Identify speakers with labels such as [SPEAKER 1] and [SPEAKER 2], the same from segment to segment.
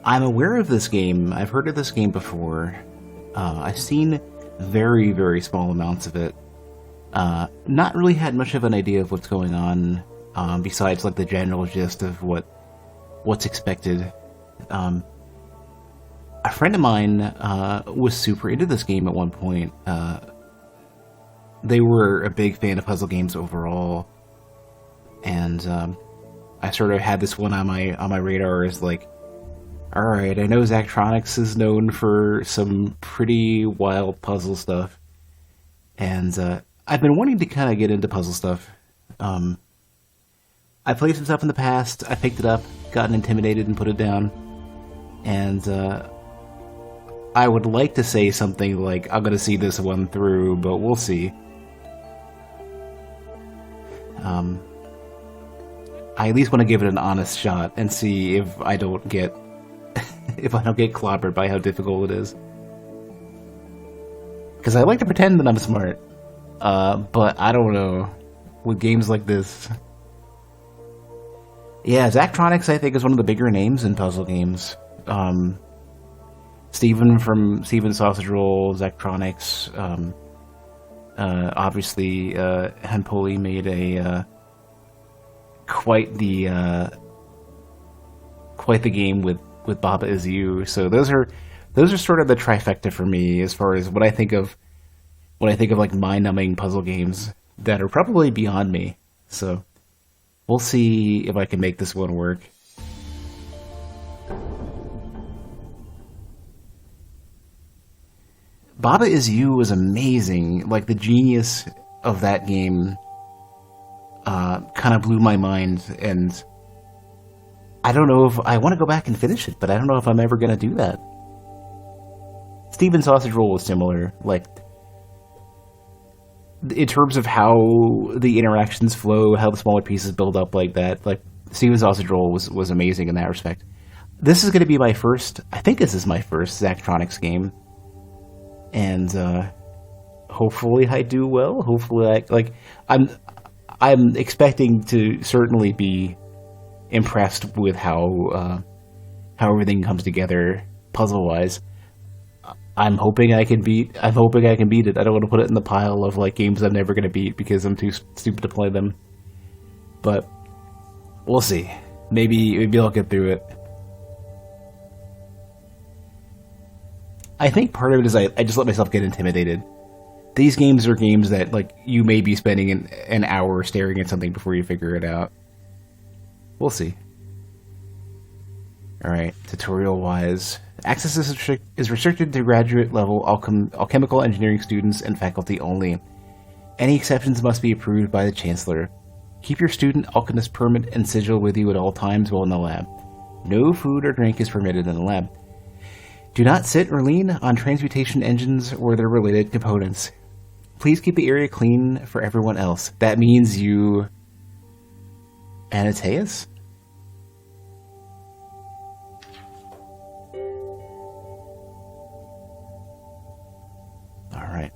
[SPEAKER 1] I'm aware of this game. I've heard of this game before. I've seen very, very small amounts of it. Not really had much of an idea of what's going on, besides like the general gist of what's expected. A friend of mine was super into this game at one point. They were a big fan of puzzle games overall, and I sort of had this one on my radar as like, all right, I know Zachtronics is known for some pretty wild puzzle stuff, and I've been wanting to kind of get into puzzle stuff. I played some stuff in the past. I picked it up, gotten intimidated, and put it down, and I would like to say something like, I'm gonna see this one through, but we'll see. I at least want to give it an honest shot and see if I don't get clobbered by how difficult it is. Because I like to pretend that I'm smart, but I don't know with games like this. Yeah, Zachtronics I think is one of the bigger names in puzzle games. Steven from Steven Sausage Roll, Zachtronics. Obviously, Henpoli made a quite the game with Baba Is You. So those are sort of the trifecta for me as far as what I think of like mind-numbing puzzle games that are probably beyond me. So we'll see if I can make this one work. Baba Is You was amazing. Like, the genius of that game kind of blew my mind, and I don't know if I want to go back and finish it, but I don't know if I'm ever going to do that. Steven Sausage Roll was similar, like, in terms of how the interactions flow, how the smaller pieces build up like that. Like, Steven Sausage Roll was amazing in that respect. This is going to be my first, I think this is my first Zachtronics game. And hopefully I do well. Hopefully I'm expecting to certainly be impressed with how everything comes together puzzle wise. I'm hoping I can beat it. I don't want to put it in the pile of like games I'm never going to beat because I'm too stupid to play them. But we'll see. Maybe I'll get through it. I think part of it is I just let myself get intimidated. These games are games that, like, you may be spending an hour staring at something before you figure it out. We'll see. Alright, tutorial-wise. Access is restricted to graduate-level alchemical engineering students and faculty only. Any exceptions must be approved by the Chancellor. Keep your student alchemist permit and sigil with you at all times while in the lab. No food or drink is permitted in the lab. Do not sit or lean on transmutation engines or their related components. Please keep the area clean for everyone else. That means you... Anateus? Alright.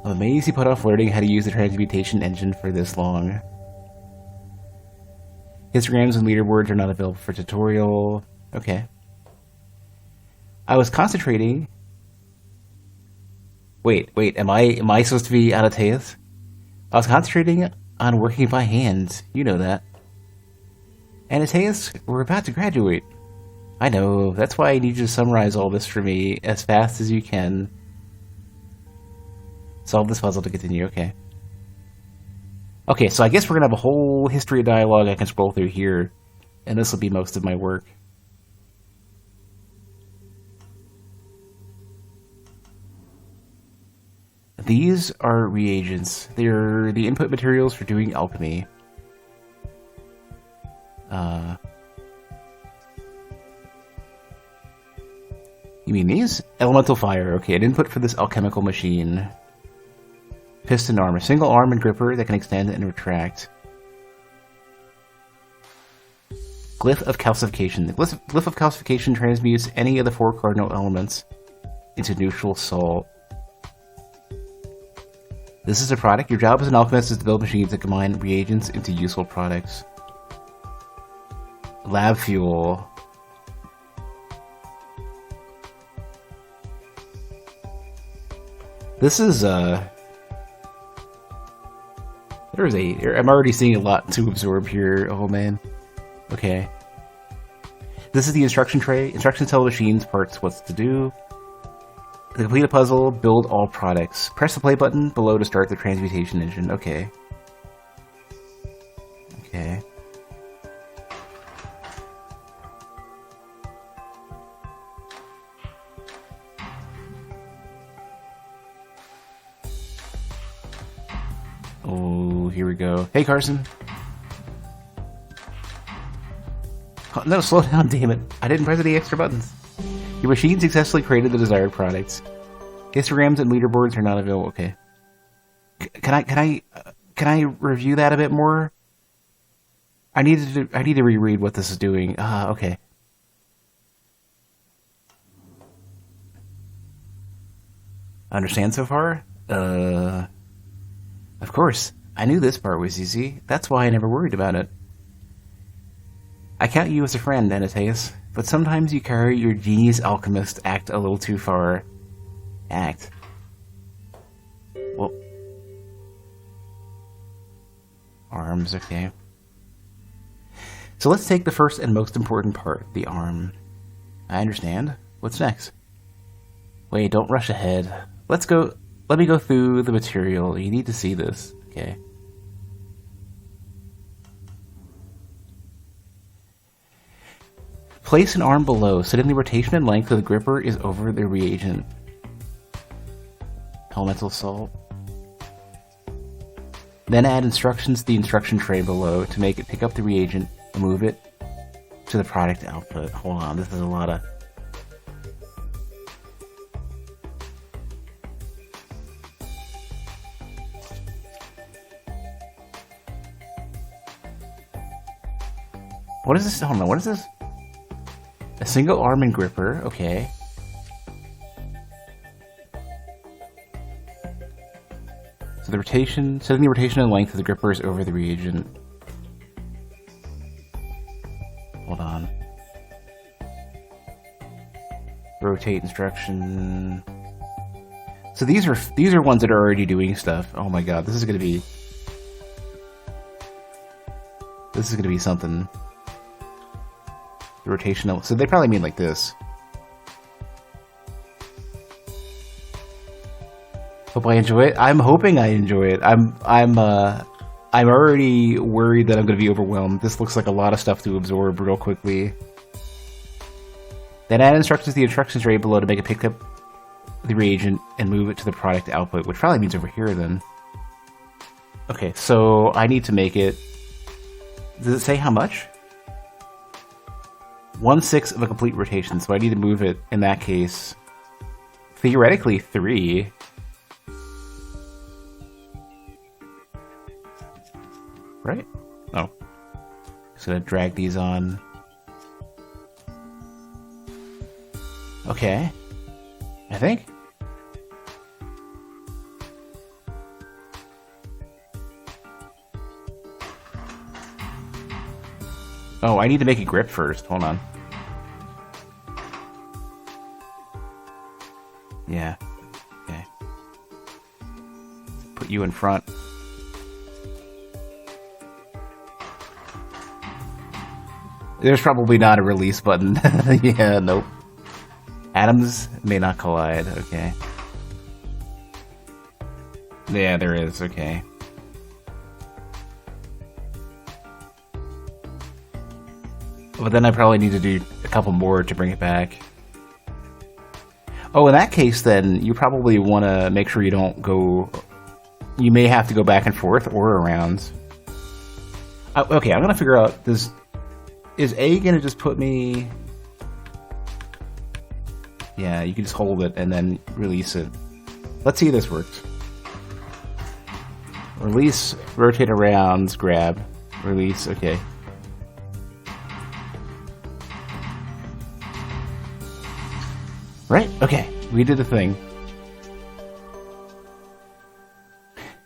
[SPEAKER 1] I'm amazed you put off learning how to use the transmutation engine for this long. Histograms and leaderboards are not available for tutorial. Okay. I was concentrating... Wait, am I supposed to be Anateus? I was concentrating on working by hand. You know that. Anateus, we're about to graduate. I know, that's why I need you to summarize all this for me as fast as you can. Solve this puzzle to continue, okay. Okay, so I guess we're gonna have a whole history of dialogue I can scroll through here, and this will be most of my work. These are reagents. They're the input materials for doing alchemy. You mean these? Elemental fire. Okay, an input for this alchemical machine. Piston arm. A single arm and gripper that can extend and retract. Glyph of calcification. The glyph of calcification transmutes any of the 4 cardinal elements into neutral salt. This is a product. Your job as an alchemist is to build machines that combine reagents into useful products. Lab fuel. This is, I'm already seeing a lot to absorb here. Oh, man. Okay. This is the instruction tray. Instructions tell machines parts what to do. To complete a puzzle, build all products. Press the play button below to start the transmutation engine. Okay. Okay. Oh, here we go. Hey, Carson. Oh, no, slow down, damn it. I didn't press any extra buttons. Your machine successfully created the desired products. Histograms and leaderboards are not available. Okay. Can I review that a bit more? I need to reread what this is doing. Okay. Understand so far? Of course. I knew this part was easy. That's why I never worried about it. I count you as a friend, Anataeus, but sometimes you carry your genius alchemist act a little too far. Act? Well... Arms, okay. So let's take the first and most important part, the arm. I understand. What's next? Wait, don't rush ahead. Let me go through the material. You need to see this. Okay. Place an arm below, so then the rotation and length of the gripper is over the reagent. Elemental salt. Then add instructions to the instruction tray below to make it pick up the reagent and move it to the product output. Hold on, this is a lot of... What is this? Hold on, what is this? A single arm and gripper, okay. So the rotation, setting the rotation and length of the gripper is over the reagent. Hold on. Rotate instruction. So these are ones that are already doing stuff. Oh my god, this is gonna be something. The rotational. So they probably mean like this. Hope I enjoy it. I'm hoping I enjoy it. I'm already worried that I'm going to be overwhelmed. This looks like a lot of stuff to absorb real quickly. Then add instructions to the instructions tray below to make it pick up the reagent and move it to the product output, which probably means over here then. Okay, so I need to make it... Does it say how much? 1/6 of a complete rotation, so I need to move it, in that case, theoretically 3. Right? Oh. Just gonna drag these on. Okay. I think. Oh, I need to make a grip first. Hold on. Yeah. Okay. Put you in front. There's probably not a release button. Yeah, nope. Atoms may not collide. Okay. Yeah, there is. Okay. But then I probably need to do a couple more to bring it back. Oh, in that case, then, you probably want to make sure you don't go... You may have to go back and forth or around. Okay, I'm going to figure out... Is A going to just put me... Yeah, you can just hold it and then release it. Let's see if this works. Release, rotate around, grab, release, okay. Right, okay, we did the thing.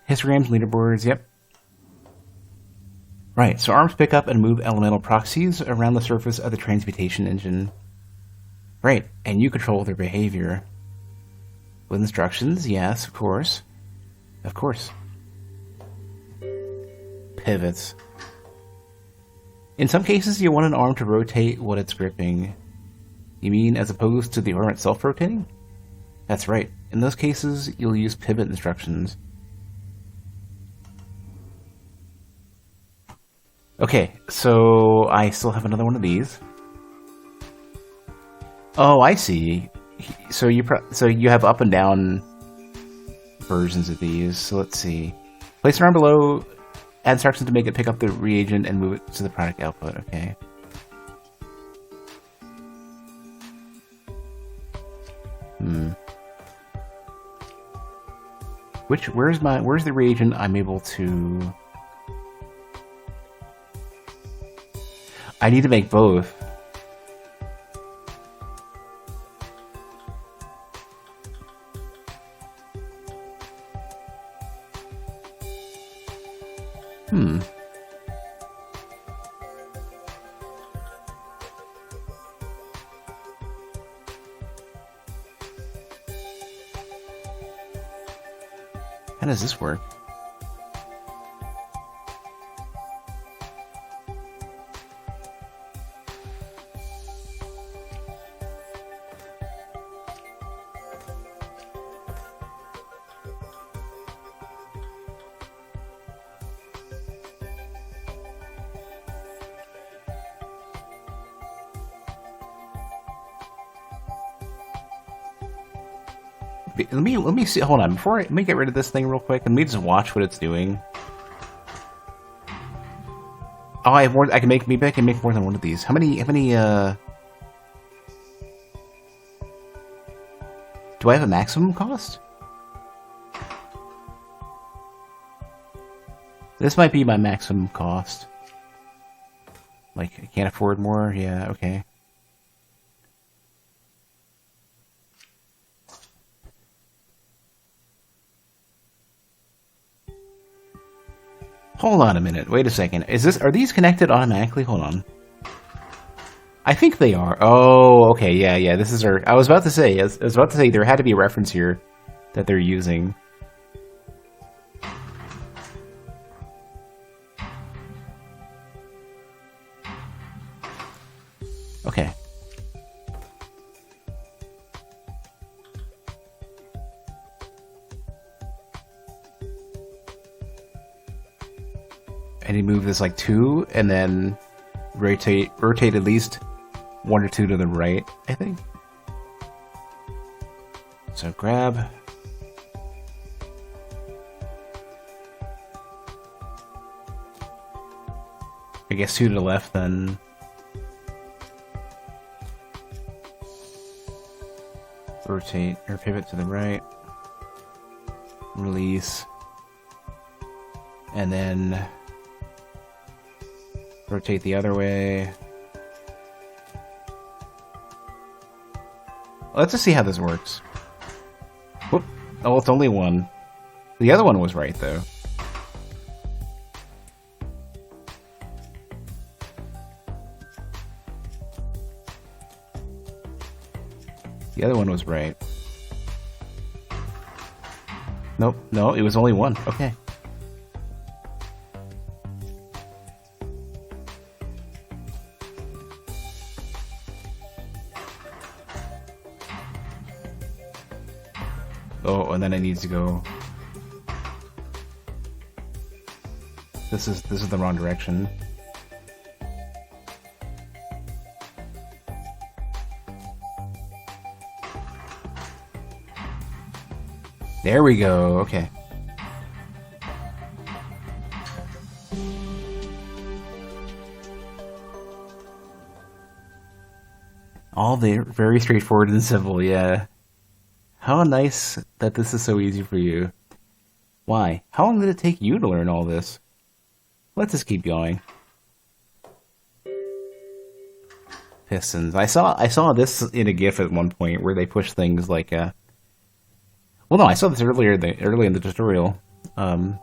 [SPEAKER 1] Histograms, leaderboards, yep. Right, so arms pick up and move elemental proxies around the surface of the transmutation engine. Right, and you control their behavior. With instructions, yes, of course. Of course. Pivots. In some cases, you want an arm to rotate what it's gripping. You mean as opposed to the arm itself rotating? That's right. In those cases, you'll use pivot instructions. Okay, so I still have another one of these. Oh, I see. So you have up and down versions of these. So let's see. Place an arm below. Add instructions to make it pick up the reagent and move it to the product output. Okay. Where's the reagent I'm able to... I need to make both. How does this work? Let me see. Hold on. Let me get rid of this thing real quick. Let me just watch what it's doing. Oh, I have more. I can make. Maybe I can make more than one of these. How many? Do I have a maximum cost? This might be my maximum cost. Like, I can't afford more? Yeah, okay. Hold on a minute. Wait a second. Are these connected automatically? Hold on. I think they are. Oh, okay. Yeah. This is our... I was about to say there had to be a reference here that they're using. Okay. I need to move this like 2 and then rotate at least 1 or 2 to the right, I think. So grab. I guess 2 to the left then. Rotate or pivot to the right. Release. And then rotate the other way. Let's just see how this works. Whoop. Oh, it's only 1. The other one was right, though. The other one was right. Nope. No, it was only 1. Okay. Oh, and then I need to go. This is the wrong direction. There we go. Okay. All very straightforward and simple, yeah. How nice that this is so easy for you. Why? How long did it take you to learn all this? Let's just keep going. Pistons. I saw this in a GIF at one point where they push things like well, no, I saw this early in the tutorial. I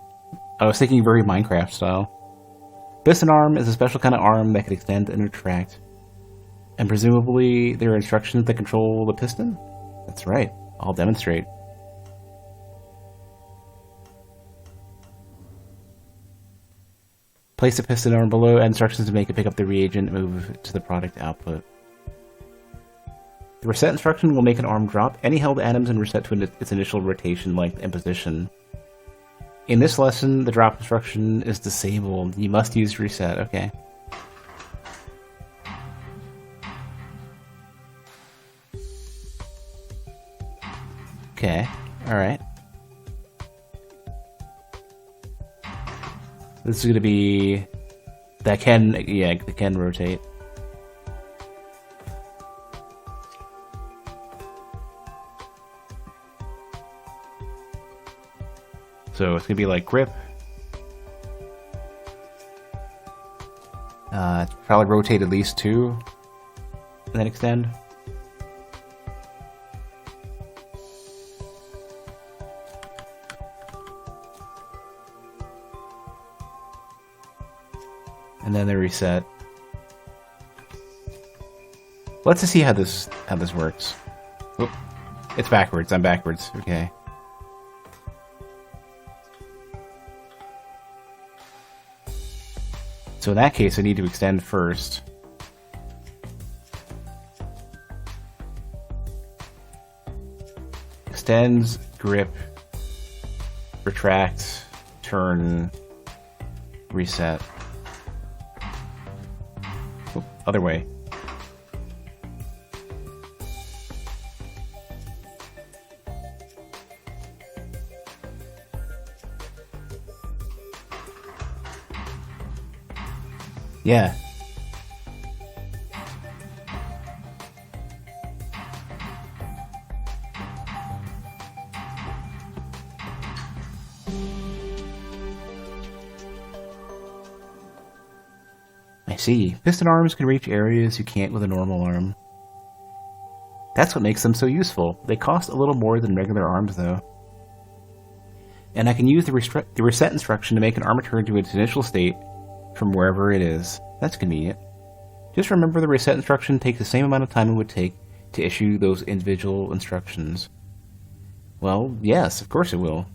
[SPEAKER 1] was thinking very Minecraft style. Piston arm is a special kind of arm that can extend and retract. And presumably there are instructions that control the piston? That's right. I'll demonstrate. Place the piston arm below, add instructions to make it pick up the reagent, move to the product output. The reset instruction will make an arm drop any held atoms and reset to its initial rotation length and position. In this lesson, the drop instruction is disabled. You must use reset. Okay. Okay. Alright. This is going to be... That can rotate. So it's going to be like grip. It's probably rotate at least 2. And then extend. And then they reset. Let's just see how this works. Oop. It's backwards. I'm backwards. Okay. So in that case, I need to extend first. Extends, grip, retract, turn, reset. Oop, other way. Yeah. I see. Piston arms can reach areas you can't with a normal arm. That's what makes them so useful. They cost a little more than regular arms, though. And I can use the reset instruction to make an arm return to its initial state from wherever it is. That's convenient. Just remember the reset instruction takes the same amount of time it would take to issue those individual instructions. Well, yes, of course it will.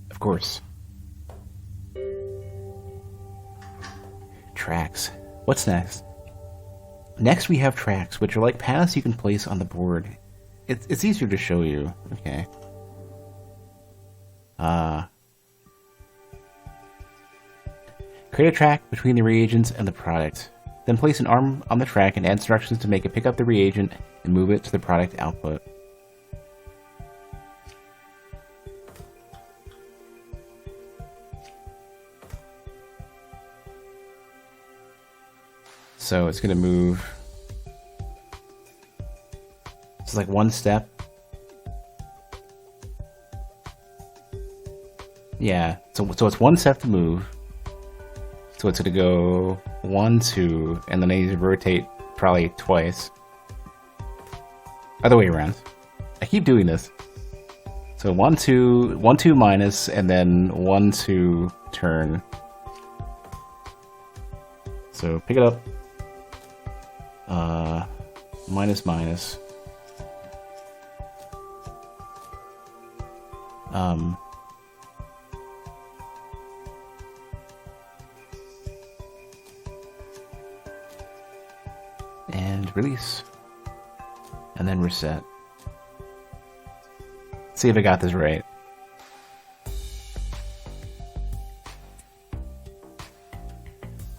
[SPEAKER 1] Of course. Tracks. What's next? Next we have tracks, which are like paths you can place on the board. It's easier to show you. Okay. Create a track between the reagents and the product. Then place an arm on the track and add instructions to make it pick up the reagent and move it to the product output. So it's going to move. It's like one step. Yeah, so it's one step to move. So it's going to go 1, 2, and then I need to rotate probably twice. Other way around. I keep doing this. So 1, 2, 1, 2 minus, and then 1, 2 turn. So pick it up. Minus, minus. And release. And then reset. See if I got this right.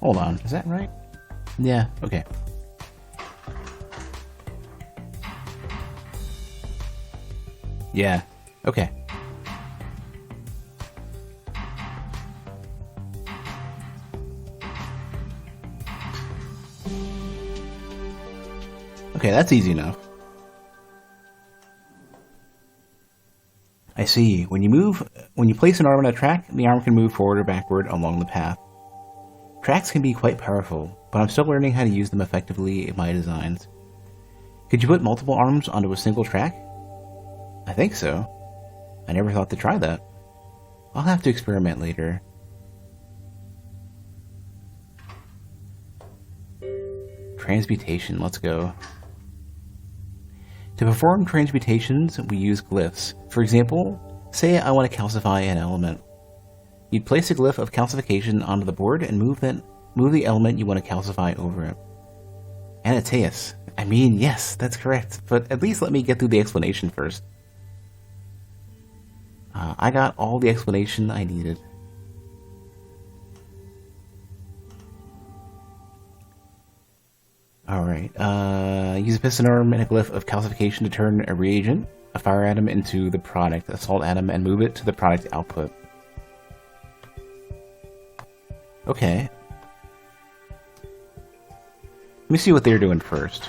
[SPEAKER 1] Hold on, is that right? Yeah, okay. Yeah, okay. Okay, that's easy enough. I see. When you place an arm on a track, the arm can move forward or backward along the path. Tracks can be quite powerful, but I'm still learning how to use them effectively in my designs. Could you put multiple arms onto a single track? I think so. I never thought to try that. I'll have to experiment later. Transmutation, let's go. To perform transmutations, we use glyphs. For example, say I want to calcify an element. You'd place a glyph of calcification onto the board and move the element you want to calcify over it. Antaeus. I mean, yes, that's correct, but at least let me get through the explanation first. I got all the explanation I needed. Alright, use a piston arm and a glyph of calcification to turn a reagent, a fire atom, into the product, a salt atom, and move it to the product output. Okay. Let me see what they're doing first.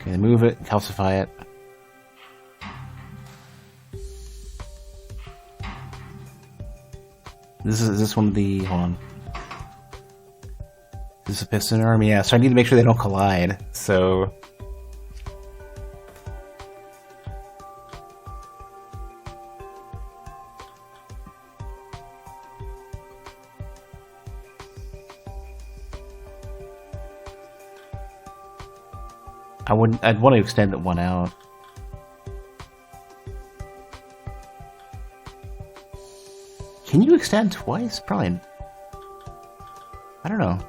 [SPEAKER 1] Okay, move it, calcify it. Is this one of the... hold on. Is this a piston arm? Yeah, so I need to make sure they don't collide, so... I'd want to extend that one out. Can you extend twice? Probably. I don't know.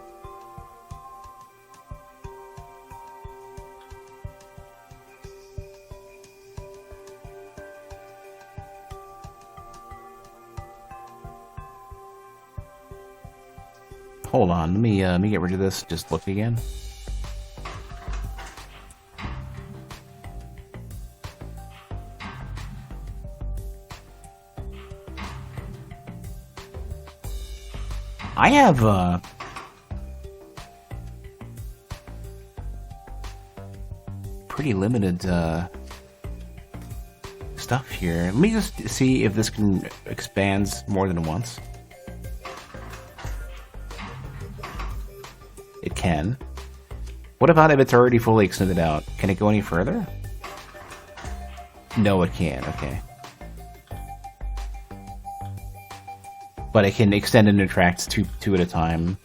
[SPEAKER 1] Hold on, let me get rid of this. Just look again. I have, pretty limited, stuff here. Let me just see if this can expand more than once. It can. What about if it's already fully extended out? Can it go any further? No, it can't. Okay. But it can extend and retract two at a time.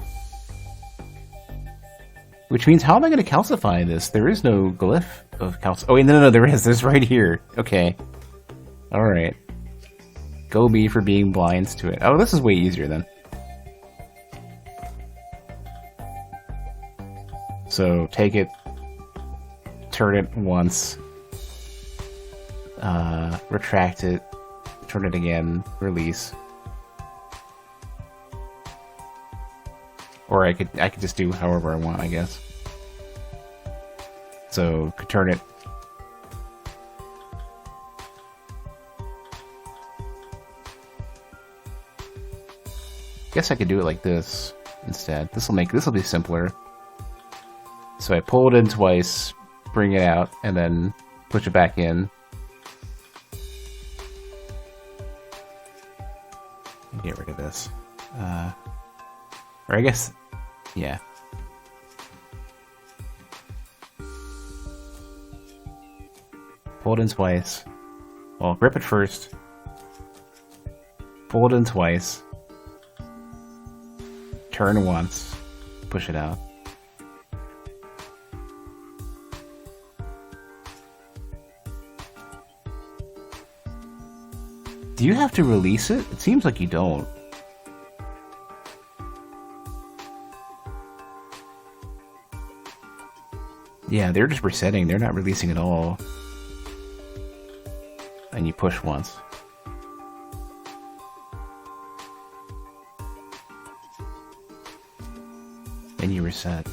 [SPEAKER 1] Which means, how am I going to calcify this? There is no glyph of calcify. Oh wait, no, there is. There's right here. Okay. Alright. Go me for being blind to it. Oh, this is way easier then. So, take it, turn it once, retract it, turn it again, release. Or I could just do however I want, I guess. So, could turn it. Guess I could do it like this instead. This will be simpler. So I pull it in twice, bring it out, and then push it back in. Get rid of this. Or I guess, yeah. Pull it in twice. Well, grip it first. Pull it in twice. Turn once. Push it out. Do you have to release it? It seems like you don't. Yeah, they're just resetting. They're not releasing at all. And you push once. Then you reset.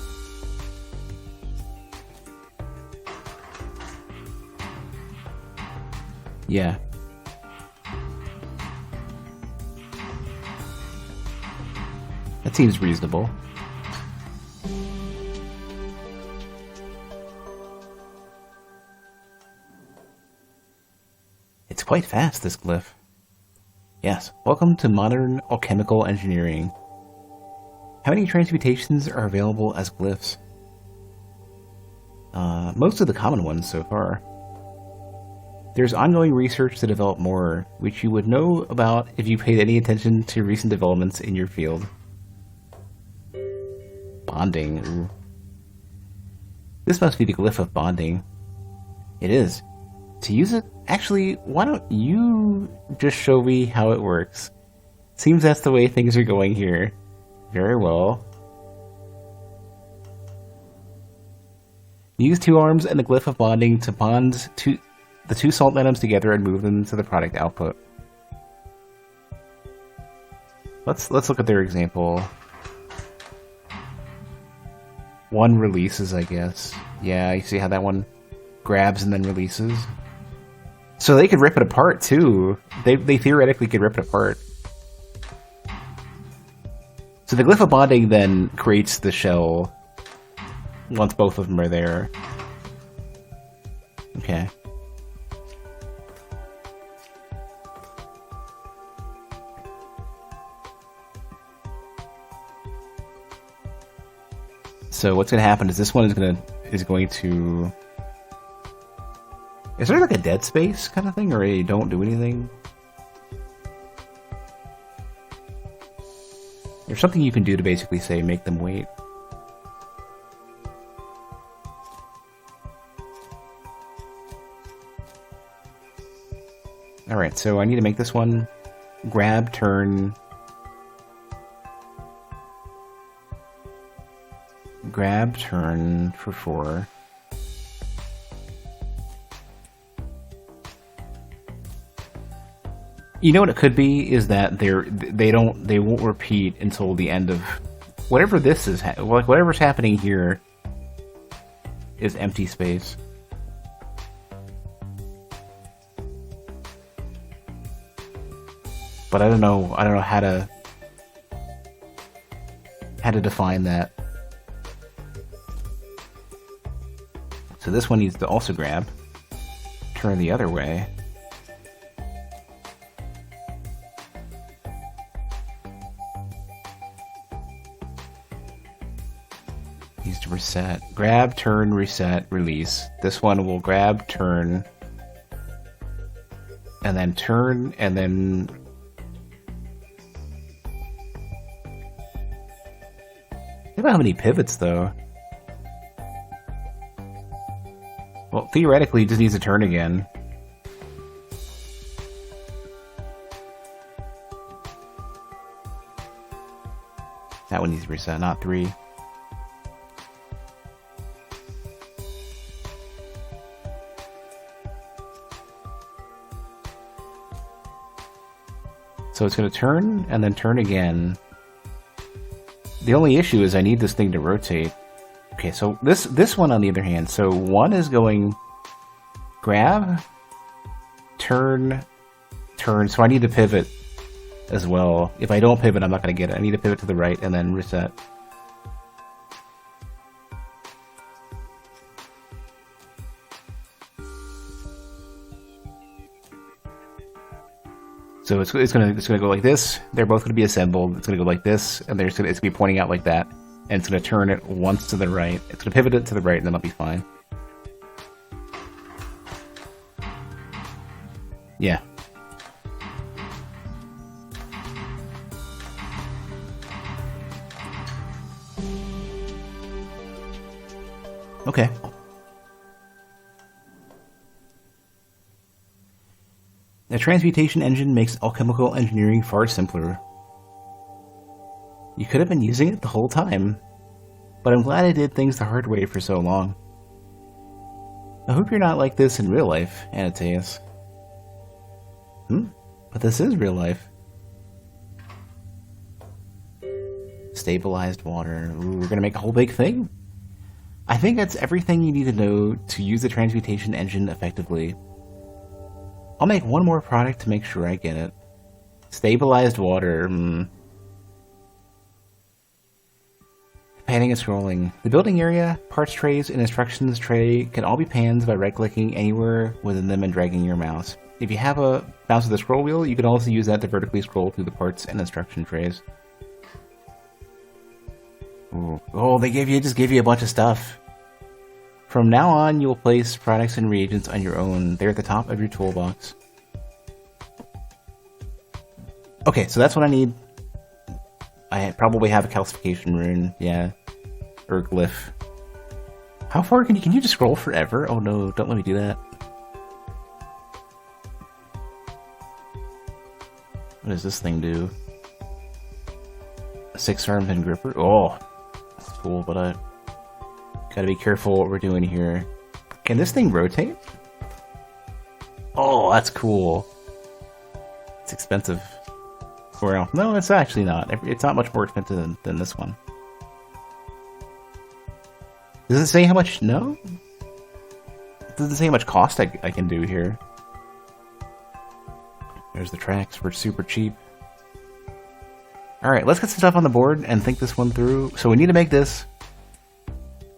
[SPEAKER 1] Yeah. That seems reasonable. It's quite fast, this glyph. Yes, welcome to modern alchemical engineering. How many transmutations are available as glyphs? Most of the common ones so far. There's ongoing research to develop more, which you would know about if you paid any attention to recent developments in your field. Bonding. Ooh. This must be the glyph of bonding. It is. To use it, actually, why don't you just show me how it works? Seems that's the way things are going here. Very well. Use two arms and the glyph of bonding to bond the two salt atoms together and move them to the product output. Let's look at their example. One releases, I guess. Yeah, you see how that one grabs and then releases? So they could rip it apart, too. They theoretically could rip it apart. So the glyph of bonding then creates the shell once both of them are there. Okay. So what's going to happen is this one is going to... Is there like a dead space kind of thing, or a don't do anything? There's something you can do to basically say make them wait. Alright, so I need to make this one grab, turn... Grab, turn for 4. You know what it could be is that they won't repeat until the end of whatever this is. Whatever's happening here is empty space. But I don't know how to define that. So this one needs to also grab, turn the other way. Needs to reset. Grab, turn, reset, release. This one will grab, turn, and then turn, and then... I don't know how many pivots, though. Well, theoretically, it just needs to turn again. That one needs to reset, not 3. So it's going to turn, and then turn again. The only issue is I need this thing to rotate. Okay, so this one on the other hand, so one is going grab, turn, turn, so I need to pivot as well. If I don't pivot, I'm not going to get it. I need to pivot to the right and then reset. So it's gonna go like this. They're both gonna be assembled. It's gonna go like this, and it's gonna be pointing out like that. And it's gonna turn it once to the right. It's gonna pivot it to the right, and then I'll be fine. Yeah. Okay. The transmutation engine makes alchemical engineering far simpler. You could have been using it the whole time, but I'm glad I did things the hard way for so long. I hope you're not like this in real life, Anataeus. But this is real life. Stabilized water. Ooh, we're gonna make a whole big thing? I think that's everything you need to know to use the transmutation engine effectively. I'll make one more product to make sure I get it. Stabilized water. Panning and scrolling. The building area, parts trays, and instructions tray can all be panned by right-clicking anywhere within them and dragging your mouse. If you have a mouse with a scroll wheel, you can also use that to vertically scroll through the parts and instruction trays. Ooh. Oh, they just gave you a bunch of stuff. From now on, you will place products and reagents on your own. They're at the top of your toolbox. Okay, so that's what I need. I probably have a calcification rune, yeah. Or glyph. How far can you just scroll forever? Oh no, don't let me do that. What does this thing do? 6-arm pin gripper. Oh, that's cool, but I gotta be careful what we're doing here. Can this thing rotate? Oh, that's cool. It's expensive. Well, no, it's actually not. It's not much more expensive than this one. Does it say how much? No? Does it say how much cost I can do here? There's the tracks. We're super cheap. Alright, let's get some stuff on the board and think this one through. So we need to make this.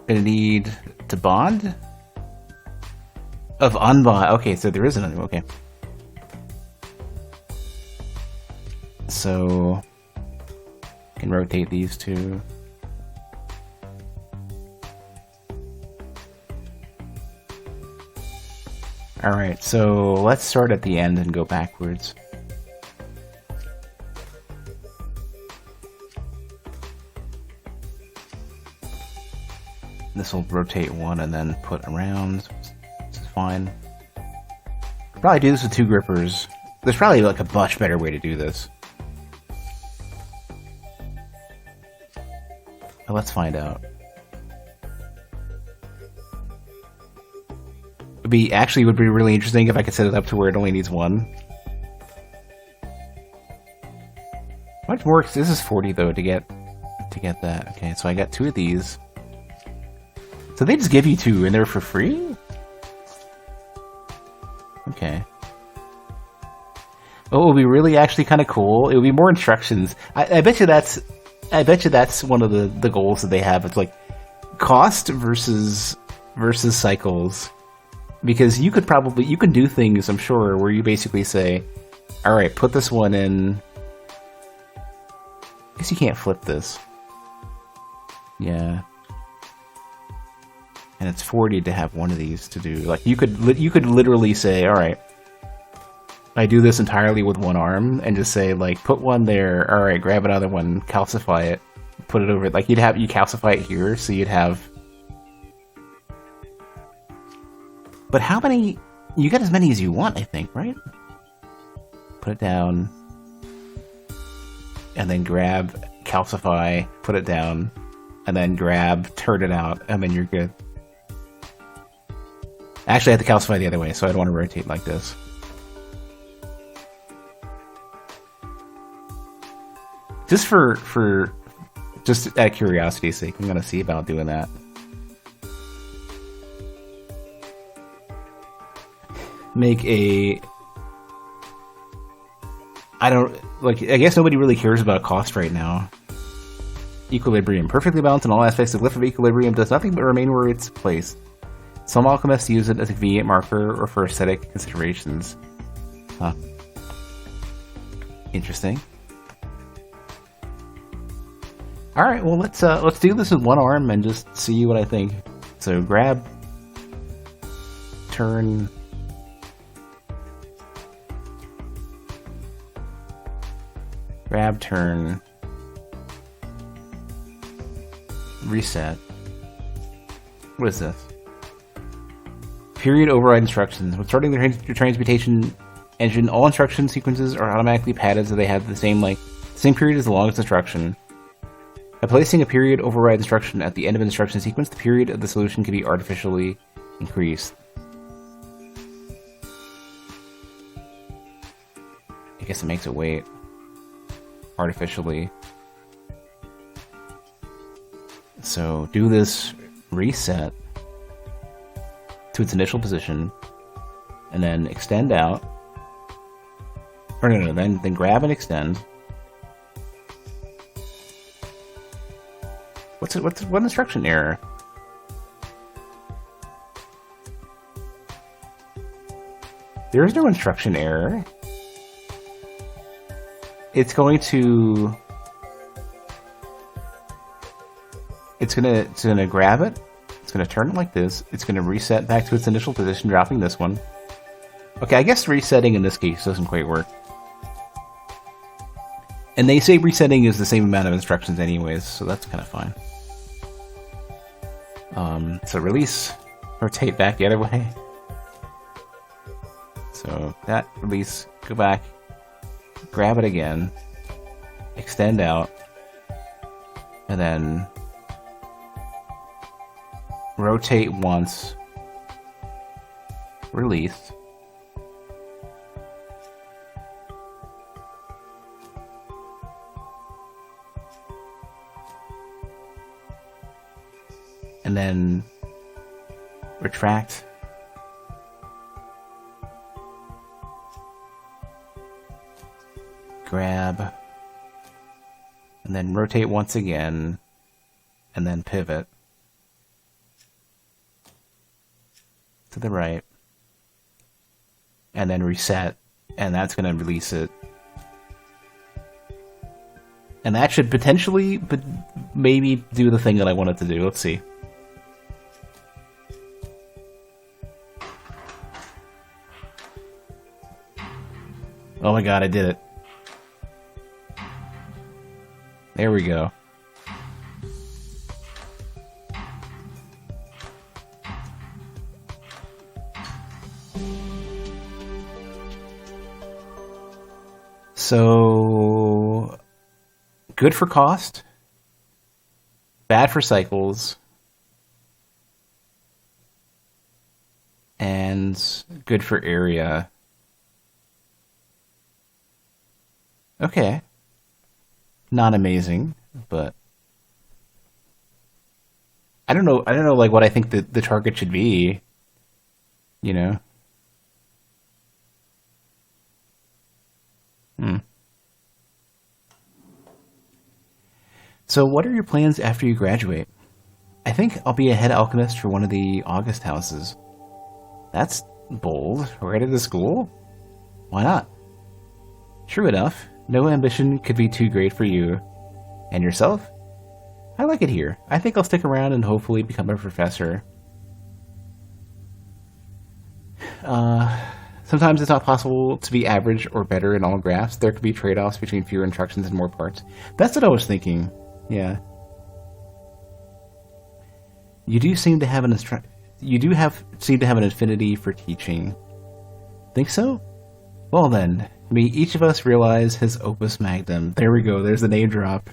[SPEAKER 1] Gonna need to bond? Of unbond. Okay, so there isn't any. Okay. So can rotate these two. Alright, so let's start at the end and go backwards. This will rotate one and then put around. This is fine. Probably do this with 2 grippers. There's probably like a much better way to do this. Well, let's find out. Would be really interesting if I could set it up to where it only needs 1. How much more? This is 40 though to get that. Okay, so I got 2 of these. So they just give you 2 and they're for free? Okay. Oh, it would be really actually kind of cool. It would be more instructions. I bet you that's one of the goals that they have. It's like cost versus cycles. Because you can do things, I'm sure, where you basically say, alright, put this one in. I guess you can't flip this. Yeah. And it's 40 to have one of these to do. Like you could literally say, all right, I do this entirely with 1 arm, and just say like, put one there. All right, grab another one, calcify it, put it over. Like you calcify it here, so you'd have. But how many? You get as many as you want, I think, right? Put it down, and then grab, calcify, put it down, and then grab, turn it out, and then you're good. Actually, I have to calcify the other way, so I don't want to rotate like this. Just just out of curiosity's sake, I'm gonna see about doing that. Make a... I guess nobody really cares about cost right now. Equilibrium. Perfectly balanced in all aspects. The glyph of equilibrium does nothing but remain where it's placed. Some alchemists use it as a convenient marker or for aesthetic considerations. Huh. Interesting. Alright, well let's do this with 1 arm and just see what I think. So grab, turn, reset. What is this? Period override instructions. When starting the transmutation engine, all instruction sequences are automatically padded so they have the same period as the longest instruction. By placing a period override instruction at the end of an instruction sequence, the period of the solution can be artificially increased. I guess it makes it wait. Artificially. So do this reset to its initial position, and then extend out. Or no, then grab and extend. What instruction error? There is no instruction error. It's going to grab it. It's going to turn it like this. It's going to reset back to its initial position, dropping this one. Okay, I guess resetting in this case doesn't quite work. And they say resetting is the same amount of instructions anyways, so that's kind of fine. So release, rotate back the other way. So that, release, go back, grab it again, extend out, And then rotate once, release. And then retract. Grab. And then rotate once again. And then pivot to the right. And then reset. And that's going to release it. And that should potentially, but maybe do the thing that I want it to do. Let's see. Oh my god, I did it. There we go. So, good for cost, bad for cycles, and good for area. Okay. Not amazing, but I don't know like what I think the target should be, you know. So what are your plans after you graduate? I think I'll be a head alchemist for one of the August houses. That's bold. Right at the school? Why not? True enough. No ambition could be too great for you. And yourself? I like it here. I think I'll stick around and hopefully become a professor. Sometimes it's not possible to be average or better in all graphs. There could be trade-offs between fewer instructions and more parts. That's what I was thinking. Yeah. You do seem to have an affinity for teaching. Think so? Well then, may each of us realize his Opus Magnum. There we go, there's the name drop.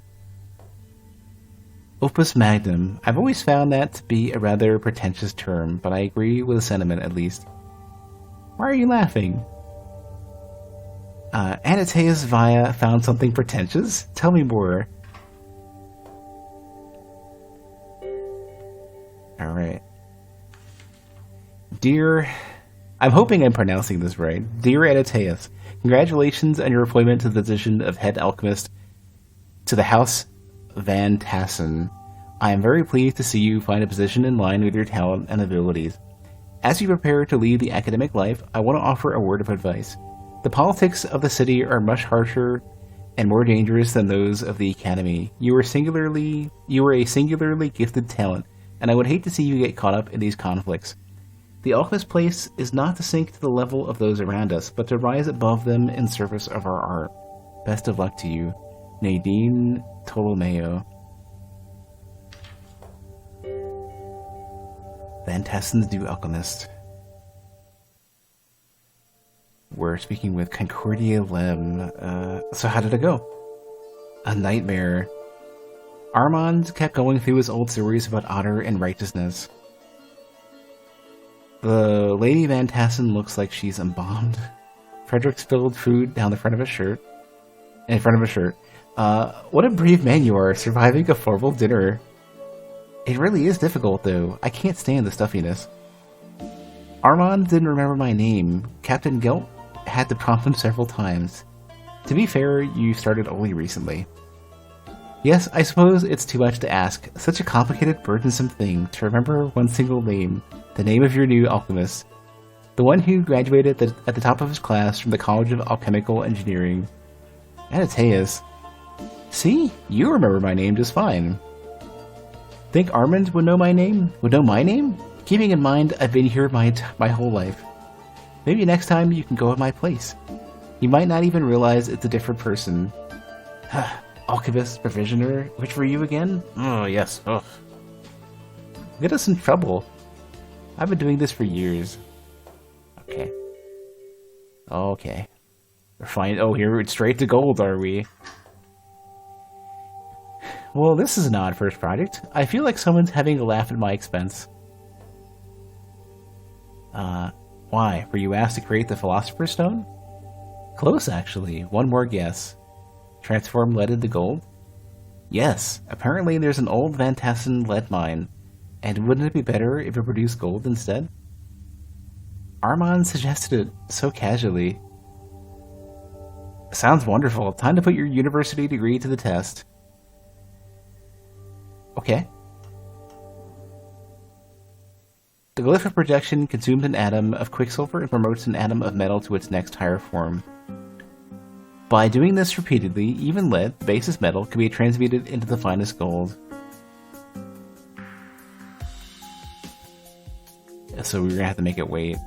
[SPEAKER 1] Opus Magnum. I've always found that to be a rather pretentious term, but I agree with the sentiment at least. Why are you laughing? Anateus Via found something pretentious? Tell me more. Alright. Dear... I'm hoping I'm pronouncing this right. Dear Anateus, congratulations on your appointment to the position of head alchemist to the House Van Tassen. I am very pleased to see you find a position in line with your talent and abilities. As you prepare to lead the academic life, I want to offer a word of advice. The politics of the city are much harsher and more dangerous than those of the academy. You are a singularly gifted talent, and I would hate to see you get caught up in these conflicts. The alchemist place is not to sink to the level of those around us, but to rise above them in service of our art. Best of luck to you, Nadine Ptolomeo. Van Tassen's new alchemist. We're speaking with Concordia Lem. So how did it go? A nightmare. Armand kept going through his old stories about honor and righteousness. The Lady Van Tassen looks like she's embalmed. Frederick spilled food down the front of his shirt. In front of his shirt. What a brave man you are, surviving a formal dinner. It really is difficult, though. I can't stand the stuffiness. Armand didn't remember my name. Captain Gelt had to prompt him several times. To be fair, you started only recently. Yes, I suppose it's too much to ask. Such a complicated, burdensome thing to remember one single name. The name of your new alchemist. The one who graduated at the top of his class from the College of Alchemical Engineering. Anateus. See? You remember my name just fine. Think Armand would know my name? Would know my name? Keeping in mind I've been here my whole life. Maybe next time you can go at my place. You might not even realize it's a different person. Alchemist, provisioner, which were you again? Oh, yes. Ugh. Get us in trouble. I've been doing this for years. Okay. Okay. We're fine. Oh, here we're straight to gold, are we? Well, this is an odd first project. I feel like someone's having a laugh at my expense. Why? Were you asked to create the Philosopher's Stone? Close, actually. One more guess. Transform lead into gold? Yes. Apparently there's an old Van Tassen lead mine. And wouldn't it be better if it produced gold instead? Armand suggested it so casually. Sounds wonderful. Time to put your university degree to the test. Okay. The glyph of projection consumes an atom of quicksilver and promotes an atom of metal to its next higher form. By doing this repeatedly, even lead, the basest metal, can be transmuted into the finest gold. So we're gonna have to make it wait.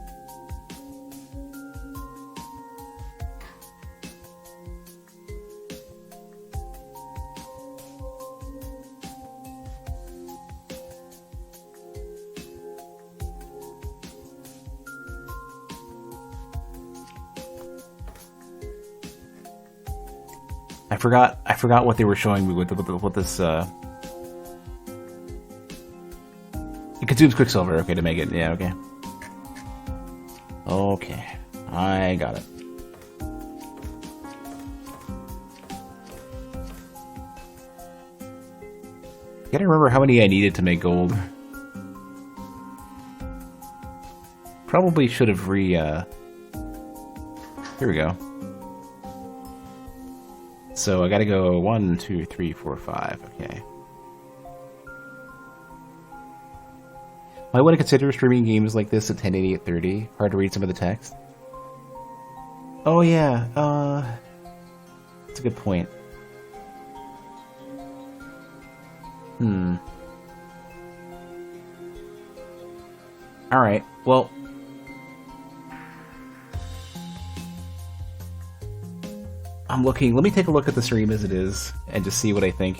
[SPEAKER 1] I forgot what they were showing me with this. It consumes quicksilver. Okay, to make it. Yeah. Okay. Okay, I got it. Gotta remember how many I needed to make gold. Probably should have Here we go. So I gotta go 1, 2, 3, 4, 5. Okay. Might want to consider streaming games like this at 1080 at 30. Hard to read some of the text. Oh yeah, that's a good point. Alright, well... I'm looking... Let me take a look at the stream as it is, and just see what I think.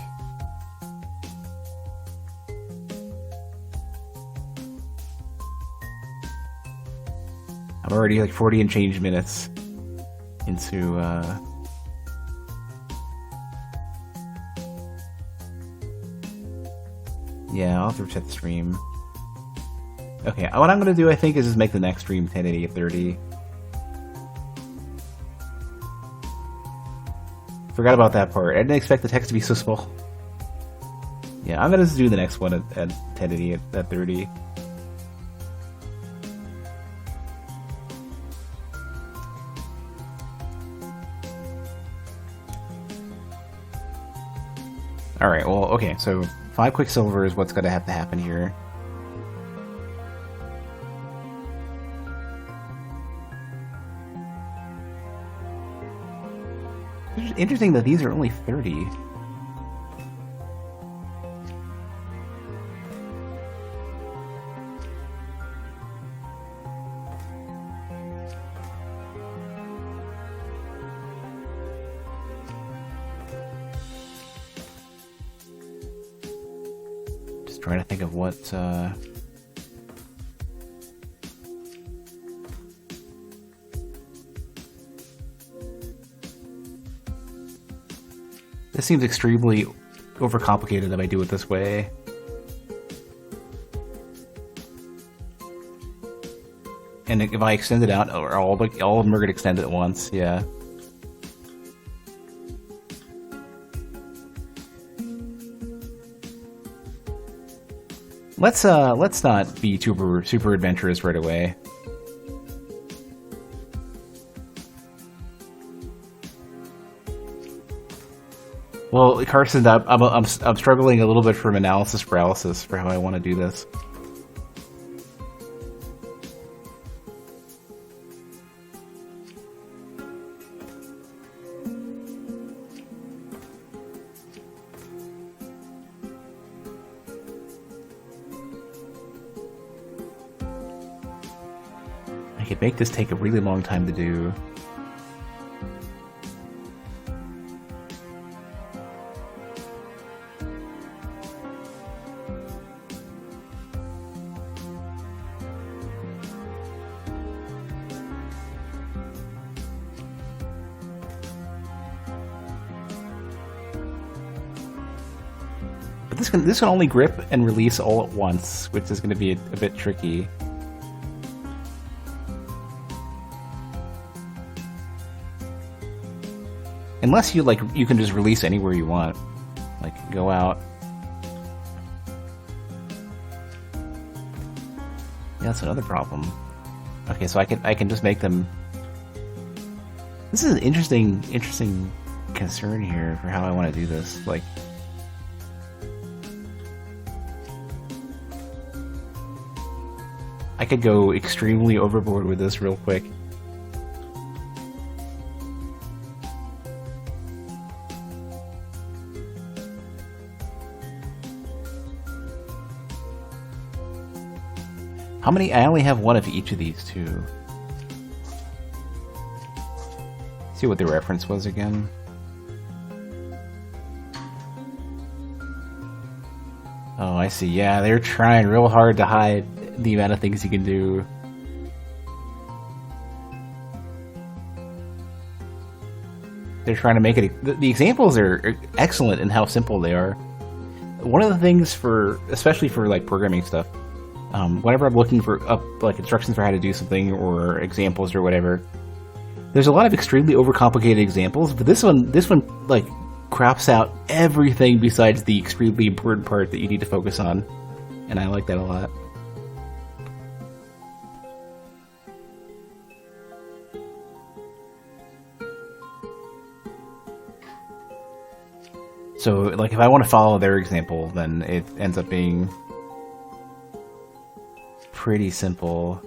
[SPEAKER 1] I'm already like 40 and change minutes into, Yeah, I'll have to reset the stream. Okay, what I'm gonna do, I think, is just make the next stream 1080 at 30. Forgot about that part. I didn't expect the text to be so small. Yeah, I'm gonna just do the next one at 1080 at 30. Alright, well, okay, so 5 quicksilver is what's gonna have to happen here. It's interesting that these are only 30. Just trying to think of what, This seems extremely overcomplicated if I do it this way. And if I extend it out, or all of them are going to extend it at once, yeah. Let's not be super adventurous right away. Well, Carson, I'm struggling a little bit from analysis paralysis for how I want to do this. I could make this take a really long time to do. this can only grip and release all at once, which is going to be a bit tricky. Unless you can just release anywhere you want, like go out. Yeah, that's another problem. Okay, so I can just make them. This is an interesting concern here for how I want to do this. Like, I could go extremely overboard with this real quick. How many? I only have one of each of these two. See what the reference was again. Oh, I see. Yeah, they're trying real hard to hide the amount of things you can do. They're trying to make it... The examples are excellent in how simple they are. One of the things especially for like programming stuff, whenever I'm looking for like instructions for how to do something or examples or whatever, there's a lot of extremely overcomplicated examples, but this one like crops out everything besides the extremely important part that you need to focus on, and I like that a lot. So, like, if I want to follow their example, then it ends up being pretty simple.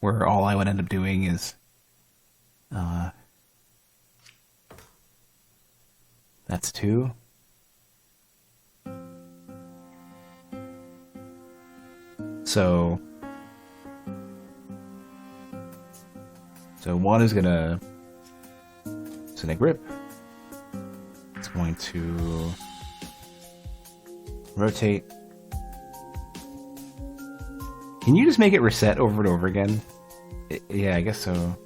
[SPEAKER 1] Where all I would end up doing is that's 2. So 1 is gonna grip. It's going to rotate. Can you just make it reset over and over again? Yeah, I guess so.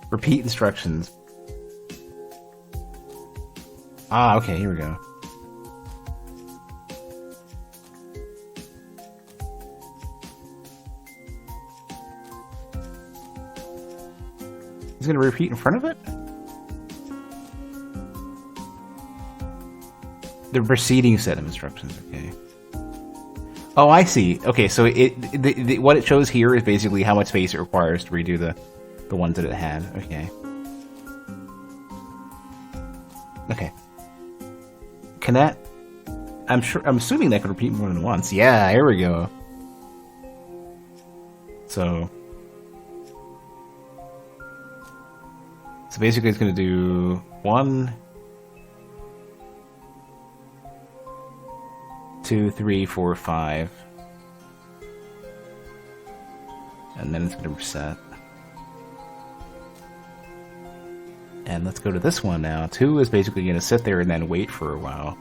[SPEAKER 1] Repeat instructions. Ah, okay, here we go. It's going to repeat in front of it? The preceding set of instructions, okay. Oh, I see. Okay, so what it shows here is basically how much space it requires to redo the ones that it had. Okay. Okay. Can that... I'm assuming that could repeat more than once. Yeah, here we go. So basically it's going to do 1, 2, 3, 4, 5. And then it's going to reset. And let's go to this one now. 2 is basically going to sit there and then wait for a while.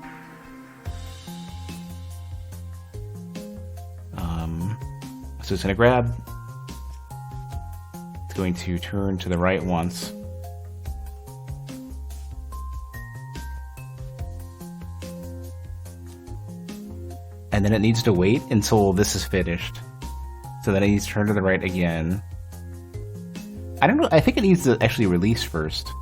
[SPEAKER 1] So it's going to grab. It's going to turn to the right once. And then it needs to wait until this is finished. So then it needs to turn to the right again. I don't know, I think it needs to actually release first.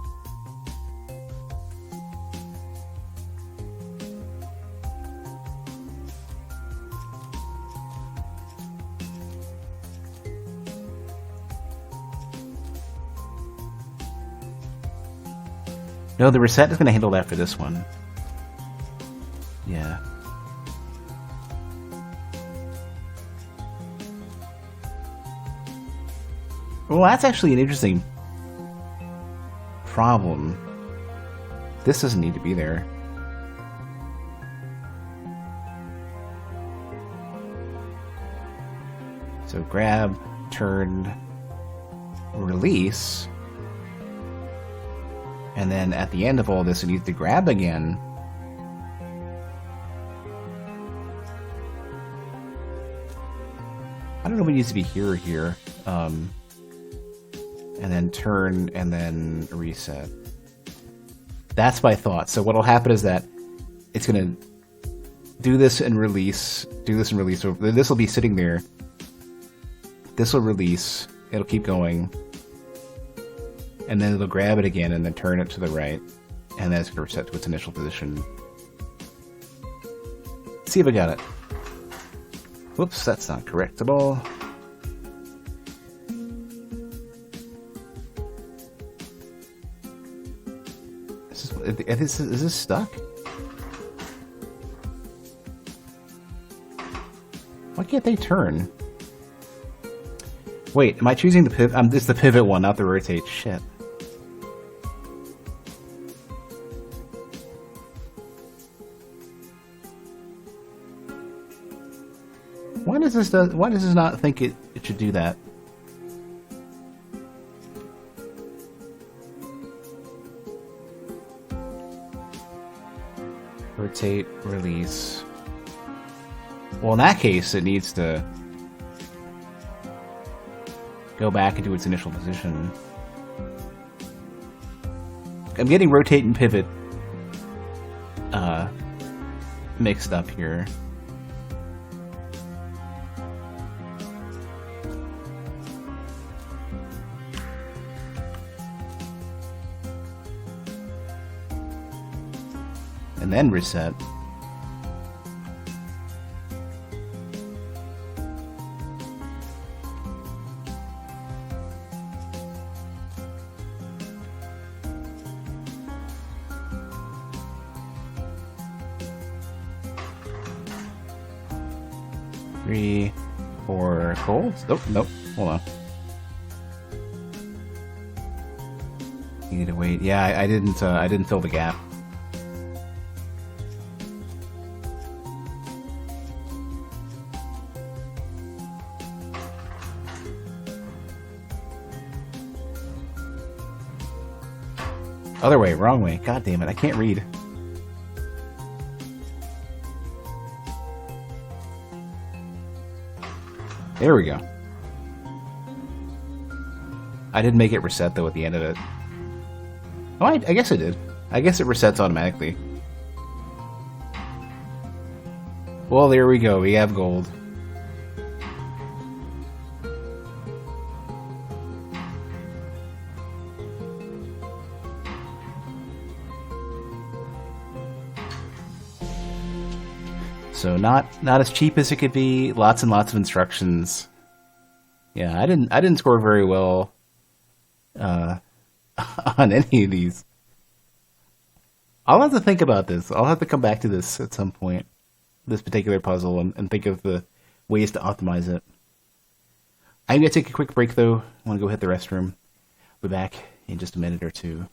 [SPEAKER 1] No, the reset is going to handle that for this one. Yeah. Well, that's actually an interesting problem. This doesn't need to be there. So grab, turn, release, And then at the end of all this, it needs to grab again. I don't know if it needs to be here or here. And then turn, and then reset. That's my thought. So what'll happen is that it's going to do this and release, do this and release. So this will be sitting there. This will release. It'll keep going. And then it'll grab it again and then turn it to the right. And then it's going to reset to its initial position. Let's see if I got it. Whoops, that's not correctable. Is this stuck? Why can't they turn? Wait, am I choosing the pivot? This is the pivot one, not the rotate. Shit. Why does this not think it should do that? Rotate, release. Well, in that case, it needs to go back into its initial position. I'm getting rotate and pivot mixed up here. And then reset. Three, four, cold. Nope, nope. Hold on. You need to wait. Yeah, I didn't fill the gap. Other way, wrong way. God damn it, I can't read. There we go. I didn't make it reset, though, at the end of it. Oh, I guess I did. I guess it resets automatically. Well, there we go. We have gold. So not as cheap as it could be. Lots and lots of instructions. Yeah, I didn't score very well on any of these. I'll have to think about this. I'll have to come back to this at some point. This particular puzzle and think of the ways to optimize it. I'm gonna take a quick break though. I want to go hit the restroom. Be back in just a minute or two.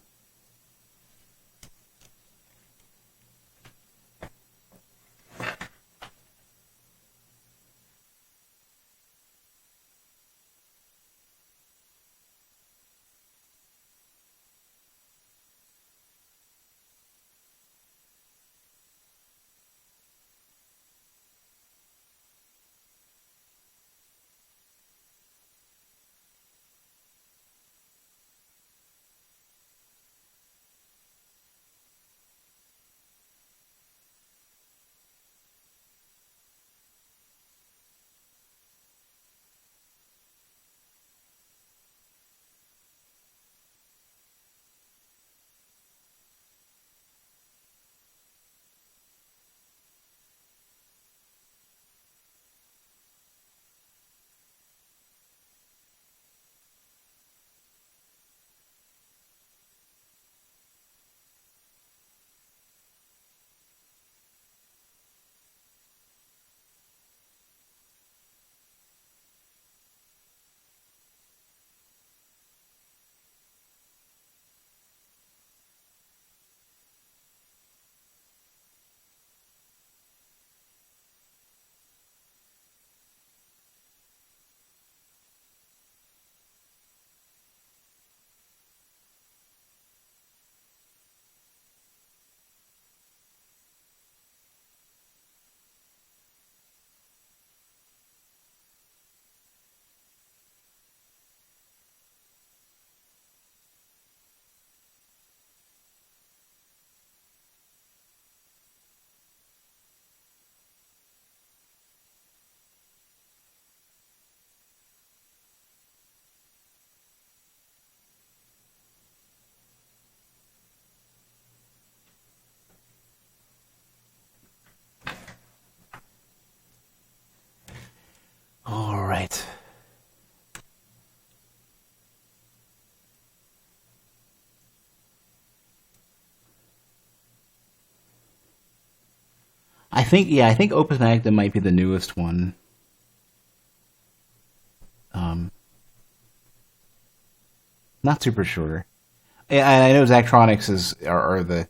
[SPEAKER 1] right. I think Opus Magnum might be the newest one. Not super sure. And I know Zachtronics are the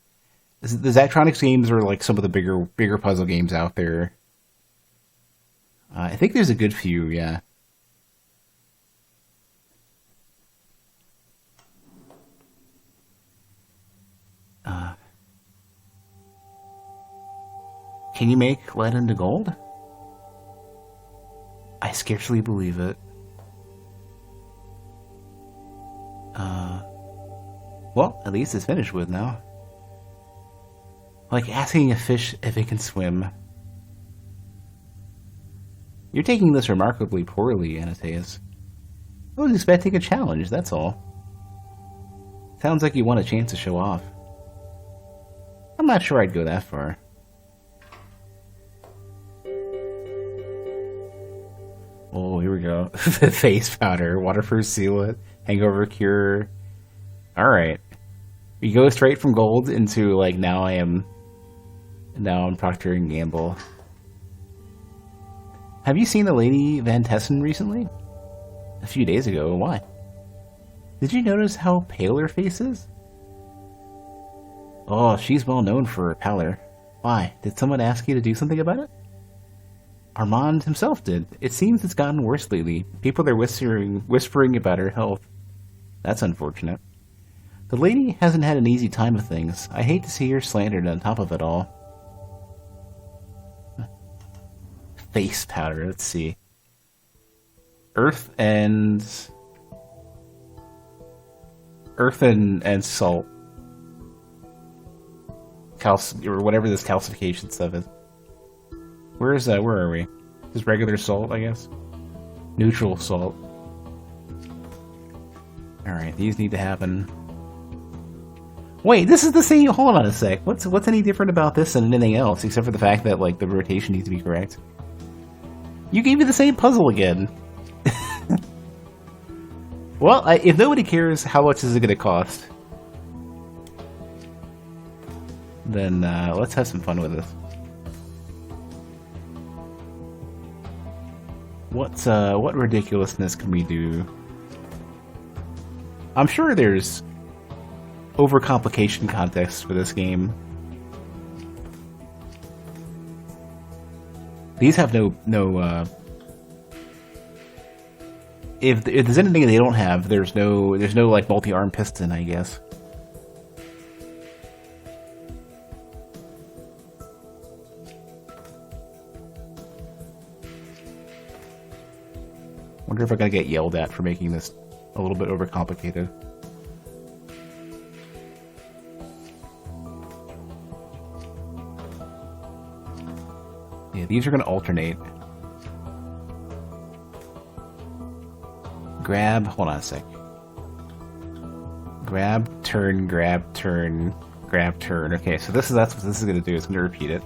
[SPEAKER 1] Zachtronics games are like some of the bigger puzzle games out there. I think there's a good few, yeah. Can you make lead into gold? I scarcely believe it. Well, at least it's finished with now. Like asking a fish if it can swim. You're taking this remarkably poorly, Anastasia. I was expecting a challenge, that's all. Sounds like you want a chance to show off. I'm not sure I'd go that far. Oh, here we go. Face powder, waterproof sealant, hangover cure. Alright. We go straight from gold into, like, now I'm Procter & Gamble. Have you seen the Lady Van Tessen recently? A few days ago. Why? Did you notice how pale her face is? Oh, she's well known for her pallor. Why? Did someone ask you to do something about it? Armand himself did. It seems it's gotten worse lately. People are whispering about her health. That's unfortunate. The lady hasn't had an easy time of things. I hate to see her slandered on top of it all. Face powder, let's see. Earth and salt. Or whatever this calcification stuff is. Where are we? Just regular salt, I guess? Neutral salt. Alright, these need to happen. Wait, this is the same. Hold on a sec. What's any different about this than anything else, except for the fact that like the rotation needs to be correct? You gave me the same puzzle again. Well, if nobody cares, how much is it going to cost? Then let's have some fun with this. What ridiculousness can we do? I'm sure there's overcomplication context for this game. These have no if there's anything they don't have, there's no like multi-arm piston, I guess. Wonder if I'm gonna get yelled at for making this a little bit overcomplicated. Yeah, these are gonna alternate. Grab, hold on a sec. Grab, turn, grab, turn, grab, turn. Okay, so that's what this is gonna do. It's gonna repeat it.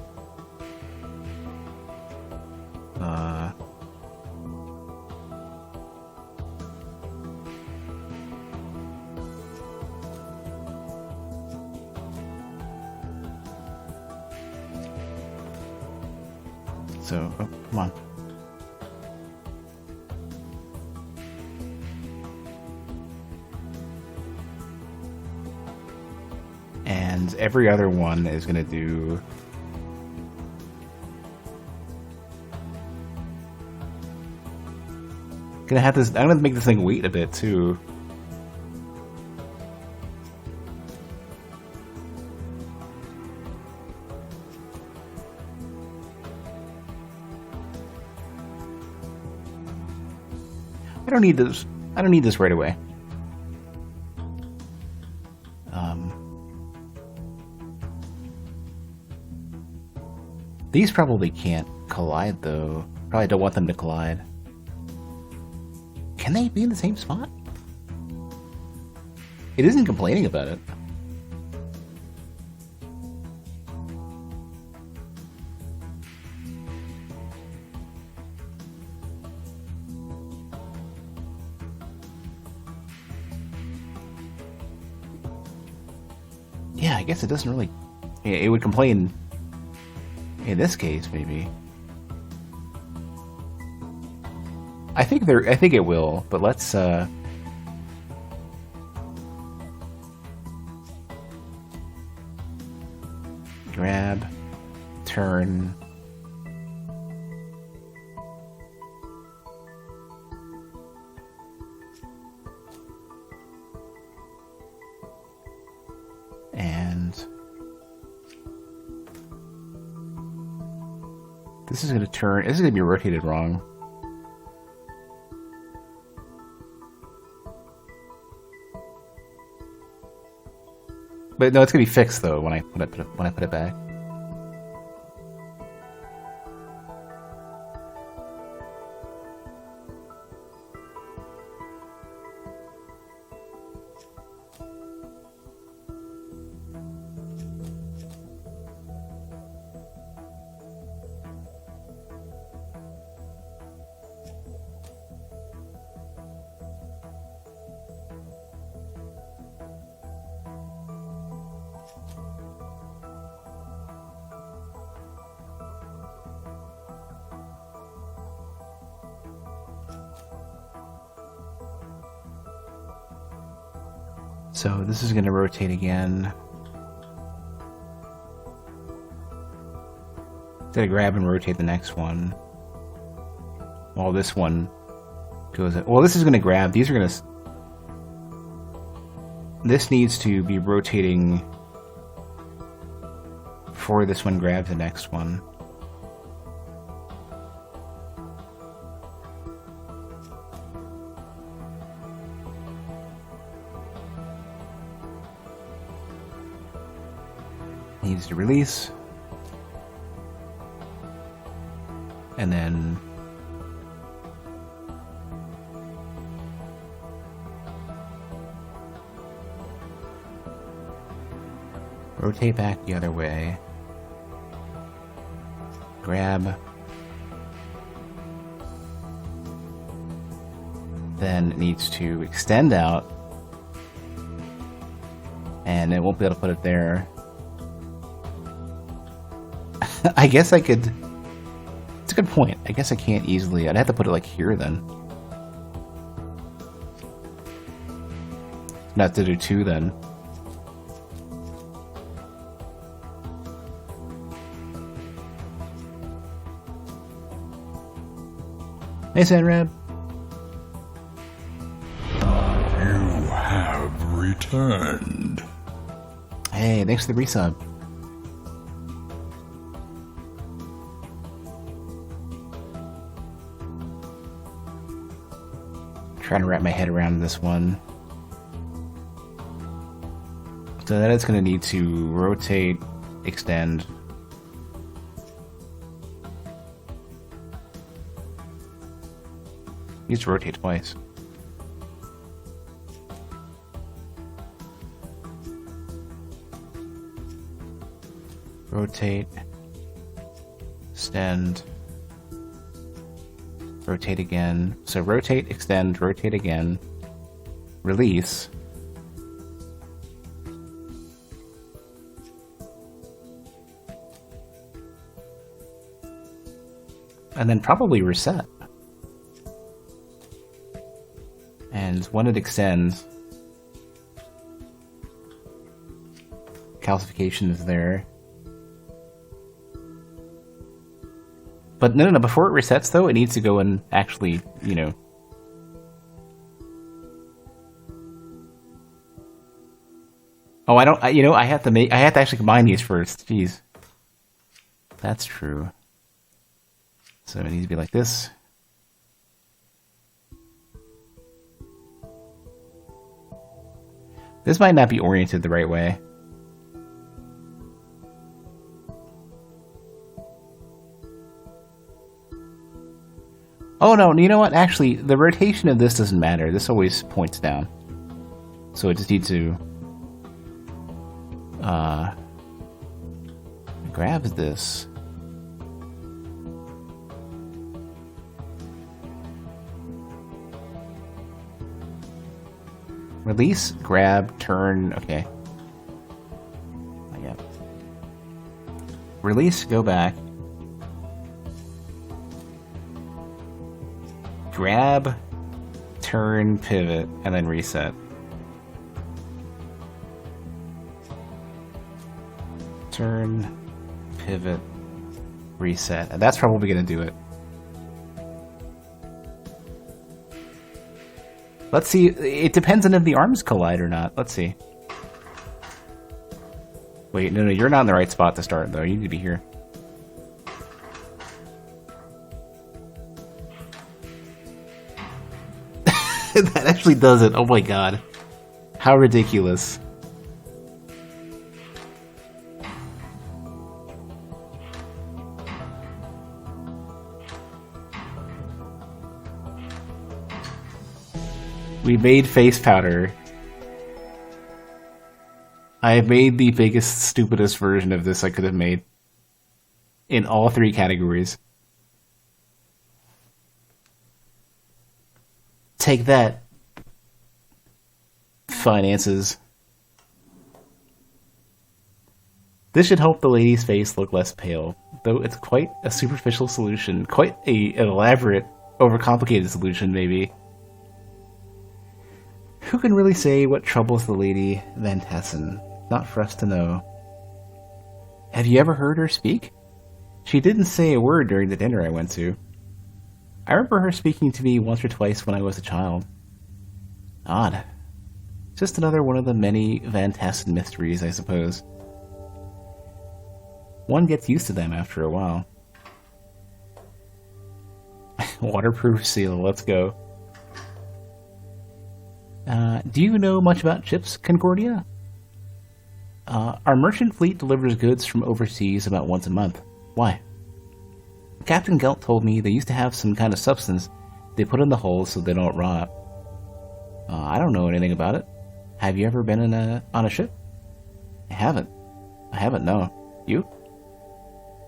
[SPEAKER 1] So, oh, come on. And every other one is going to do... I'm gonna make this thing wait a bit too. I don't need this. I don't need this right away. These probably can't collide, though. Probably don't want them to collide. Can they be in the same spot? It isn't complaining about it. I guess it doesn't really... It would complain in this case, maybe. I think it will, but let's grab, turn, and this is going to turn. This is going to be rotated wrong. But no, it's gonna be fixed though when I put it back. So this is going to rotate again. It's going to grab and rotate the next one. While this one goes... Well, this is going to grab. These are going to... This needs to be rotating before this one grabs the next one. Needs to release, and then rotate back the other way, grab, then it needs to extend out, and it won't be able to put it there. I guess I could... It's a good point. I guess I can't easily... I'd have to put it like here then. Not to do two then. Hey, Sanrab.
[SPEAKER 2] You have returned.
[SPEAKER 1] Hey, thanks for the resub. Trying to wrap my head around this one. So then it's going to need to rotate, extend. Needs to rotate twice. Rotate, extend. Rotate again. So rotate, extend, rotate again. Release. And then probably reset. And when it extends, calcification is there. But no, before it resets though, it needs to go and actually, you know... Oh, I don't, I have to actually combine these first. Jeez. That's true. So it needs to be like this. This might not be oriented the right way. Oh no, you know what? Actually, the rotation of this doesn't matter. This always points down. So it just needs to... grabs this. Release, grab, turn, okay. Release, go back. Grab, turn, pivot, and then reset. Turn, pivot, reset. And that's probably going to do it. Let's see. It depends on if the arms collide or not. Let's see. Wait, no, you're not in the right spot to start, though. You need to be here. That actually does it. Oh my god. How ridiculous. We made face powder. I have made the biggest, stupidest version of this I could have made. In all three categories. Take that. Finances. This should help the lady's face look less pale, though it's quite a superficial solution. Quite an elaborate, overcomplicated solution, maybe. Who can really say what troubles the Lady Van Tassen? Not for us to know. Have you ever heard her speak? She didn't say a word during the dinner I went to. I remember her speaking to me once or twice when I was a child. Odd. Just another one of the many Van Tassen mysteries, I suppose. One gets used to them after a while. Waterproof seal, let's go. Do you know much about ships, Concordia? Our merchant fleet delivers goods from overseas about once a month. Why? Captain Gelt told me they used to have some kind of substance they put in the hulls so they don't rot. I don't know anything about it. Have you ever been on a ship? I haven't, no. You?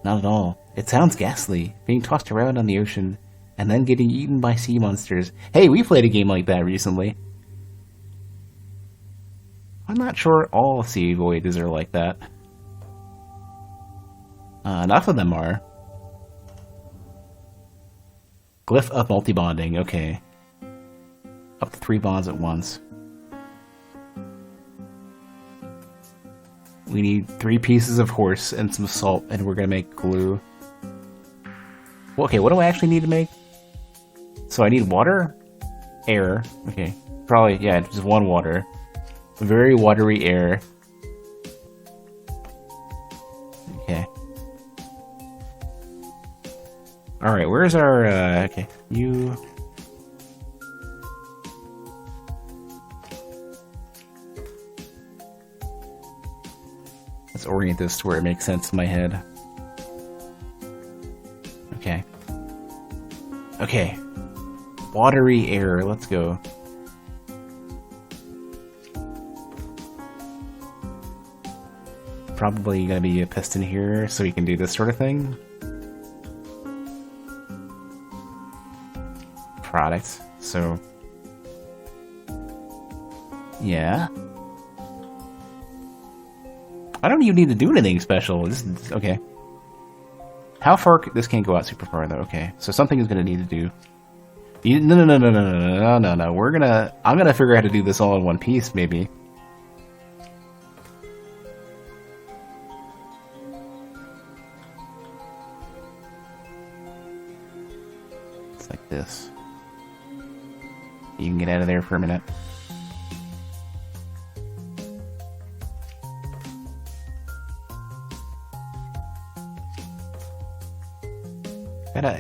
[SPEAKER 1] Not at all. It sounds ghastly, being tossed around on the ocean and then getting eaten by sea monsters. Hey, we played a game like that recently. I'm not sure all sea voyages are like that. Enough of them are. Glyph up multi-bonding, okay. Up to 3 bonds at once. We need 3 pieces of horse and some salt, and we're gonna make glue. Well, okay, what do I actually need to make? So I need water, air, okay. Probably, yeah, just 1 water. Very watery air. Okay. Alright, where's our, okay, you... Let's orient this to where it makes sense in my head. Okay. Okay. Watery air, let's go. Probably gonna be a piston here, so we can do this sort of thing. Product, so... Yeah. I don't even need to do anything special. This is, okay. How far? This can't go out super far, though. Okay, so something is gonna need to do. No. I'm gonna figure out how to do this all in one piece, maybe. It's like this. You can get out of there for a minute.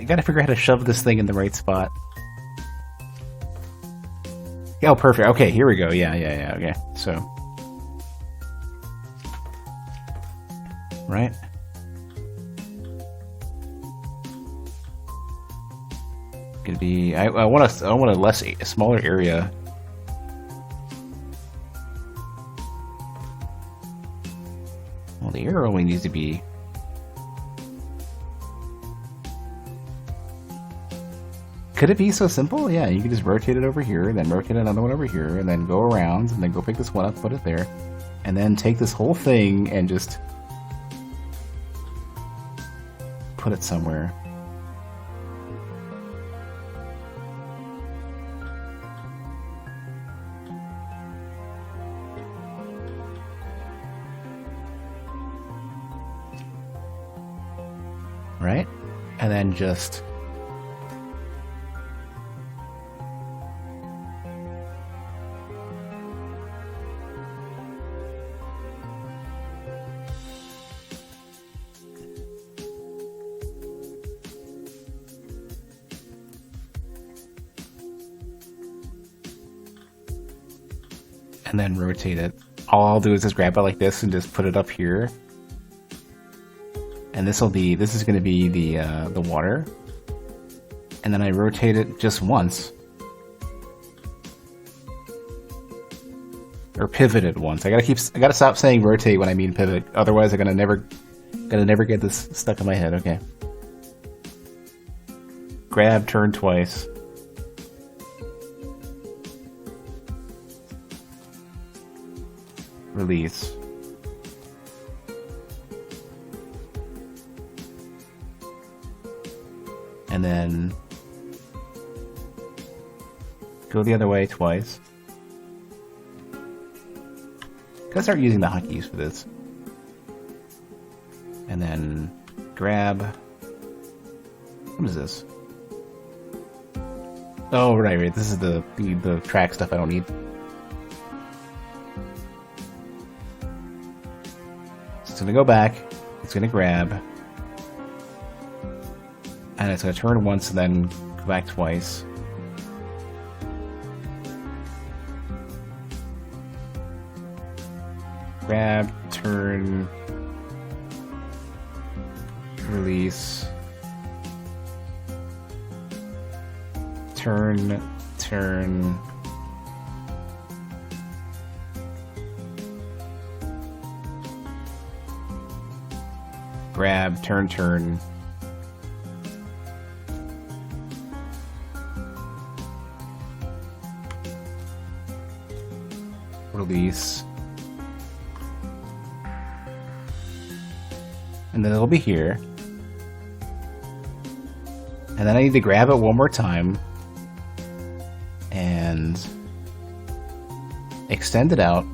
[SPEAKER 1] Gotta figure out how to shove this thing in the right spot. Oh, perfect. Okay, here we go. Yeah, okay. So. Right. Gonna be, I want a smaller area. Well, the air only needs to be... Could it be so simple? Yeah, you can just rotate it over here, and then rotate another one over here, and then go around, and then go pick this one up, put it there, and then take this whole thing and just... put it somewhere. Right? And then just... and then rotate it. All I'll do is just grab it like this and just put it up here. And this is going to be the water. And then I rotate it just once. Or pivot it once. I gotta stop saying rotate when I mean pivot. Otherwise I'm gonna never get this stuck in my head. Okay. Grab, turn twice. Release. And then go the other way twice. Gotta start using the hotkeys for this. And then grab. What is this? Oh, right. This is the track stuff I don't need. It's gonna go back, it's gonna grab, and it's gonna turn once and then go back twice. Grab, turn, release, turn, turn, grab, turn, turn. Release. And then it'll be here. And then I need to grab it one more time and extend it out.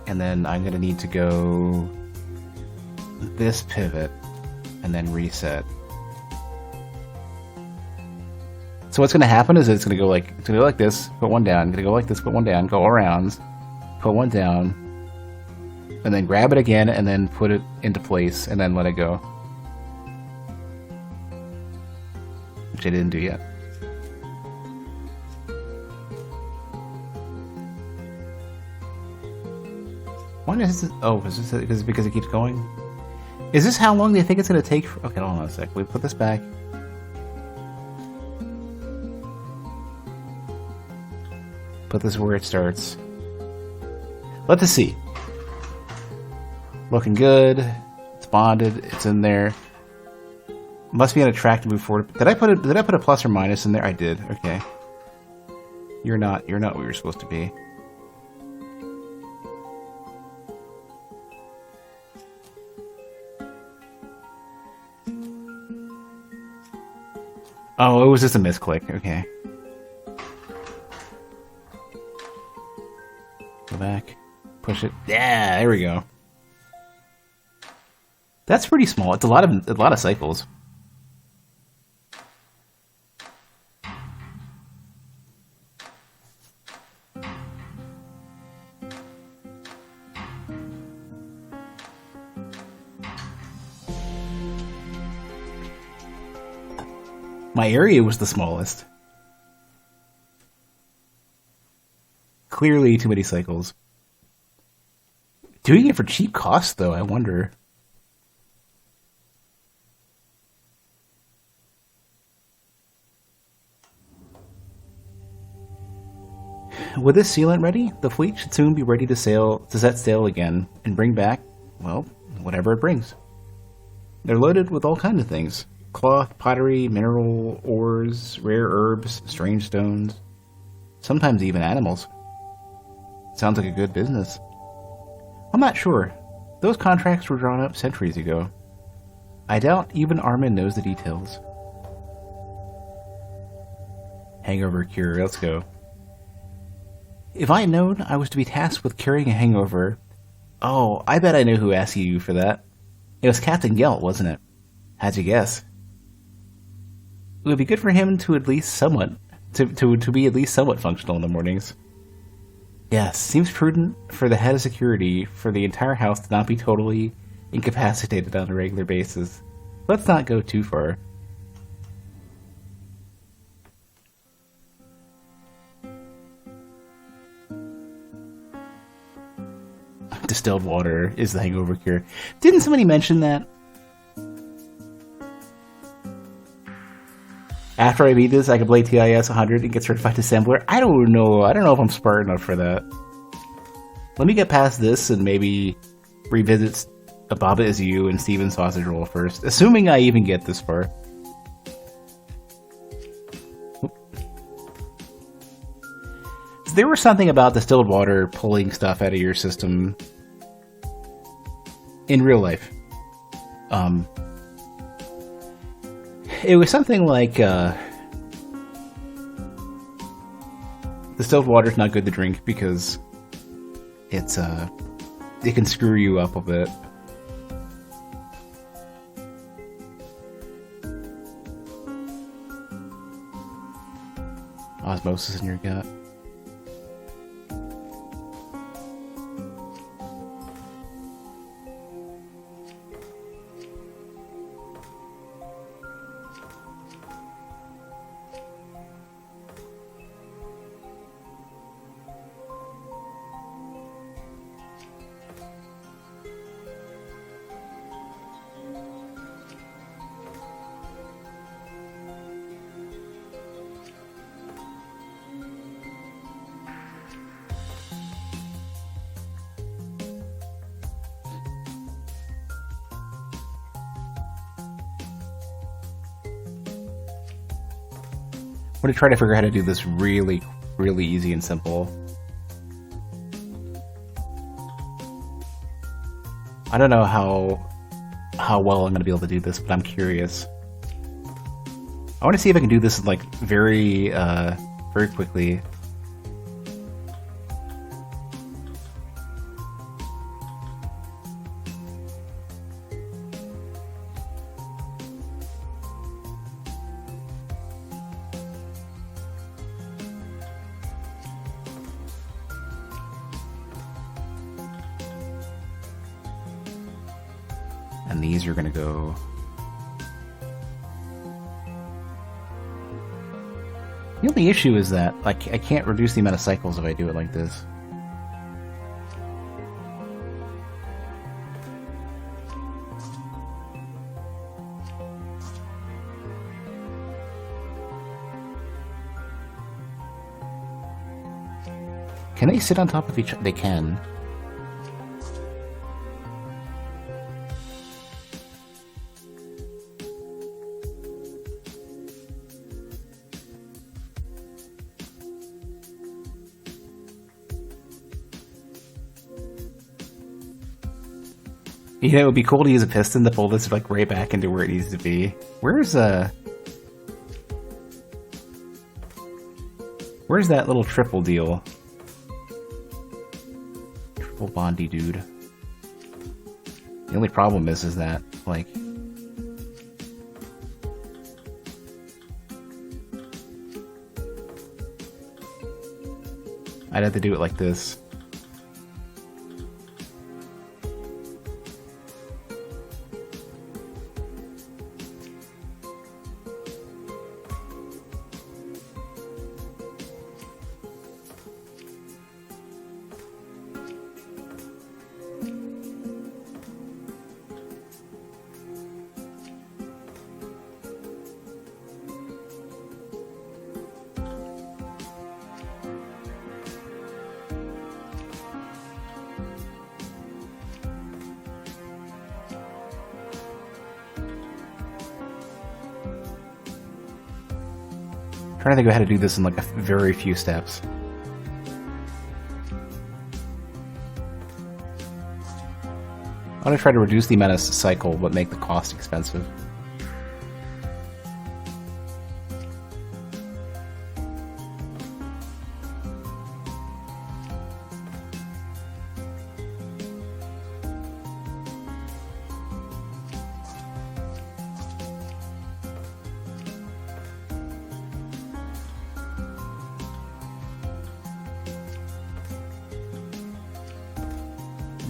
[SPEAKER 1] And then I'm going to need to go this pivot and then reset. So what's going to happen is it's going to go like this, put one down, going to go like this, put one down, go around, put one down, and then grab it again and then put it into place and then let it go. Which I didn't do yet. Why is this? Oh, is this because it keeps going? Is this how long do you think it's going to take? Okay, hold on a sec. We put this back. Put this where it starts. Let us see. Looking good. It's bonded. It's in there. Must be on a track to move forward. Did I put a plus or minus in there? I did. Okay. You're not what you're supposed to be. Oh, it was just a misclick. Okay. Go back. Push it. Yeah, there we go. That's pretty small. It's a lot of cycles. My area was the smallest. Clearly too many cycles. Doing it for cheap cost, though, I wonder. With this sealant ready, the fleet should soon be ready to set sail again, and bring back, well, whatever it brings. They're loaded with all kinds of things. Cloth, pottery, mineral, ores, rare herbs, strange stones. Sometimes even animals. Sounds like a good business. I'm not sure. Those contracts were drawn up centuries ago. I doubt even Armin knows the details. Hangover cure, let's go. If I had known I was to be tasked with curing a hangover... Oh, I bet I know who asked you for that. It was Captain Gelt, wasn't it? How'd you guess? It would be good for him to at least somewhat... To be at least somewhat functional in the mornings. Yes, seems prudent for the head of security for the entire house to not be totally incapacitated on a regular basis. Let's not go too far. Distilled water is the hangover cure. Didn't somebody mention that? After I beat this, I can play TIS 100 and get certified assembler. I don't know. I don't know if I'm smart enough for that. Let me get past this and maybe revisit Baba Is You and Steven's Sausage Roll first, assuming I even get this far. There was something about distilled water pulling stuff out of your system in real life. It was something like distilled water is not good to drink because it can screw you up a bit. Osmosis in your gut. I'm going to try to figure out how to do this really, really easy and simple. I don't know how well I'm going to be able to do this, but I'm curious. I want to see if I can do this like very quickly. And these are going to go... The only issue is that I can't reduce the amount of cycles if I do it like this. Can they sit on top of each other? They can. You know, it would be cool to use a piston to pull this like right back into where it needs to be. Where's that little triple deal? Triple bondy dude. The only problem is that like I'd have to do it like this. Trying to think of how to do this in like a very few steps. I'm gonna try to reduce the amount of cycle, but make the cost expensive.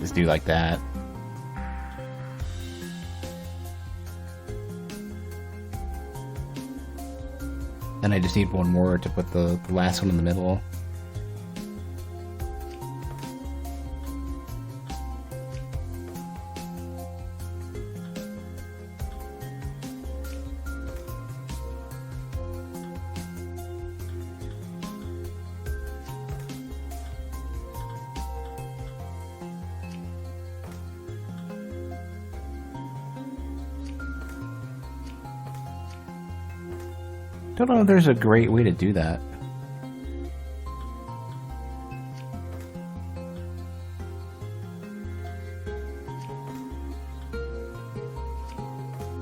[SPEAKER 1] Just do like that. Then I just need one more to put the last one in the middle. Don't know if there's a great way to do that.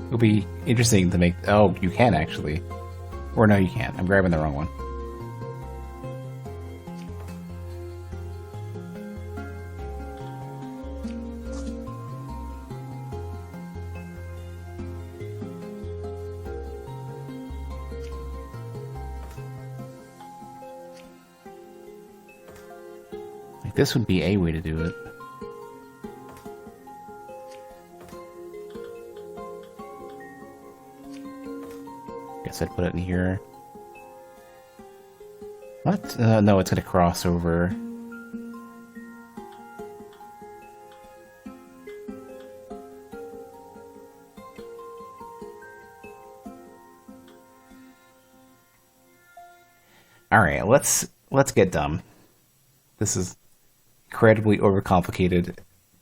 [SPEAKER 1] It'll be interesting to make... Oh, you can actually. Or no, you can't. I'm grabbing the wrong one. This would be a way to do it. Guess I'd put it in here. What? No, it's gonna cross over. Alright, let's get dumb. This is incredibly overcomplicated.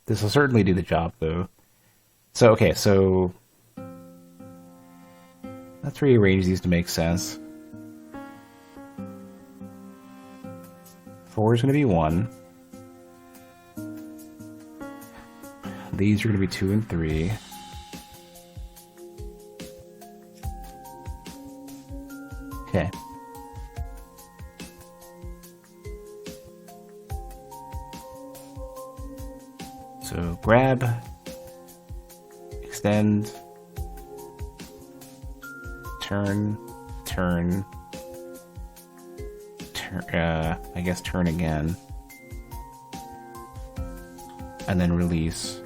[SPEAKER 1] This will certainly do the job, though. So, okay, so... let's rearrange these to make sense. 4 is going to be 1. These are going to be 2 and 3. Okay. So grab, extend, turn, I guess turn again, and then release,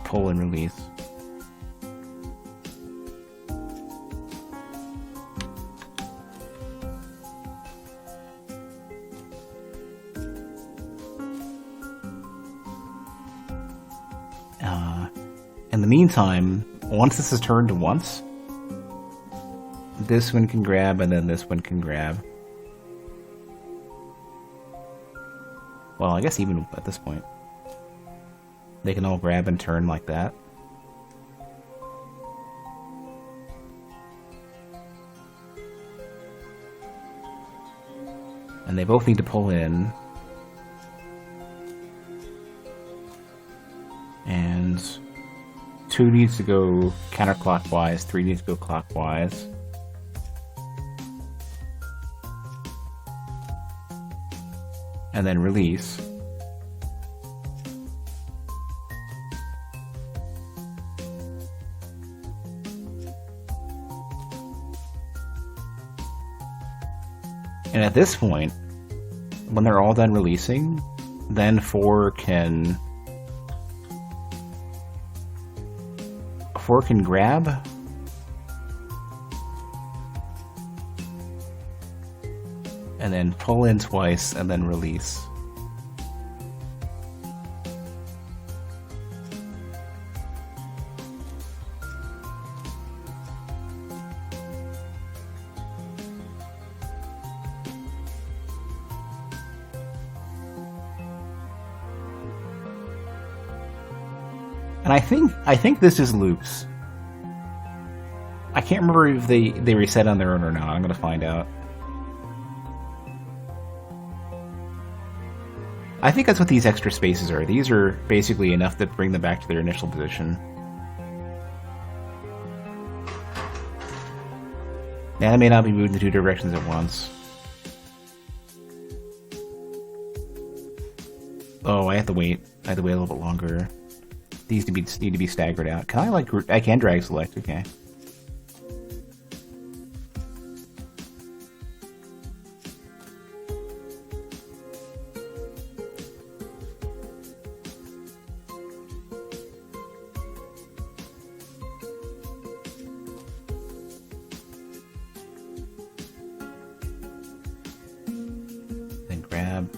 [SPEAKER 1] pull and release. In the meantime, once this is turned once, this one can grab and then this one can grab. Well, I guess even at this point, they can all grab and turn like that. And they both need to pull in. And 2 needs to go counterclockwise, 3 needs to go clockwise. And then release. And at this point, when they're all done releasing, then 4 can grab and then pull in twice and then release. And I think this is loops. I can't remember if they reset on their own or not. I'm gonna find out. I think that's what these extra spaces are. These are basically enough to bring them back to their initial position. And I may not be moving in 2 directions at once. Oh, I have to wait. I have to wait a little bit longer. These need to be staggered out. Can I like? I can drag select. Okay. Then grab.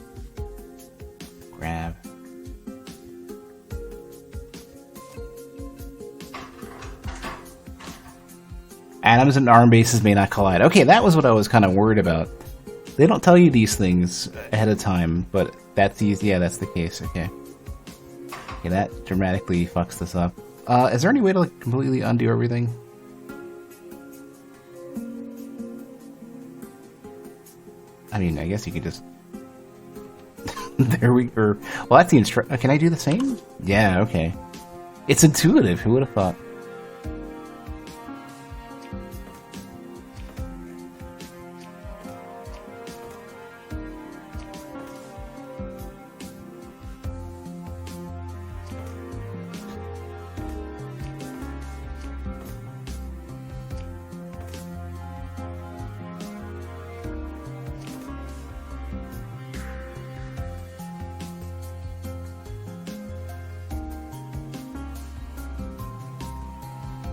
[SPEAKER 1] Atoms and ARM bases may not collide. Okay, that was what I was kind of worried about. They don't tell you these things ahead of time, but that's easy. Yeah, that's the case. Okay. Okay, that dramatically fucks this up. Is there any way to like, completely undo everything? I mean, I guess you could just... There we go. Well, that's the instruct. Can I do the same? Yeah, okay. It's intuitive. Who would have thought?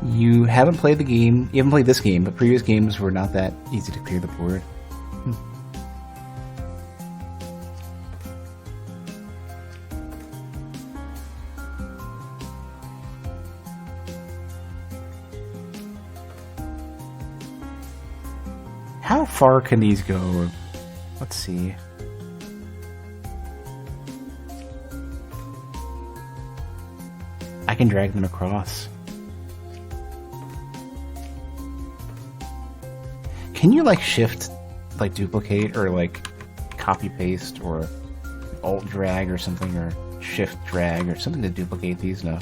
[SPEAKER 1] You haven't played the game. You haven't played this game, but previous games were not that easy to clear the board. How far can these go? Let's see. I can drag them across. Can you like shift, like duplicate, or like copy paste, or alt drag or something, or shift drag or something to duplicate these? No.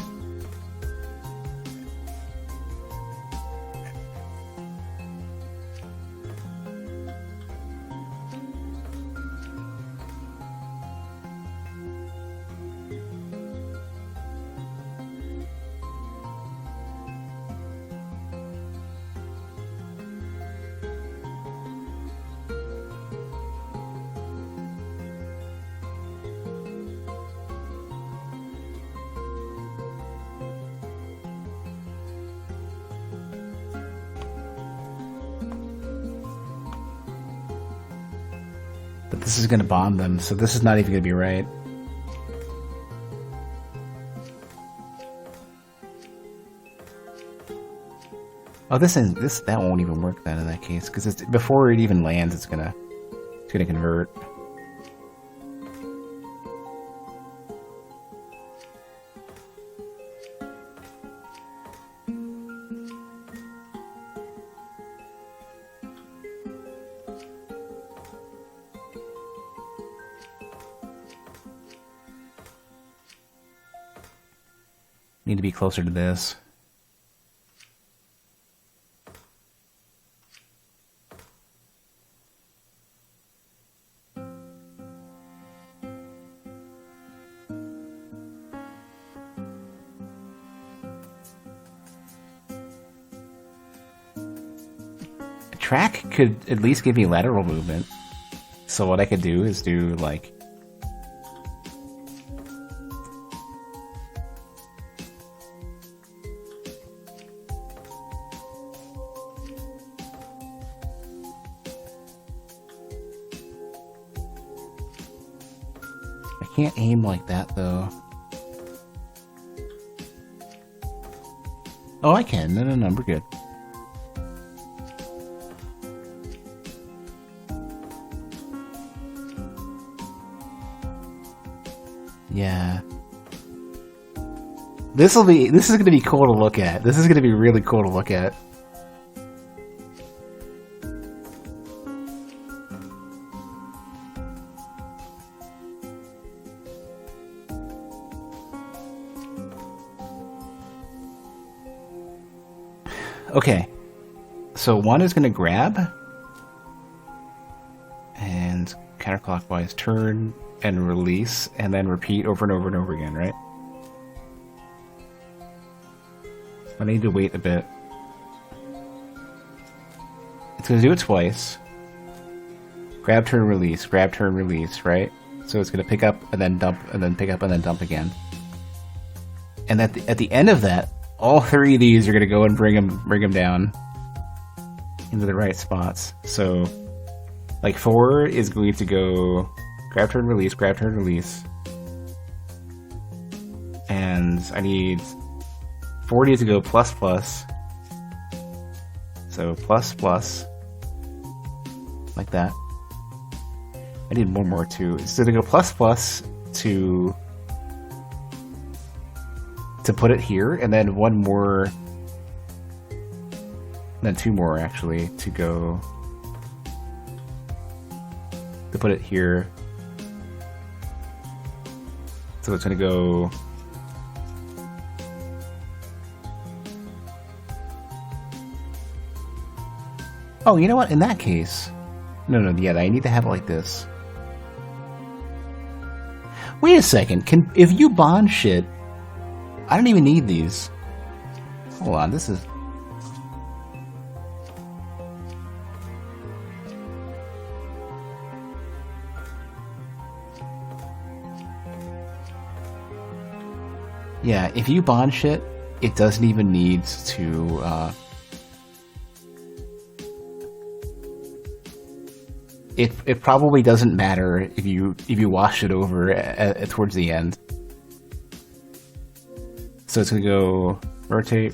[SPEAKER 1] But this is going to bond them, so this is not even going to be right. Oh, that won't even work then in that case, because it's before it even lands, it's gonna convert. Need to be closer to this. A track could at least give me lateral movement. So what I could do is do like can't aim like that, though. Oh, I can. No, we're good. Yeah. This is gonna be cool to look at. This is gonna be really cool to look at. Okay. So one is going to grab. And counterclockwise turn and release. And then repeat over and over and over again, right? I need to wait a bit. It's going to do it twice. Grab, turn, release, right? So it's going to pick up and then dump, and then pick up and then dump again. And at the end of that, all three of these are going to go and bring them down into the right spots. So, like 4 is going to go grab, turn, release, and I need 40 to go plus plus. So plus plus, like that. I need one more too. So to go plus plus to put it here, and then one more, then 2 more actually to go to put it here. So it's gonna go. Oh, you know what? In that case, no, yeah, I need to have it like this. Wait a second. If you bond shit, I don't even need these. Hold on, this is. Yeah, if you bond shit, it doesn't even need to. It probably doesn't matter if you wash it over towards the end. So it's gonna go rotate.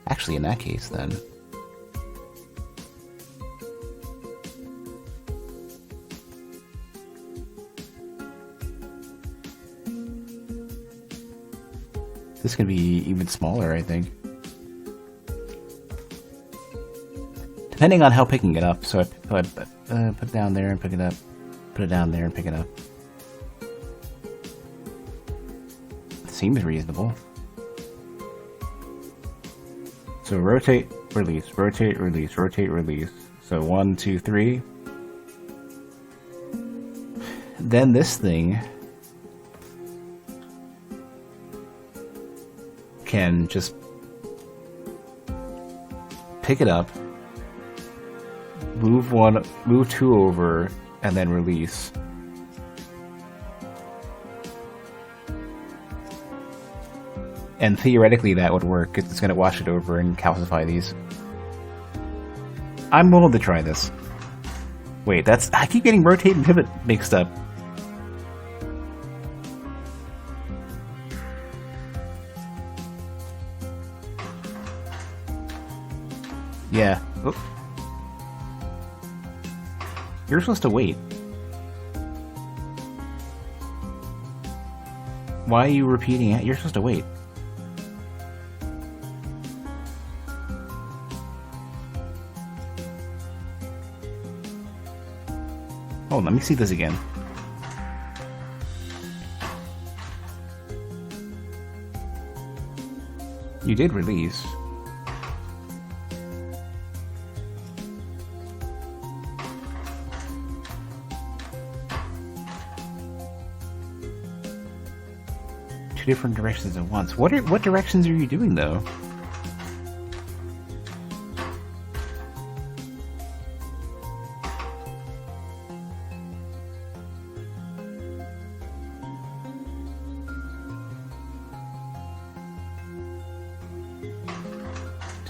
[SPEAKER 1] Actually, in that case, then. This can be even smaller, I think. Depending on how picking it up. So I put it down there and pick it up. Put it down there and pick it up. Seems reasonable. So rotate, release. So 1, 2, 3. Then this thing can just pick it up, move 2 over, and then release. And theoretically that would work, because it's going to wash it over and calcify these. I'm willing to try this. Wait, I keep getting rotate and pivot mixed up. Yeah. Oop. You're supposed to wait. Why are you repeating it? You're supposed to wait. Oh, let me see this again. You did release. Two different directions at once. What directions are you doing though?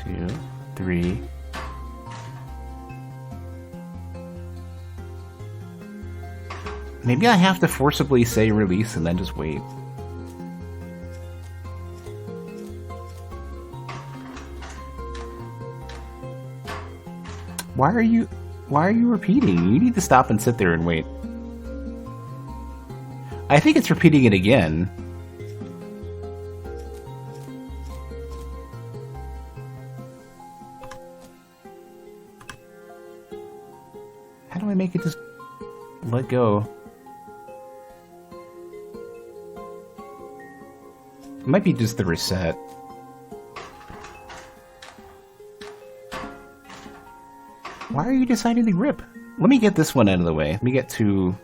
[SPEAKER 1] Two, three. Maybe I have to forcibly say release and then just wait. Why are you repeating? You need to stop and sit there and wait. I think it's repeating it again. How do I make it just let go? It might be just the reset. Why are you deciding to grip? Let me get this one out of the way. Let me get to...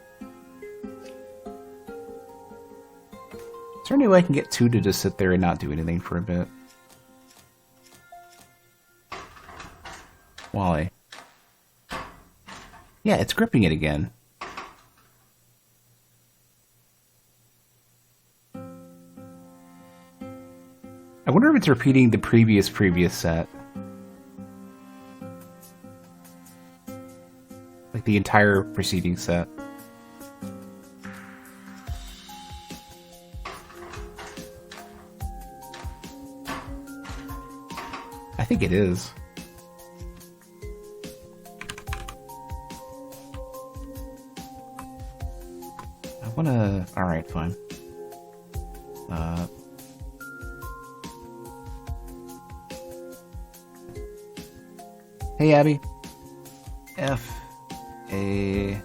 [SPEAKER 1] Is there any way I can get two to just sit there and not do anything for a bit? Why? Yeah, it's gripping it again. I wonder if it's repeating the previous set. Like the entire preceding set. I think it is. I wanna... Alright, fine. Hey, Abby. F A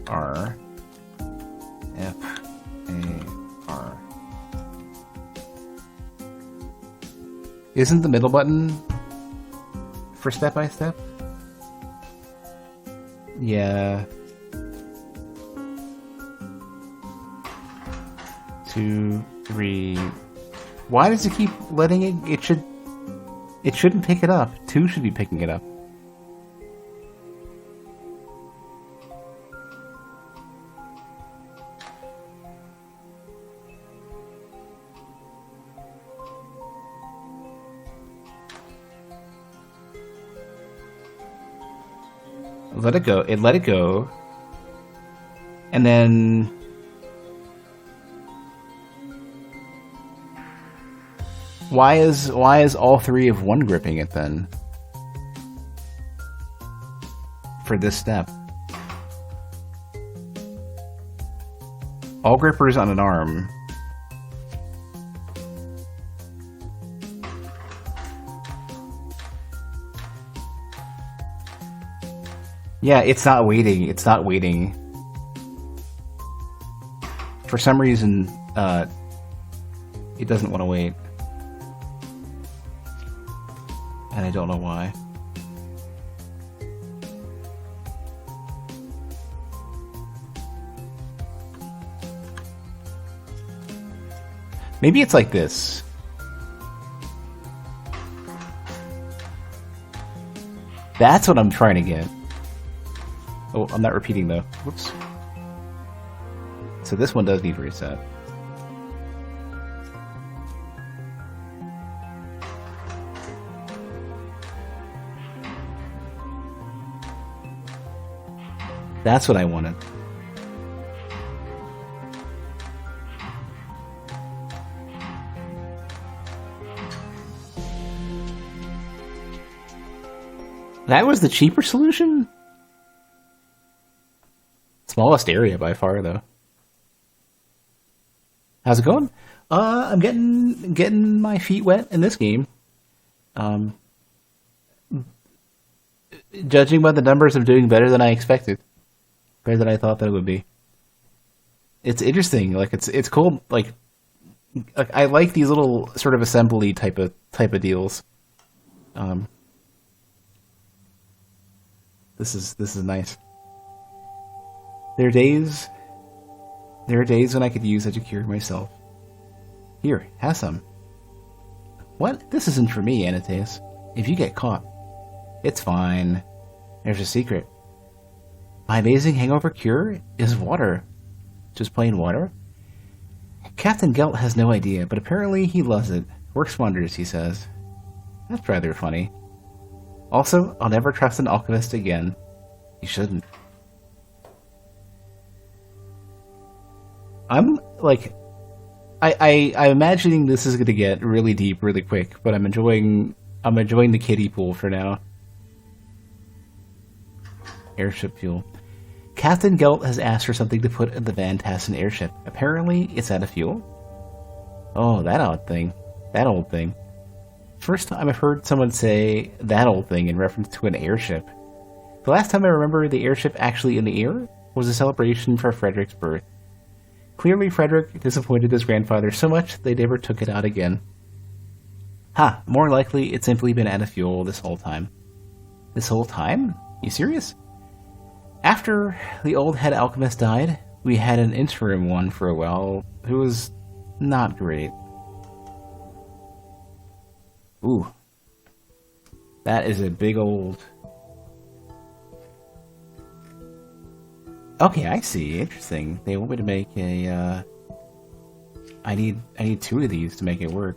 [SPEAKER 1] R F A R. Isn't the middle button for step by step? Yeah. 2, 3. Why does it keep letting it? It shouldn't pick it up. 2 should be picking it up. Let it go. It let it go. And then... Why is all 3 of 1 gripping it then? For this step. All grippers on an arm. Yeah, it's not waiting. It's not waiting. For some reason, it doesn't want to wait. And I don't know why. Maybe it's like this. That's what I'm trying to get. Oh, I'm not repeating though. Whoops. So this one does need reset. That's what I wanted. That was the cheaper solution? Smallest area by far, though. How's it going? I'm getting my feet wet in this game. Judging by the numbers, I'm doing better than I expected. Better than I thought that it would be. It's interesting. Like it's cool. Like I like these little sort of assembly type of deals. This is nice. There are days when I could use such a cure myself. Here, have some. What? This isn't for me, Anateus. If you get caught, it's fine. There's a secret. My amazing hangover cure is water. Just plain water? Captain Gelt has no idea, but apparently he loves it. Works wonders, he says. That's rather funny. Also, I'll never trust an alchemist again. You shouldn't. I'm, like... I'm imagining this is gonna get really deep really quick, but I'm enjoying the kiddie pool for now. Airship fuel. Captain Gelt has asked for something to put in the Van Tassen airship. Apparently, it's out of fuel. Oh, that odd thing. That old thing. First time I've heard someone say that old thing in reference to an airship. The last time I remember the airship actually in the air was a celebration for Frederick's birth. Clearly, Frederick disappointed his grandfather so much they never took it out again. Ha! More likely, it's simply been out of fuel this whole time. This whole time? You serious? After the old head alchemist died, we had an interim one for a while who was not great. Ooh. That is a big old... Okay, I see. Interesting. They want me to make a, I need 2 of these to make it work.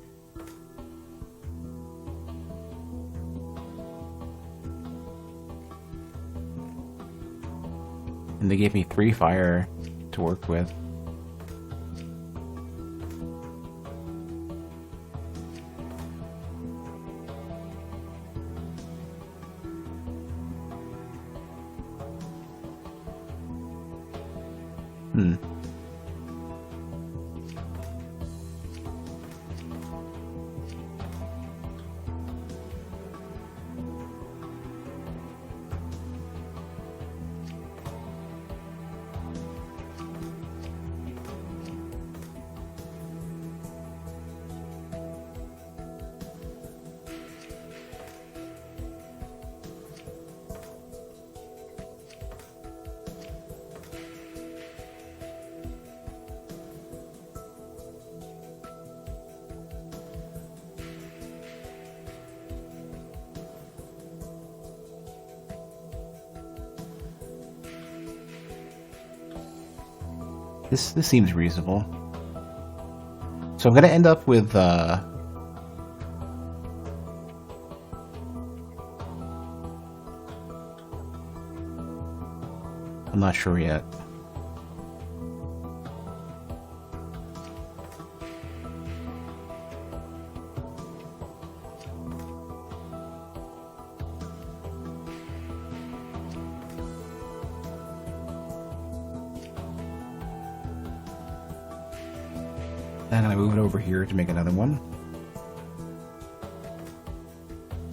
[SPEAKER 1] And they gave me 3 fire to work with. This seems reasonable. So I'm going to end up with, I'm not sure yet. And I move it over here to make another one.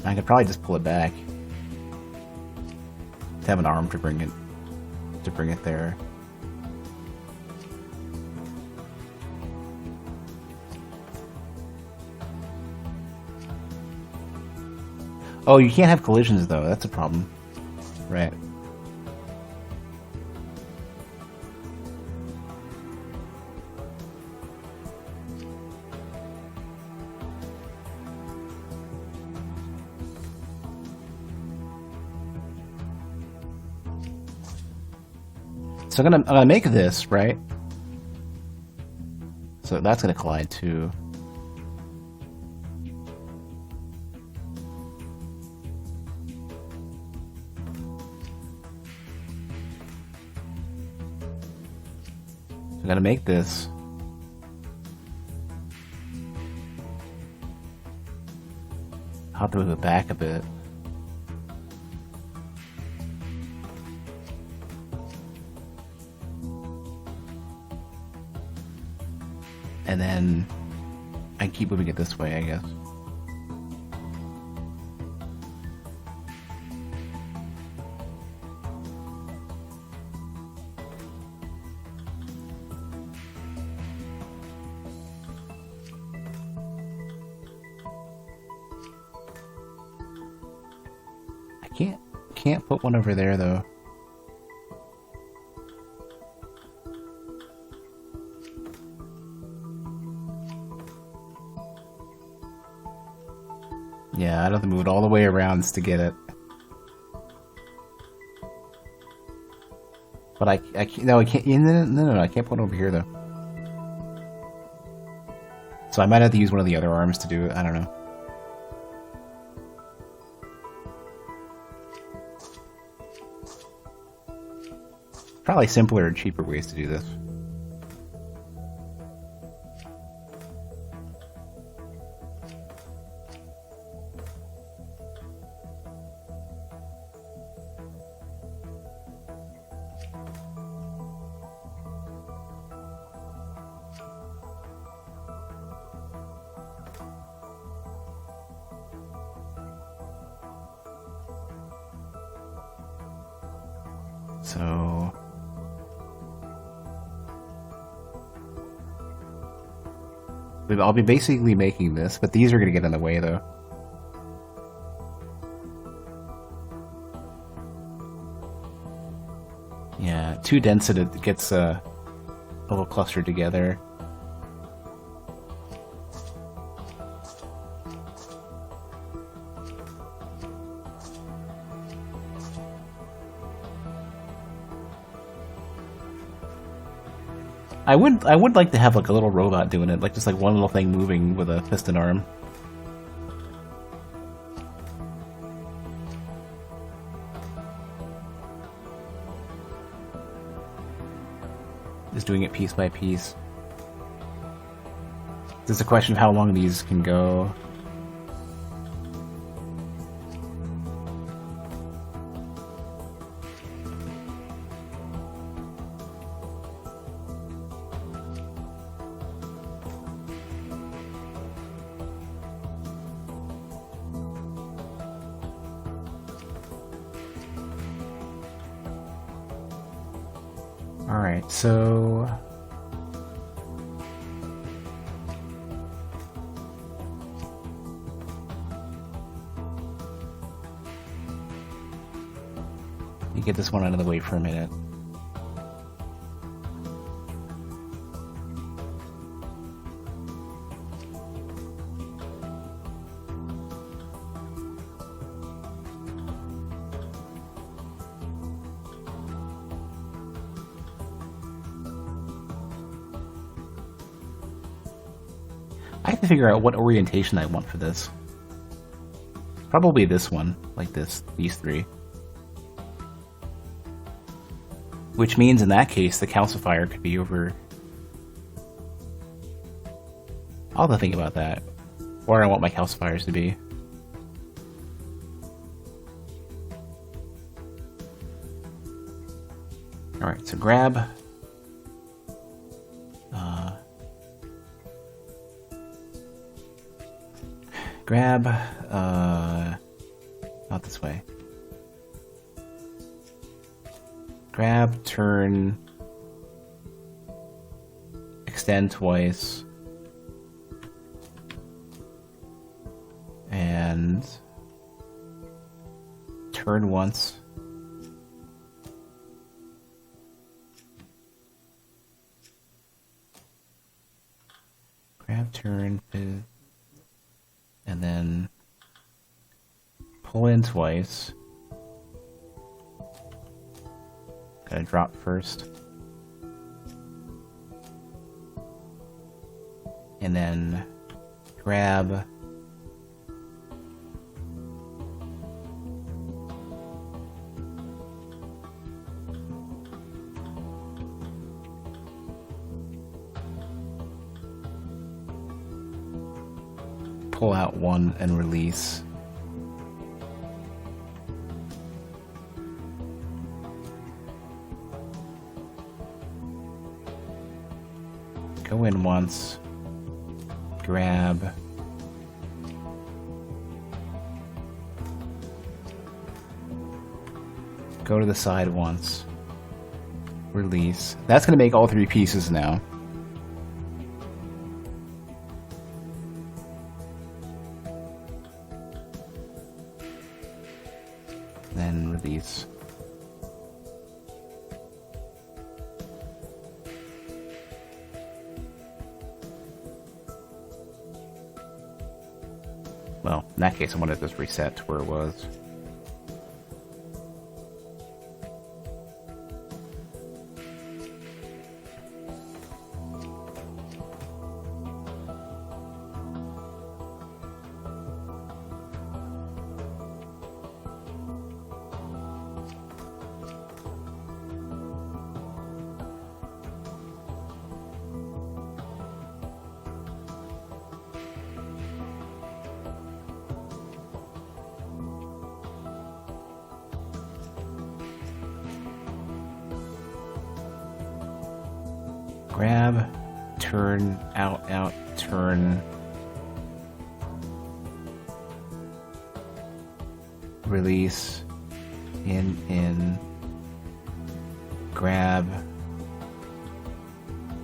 [SPEAKER 1] I could probably just pull it back to have an arm to bring it there. Oh, you can't have collisions though. That's a problem, right? So I'm gonna make this, right? So that's gonna collide too. So I'm gonna make this. I'll have to move it back a bit. And then I keep moving it this way, I guess. I can't put one over there though. Yeah, I'd have to move it all the way around to get it. But I can't, no, I can't, no, I can't put it over here though. So I might have to use one of the other arms to do it, I don't know. Probably simpler and cheaper ways to do this. So I'll be basically making this, but these are going to get in the way, though. Yeah, too dense and it gets a little clustered together. I would like to have like a little robot doing it, like just like one little thing moving with a piston arm. Just doing it piece by piece. There's a question of how long these can go. Alright, so... you get this one out of the way for a minute. I have to figure out what orientation I want for this. Probably this one, like this, these three. Which means in that case, the calcifier could be over... I'll have to think about that. Where I want my calcifiers to be. Alright, so grab... grab, not this way. Grab, turn, extend twice, and turn once. Grab, turn, and then pull in twice. Gotta drop first. And then grab. Pull out one and release. Go in once, grab, go to the side once, release. That's going to make all three pieces now. Then release. Well, in that case, I want to just reset to where it was. Grab, turn, out, out, turn, release, in, grab,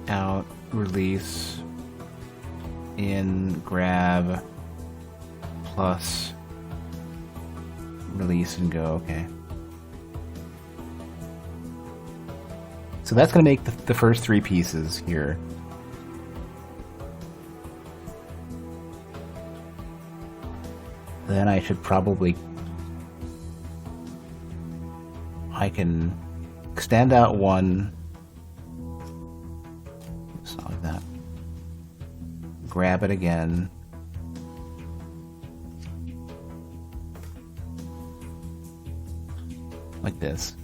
[SPEAKER 1] out, release, in, grab, plus, release and go, okay. So that's going to make the first 3 pieces here. Then I should probably... I can extend out one. Just like that. Grab it again. Like this.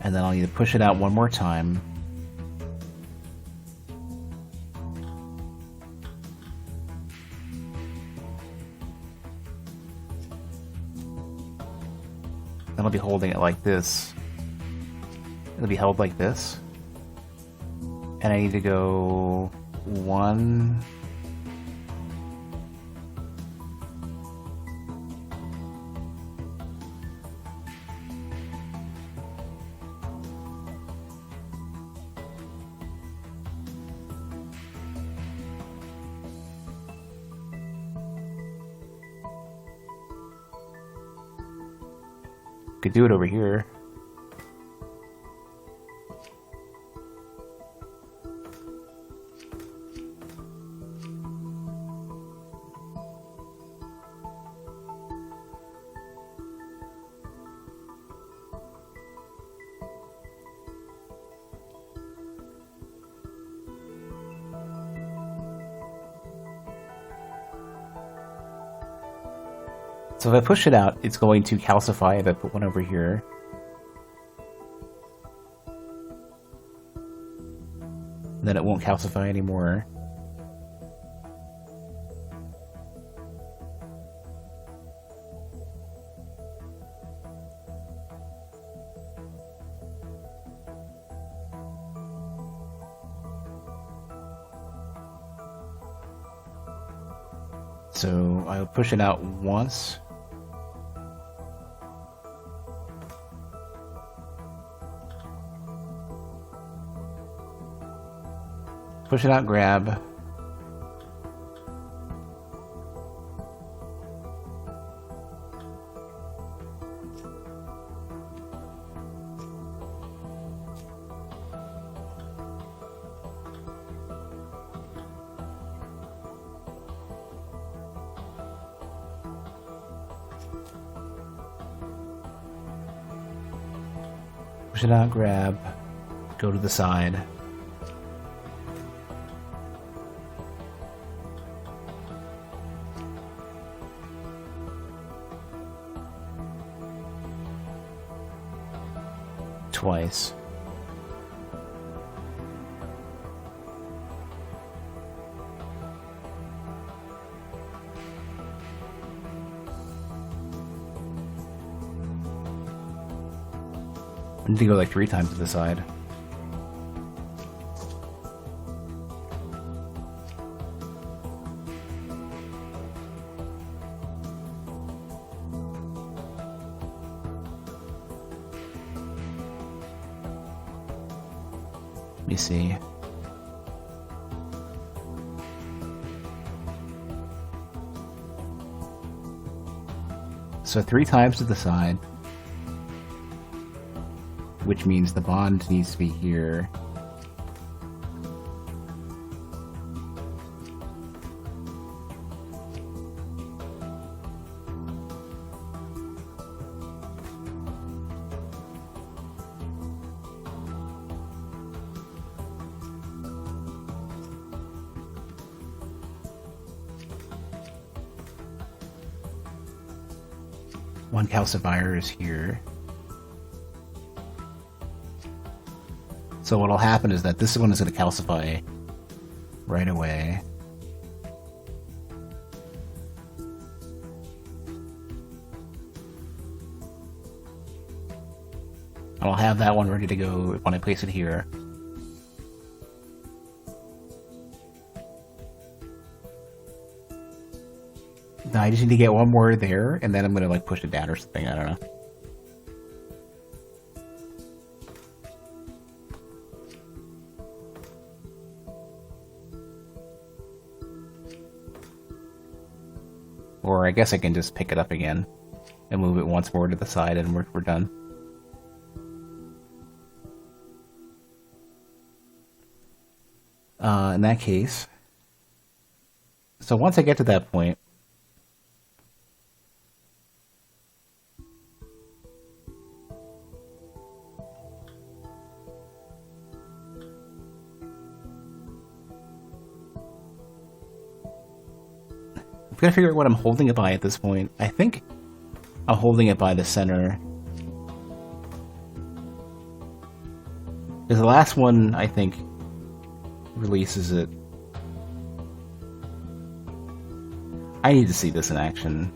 [SPEAKER 1] And then I'll need to push it out one more time. Then I'll be holding it like this. It'll be held like this. And I need to go 1... Could do it over here. So if I push it out, it's going to calcify if I put one over here. Then it won't calcify anymore. So I'll push it out once. Push it out, grab. Push it out, grab. Go to the side. Twice. I need to go like 3 times to the side. Let me see. So 3 times to the side, which means the bond needs to be here. One calcifier is here. So what'll happen is that this one is going to calcify right away. I'll have that one ready to go when I place it here. Now I just need to get one more there, and then I'm going to like push it down or something, I don't know. Or I guess I can just pick it up again and move it once more to the side and we're done. In that case, so once I get to that point, I'm gonna figure out what I'm holding it by at this point. I think I'm holding it by the center. Because the last one, I think, releases it. I need to see this in action.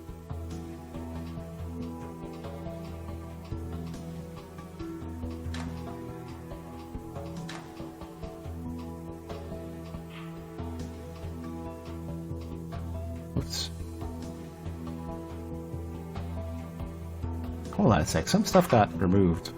[SPEAKER 1] Oops. Hold on a sec, some stuff got removed.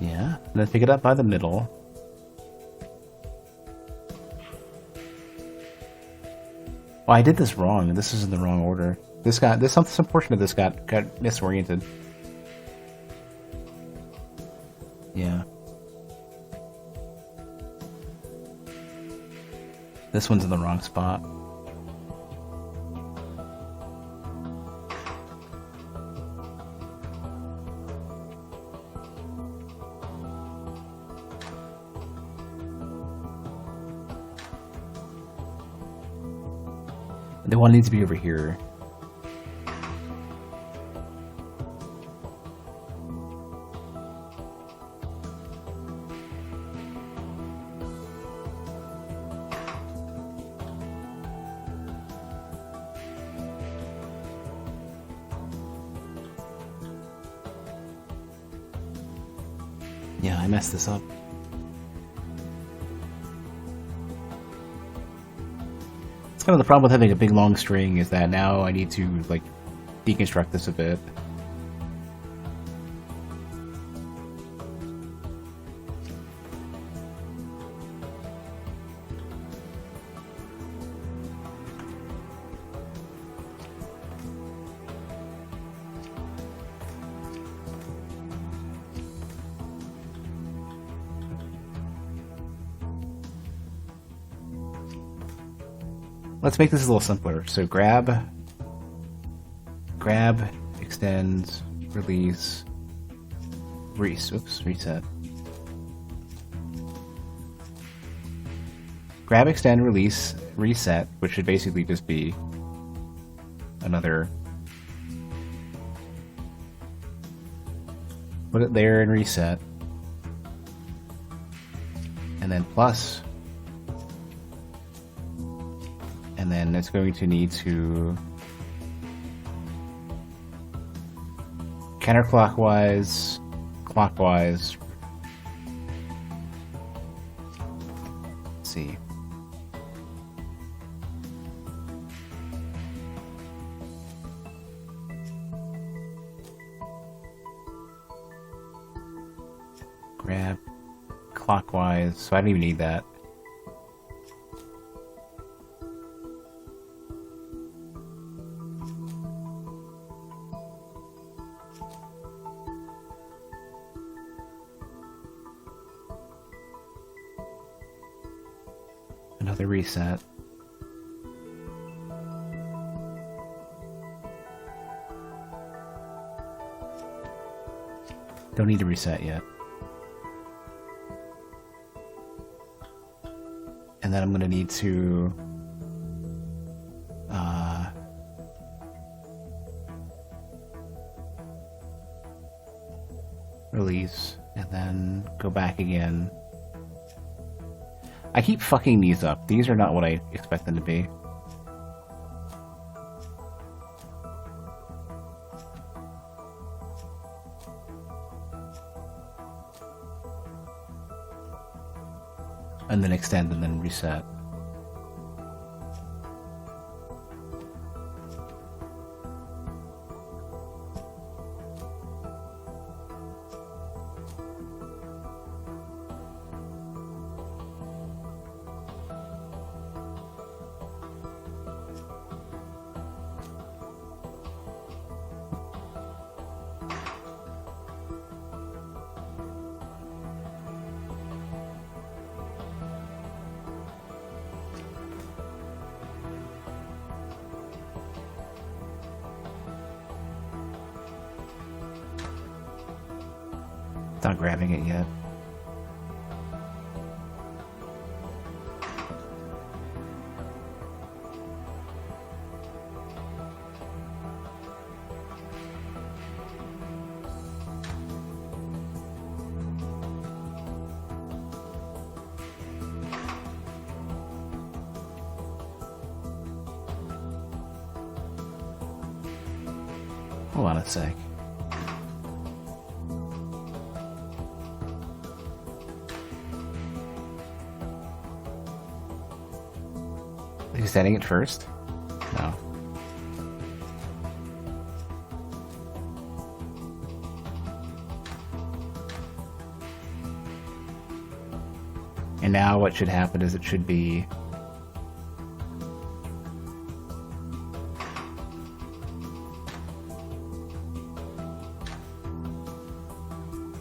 [SPEAKER 1] Yeah, and then pick it up by the middle. Oh, I did this wrong. This is in the wrong order. Some portion of this got misoriented. Yeah. This one's in the wrong spot. The one needs to be over here. Yeah, I messed this up. It's kind of the problem with having a big long string is that now I need to, like, deconstruct this a bit. Let's make this a little simpler. So grab, extend, release, reset. Grab, extend, release, reset, which should basically just be another. Put it there and reset. And then plus. And then it's going to need to counterclockwise, clockwise. Let's see. Grab clockwise, so I don't even need that. Another reset. Don't need to reset yet. And then I'm going to need to release and then go back again. I keep fucking these up. These are not what I expect them to be. And then extend and then reset. Not grabbing it yet. Hold on a sec. Are you setting it first? No. And now what should happen is it should be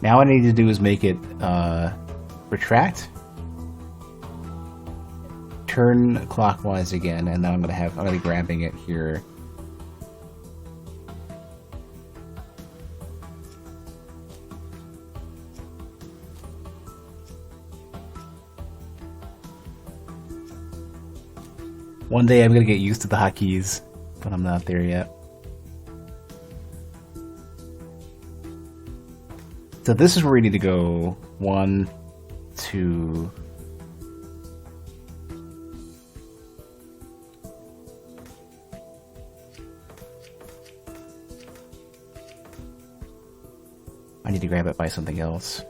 [SPEAKER 1] now what I need to do is make it retract, turn clockwise again, and then I'm gonna be grabbing it here. One day I'm gonna get used to the hotkeys, but I'm not there yet. So this is where we need to go. 1, 2. I need to grab it by something else.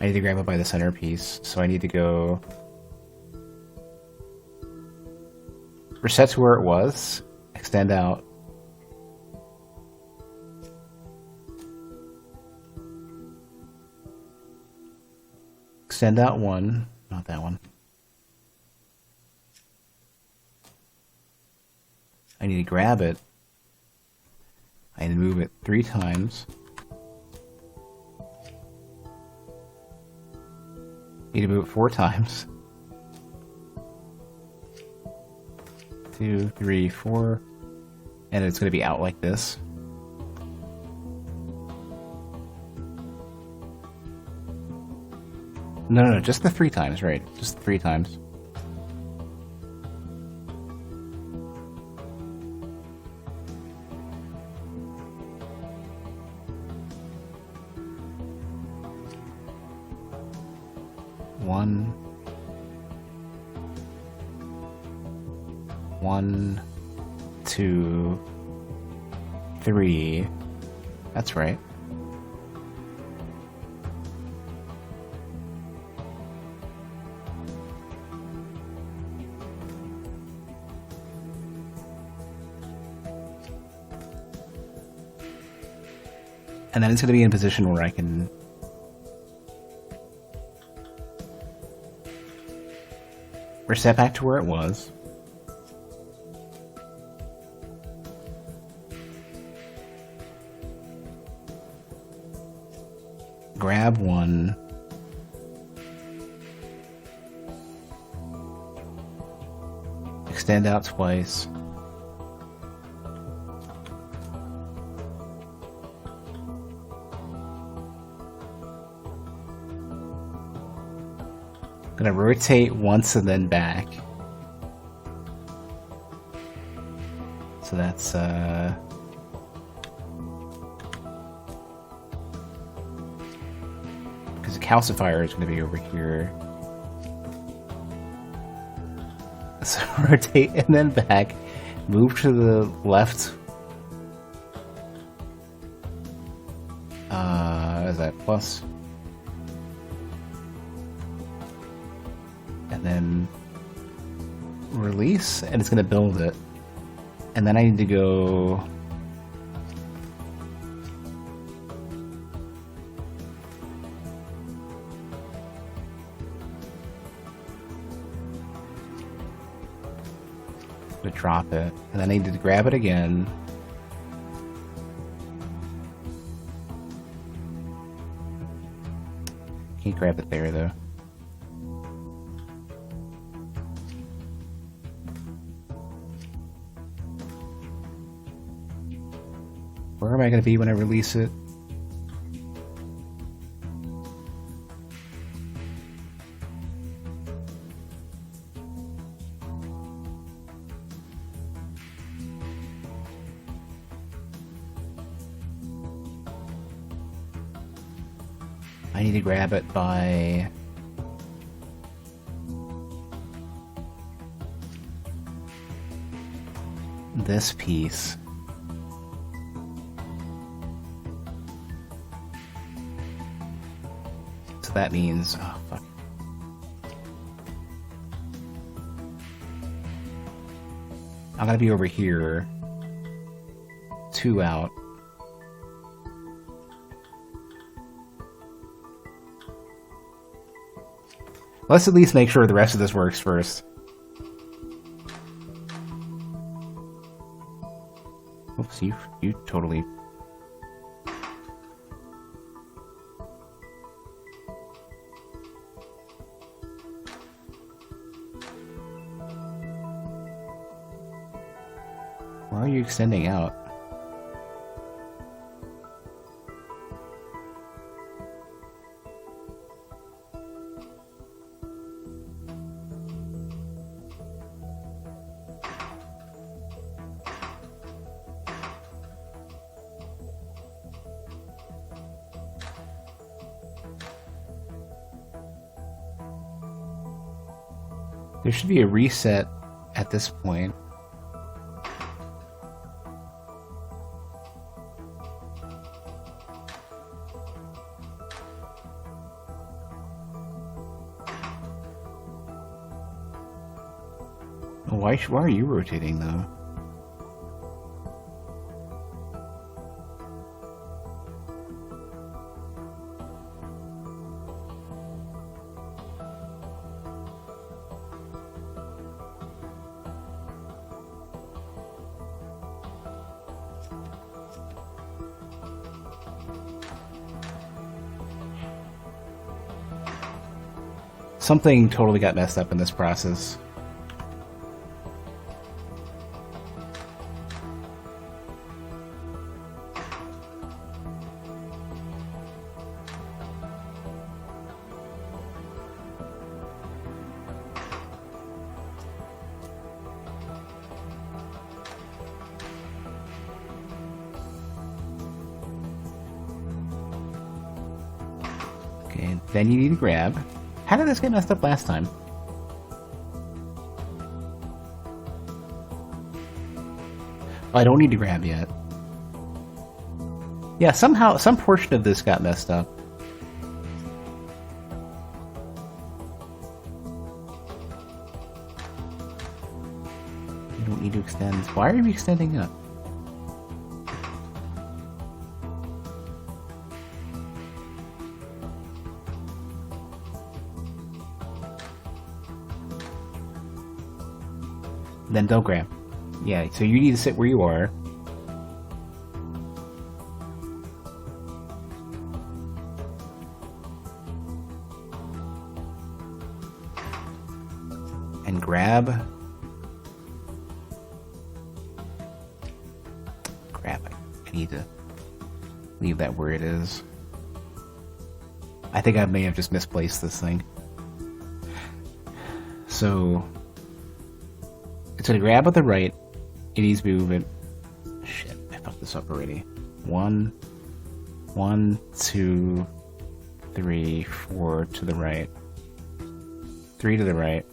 [SPEAKER 1] I need to grab it by the centerpiece, so I need to go reset to where it was, extend out. Extend out 1, not that one. I need to grab it. I need to move it 3 times. Need to move it 4 times. 2, 3, 4. And it's going to be out like this. No, just the 3 times, right? Just the 3 times. One, 2, 3. That's right. And then it's going to be in a position where I can reset back to where it was. Grab 1. Extend out twice. Gonna rotate once and then back. So that's because the calcifier is gonna be over here. So rotate and then back. Move to the left. Is that plus? And then release, and it's going to build it. And then I need to go to drop it, and then I need to grab it again. Can't grab it there though. Where Where am I going to be when I release it? I need to grab it by... this piece. So that means... oh, fuck. I'm gonna be over here. 2 out. Let's at least make sure the rest of this works first. Oops, you totally... Why are you extending out? There should be a reset at this point. Why are you rotating though? Something totally got messed up in this process. Okay, then you need to grab. How did this get messed up last time? Oh, I don't need to grab yet. Yeah, somehow, some portion of this got messed up. You don't need to extend. Why are you extending up? Then don't grab. Yeah, so you need to sit where you are. And grab. Grab it. I need to leave that where it is. I think I may have just misplaced this thing. So... it's gonna grab at the right. It needs movement. Shit, I fucked this up already. 1, 2, 3, 4 to the right. 3 to the right.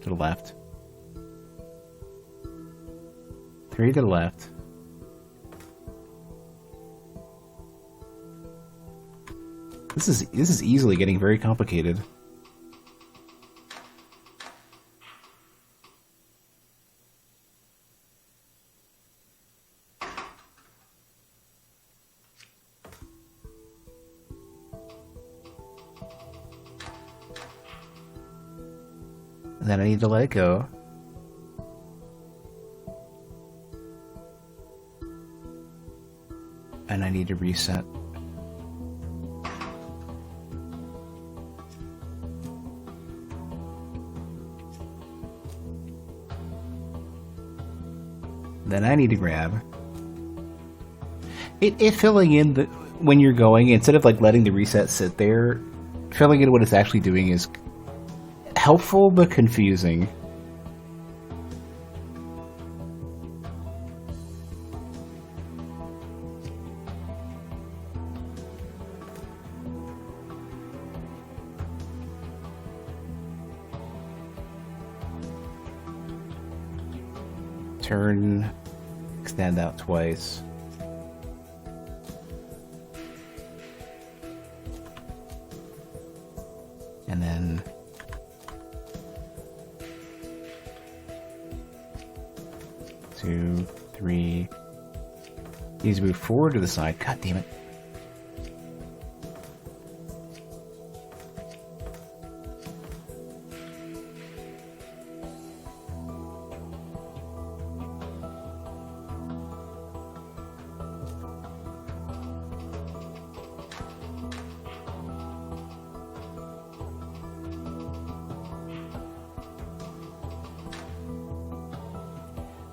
[SPEAKER 1] To the left. 3 to the left. This is easily getting very complicated. And then I need to let it go. And I need to reset. Then I need to grab. It filling in the when you're going, instead of like letting the reset sit there, filling in what it's actually doing is helpful but confusing. Turn, extend out twice. And then two, three. Needs to move forward to the side. God damn it.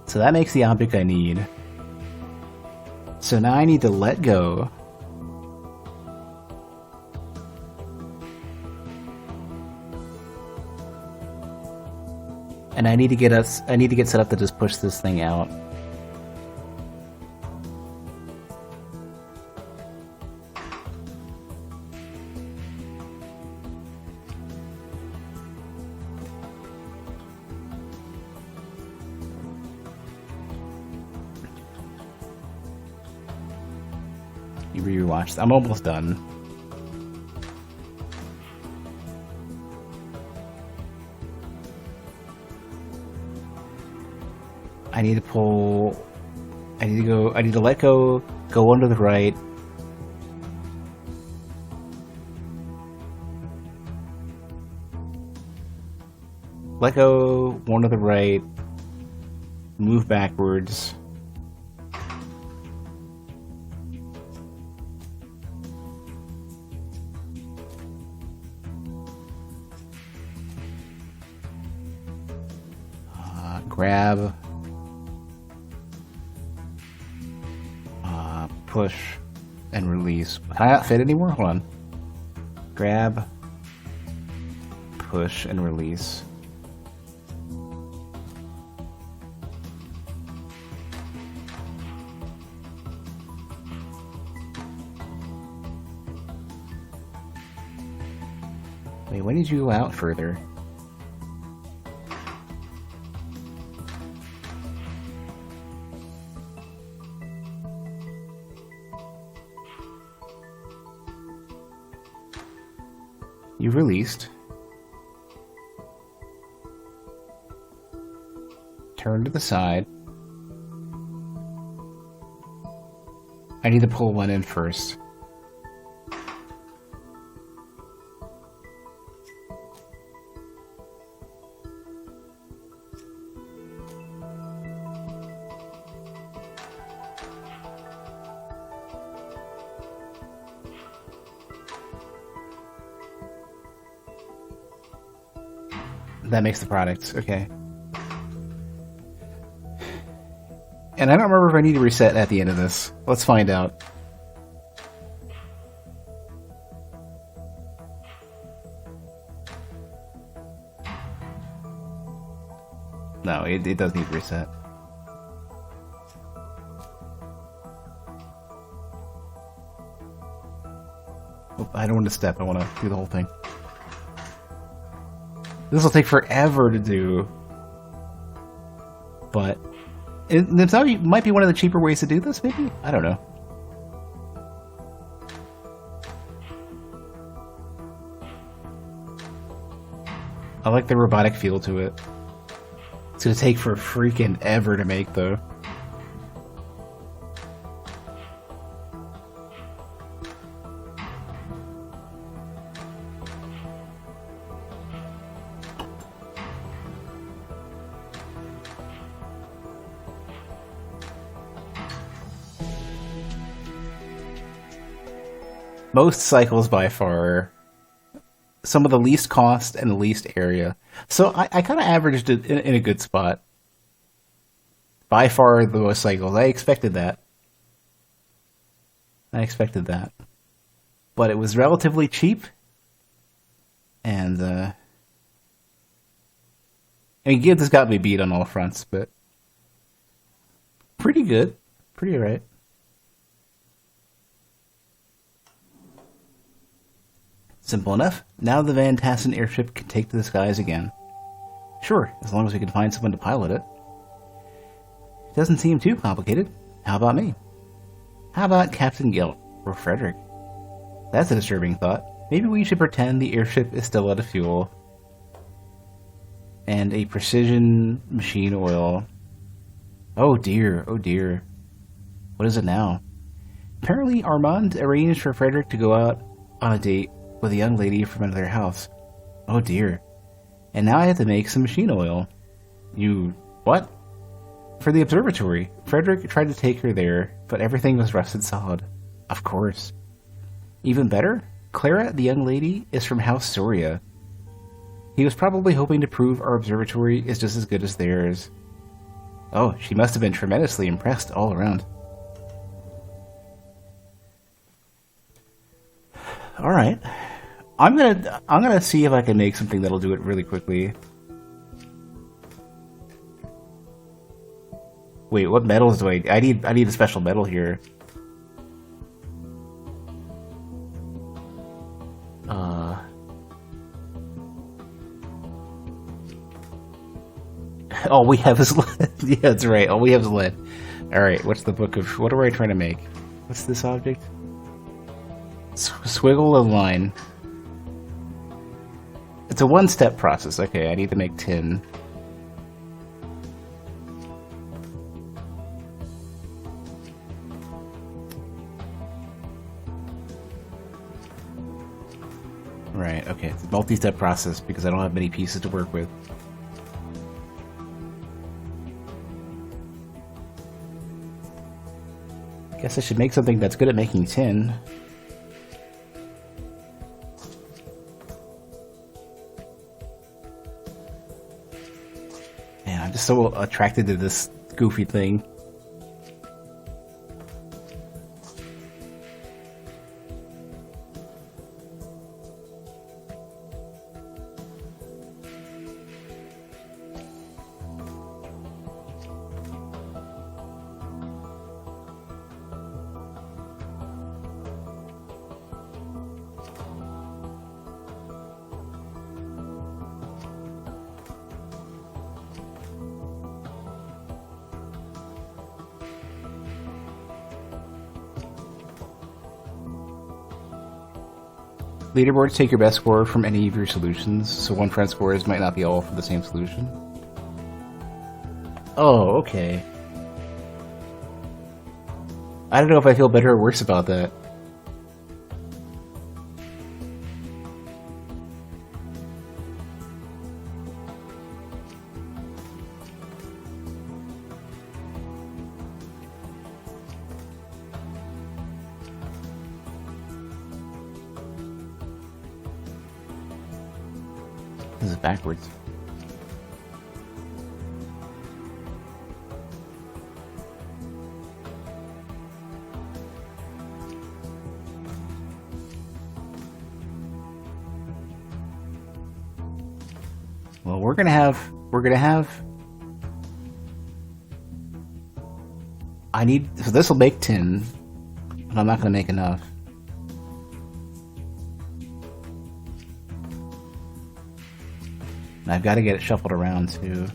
[SPEAKER 1] So that makes the object I need. So now I need to let go. And I need to get set up to just push this thing out. You rewatch. I'm almost done. I need to pull. I need to go. I need to let go. Go one to the right. Let go. One to the right. Move backwards. Grab, push, and release. Can I not fit anymore? Hold on. Grab, push, and release. Wait, when did you go out further? You've released. Turn to the side. I need to pull one in first. That makes the product. Okay. And I don't remember if I need to reset at the end of this. Let's find out. No, it does need to reset. Oh, I don't want to step. I want to do the whole thing. This will take forever to do, but it might be one of the cheaper ways to do this, maybe? I don't know. I like the robotic feel to it. It's gonna take for freaking ever to make, though. Most cycles by far. Some of the least cost and the least area. So I kind of averaged it in a good spot. By far the most cycles. I expected that. But it was relatively cheap. And, I mean, Gibbs has got me beat on all fronts, but pretty good. Pretty alright. Simple enough. Now the Van Tassen airship can take to the skies again. Sure, as long as we can find someone to pilot it. It doesn't seem too complicated. How about me? How about Captain Gilt, or Frederick? That's a disturbing thought. Maybe we should pretend the airship is still out of fuel. And a precision machine oil. Oh dear, oh dear. What is it now? Apparently Armand arranged for Frederick to go out on a date with a young lady from another house. Oh dear. And now I have to make some machine oil. You... what? For the observatory. Frederick tried to take her there, but everything was rusted solid. Of course. Even better, Clara, the young lady, is from House Soria. He was probably hoping to prove our observatory is just as good as theirs. Oh, she must have been tremendously impressed all around. Alright. I'm gonna see if I can make something that'll do it really quickly. Wait, what metals do I need a special metal here. All we have is lead. Yeah, that's right. All we have is lead. Alright, what's the book of... what are I trying to make? What's this object? Swiggle a line. It's a one-step process. Okay, I need to make tin. Right, okay. It's a multi-step process because I don't have many pieces to work with. Guess I should make something that's good at making tin. Man, I'm just so attracted to this goofy thing. Leaderboards take your best score from any of your solutions, so one friend's scores might not be all for the same solution. Oh, okay. I don't know if I feel better or worse about that. This is backwards. Well, we're gonna have so this will make tin, but I'm not gonna make enough. And I've got to get it shuffled around too.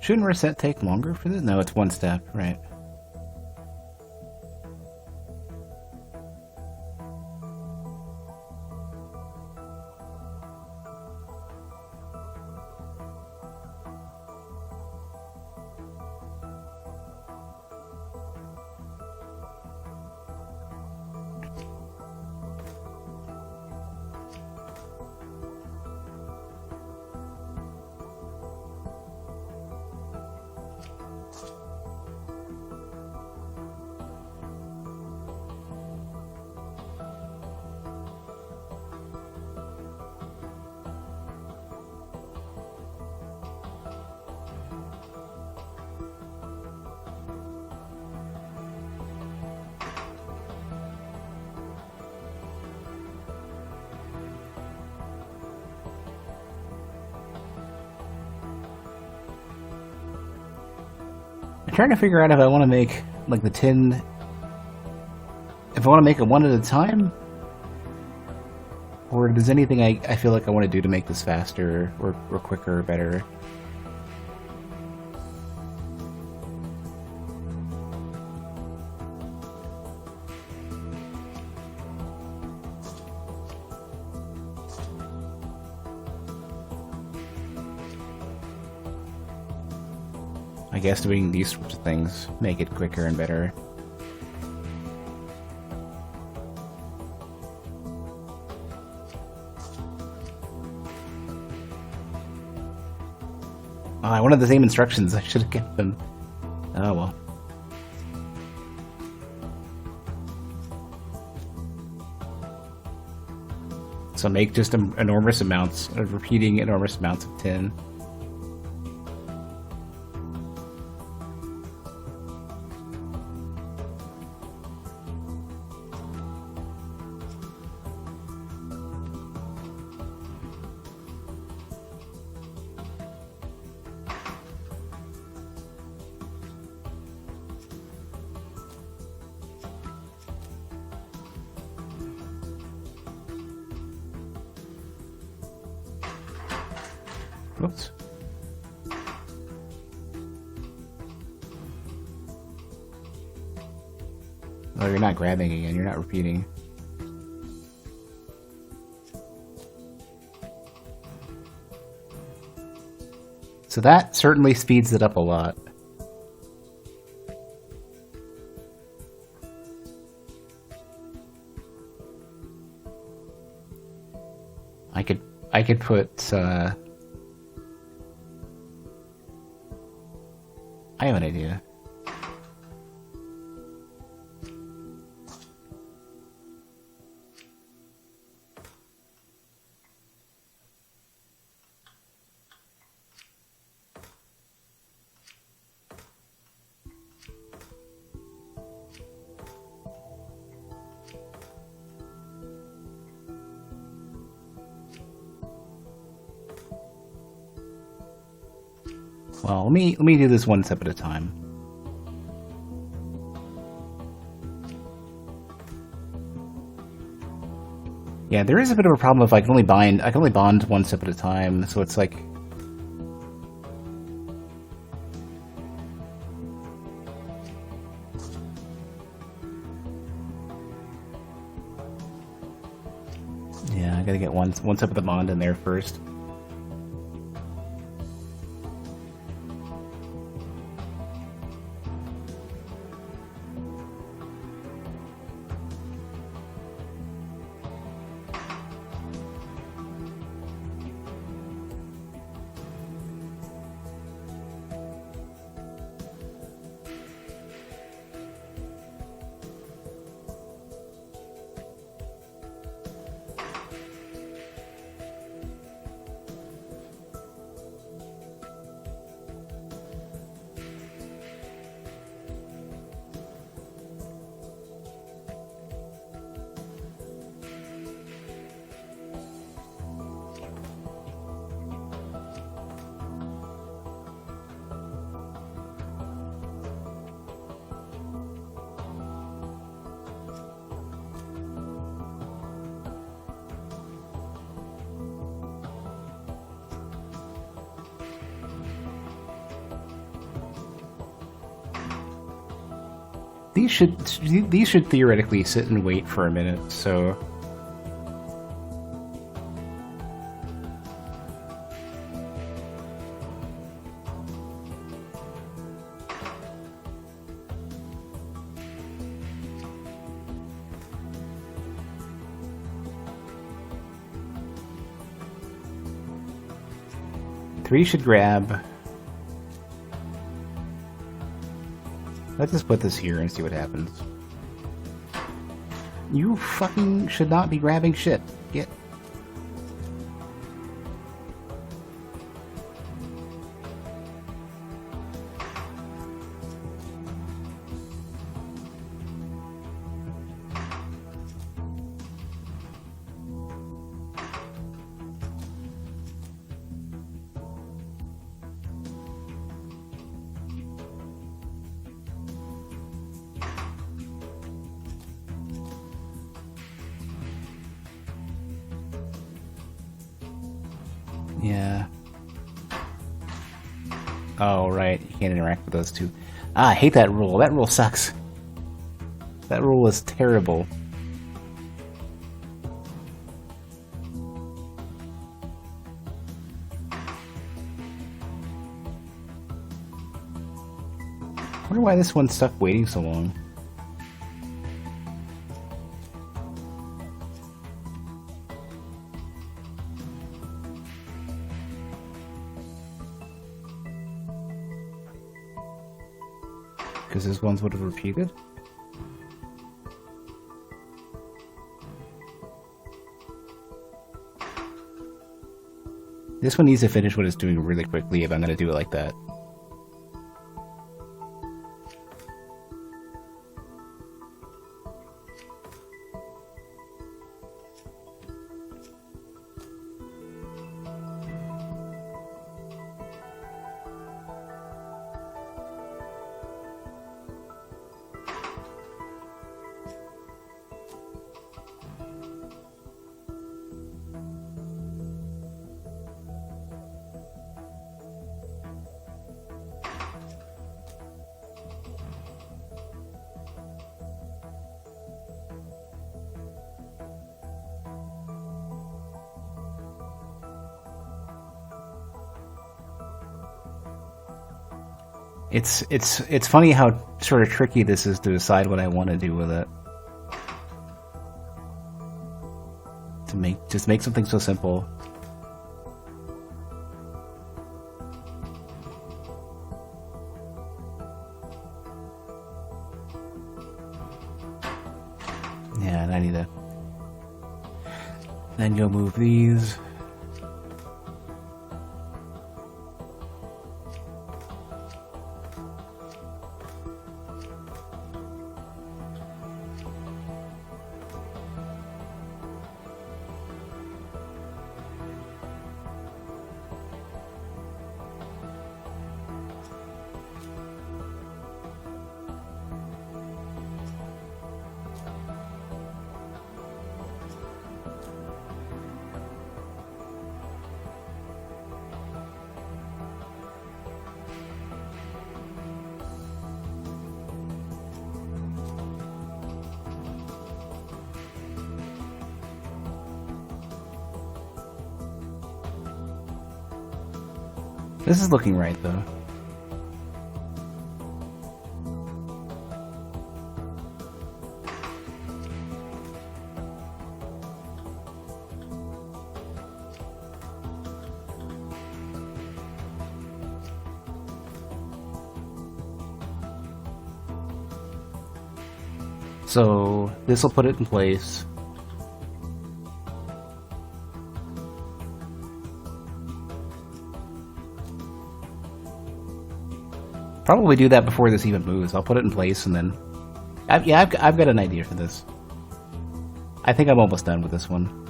[SPEAKER 1] Shouldn't reset take longer for this? No, it's one step, right? I'm trying to figure out if I want to make like the tin. If I want to make it one at a time, or does anything I feel like I want to do to make this faster or quicker or better? I guess doing these sorts of things make it quicker and better. Oh, I wanted the same instructions. I should have kept them. Oh well. So make just enormous amounts of repeating enormous amounts of tin. Oops. Oh, you're not grabbing again, you're not repeating. So that certainly speeds it up a lot. I could put I have an idea. Well, let me do this one step at a time. Yeah, there is a bit of a problem if I can only bond one step at a time, so it's like yeah, I gotta get one step of the bond in there first. These should theoretically sit and wait for a minute, so... Three should grab. Let's just put this here and see what happens. You fucking should not be grabbing shit. Get. Yeah. Oh, right. You can't interact with those two. Ah, I hate that rule. That rule sucks. That rule is terrible. I wonder why this one's stuck waiting so long. Because this ones would have repeated. This one needs to finish what it's doing really quickly if I'm going to do it like that. It's funny how sort of tricky this is to decide what I want to do with it. To just make something so simple. Yeah, and I need to then go move these. This is looking right, though. So this will put it in place. Probably do that before this even moves. I'll put it in place and then... I've got an idea for this. I think I'm almost done with this one.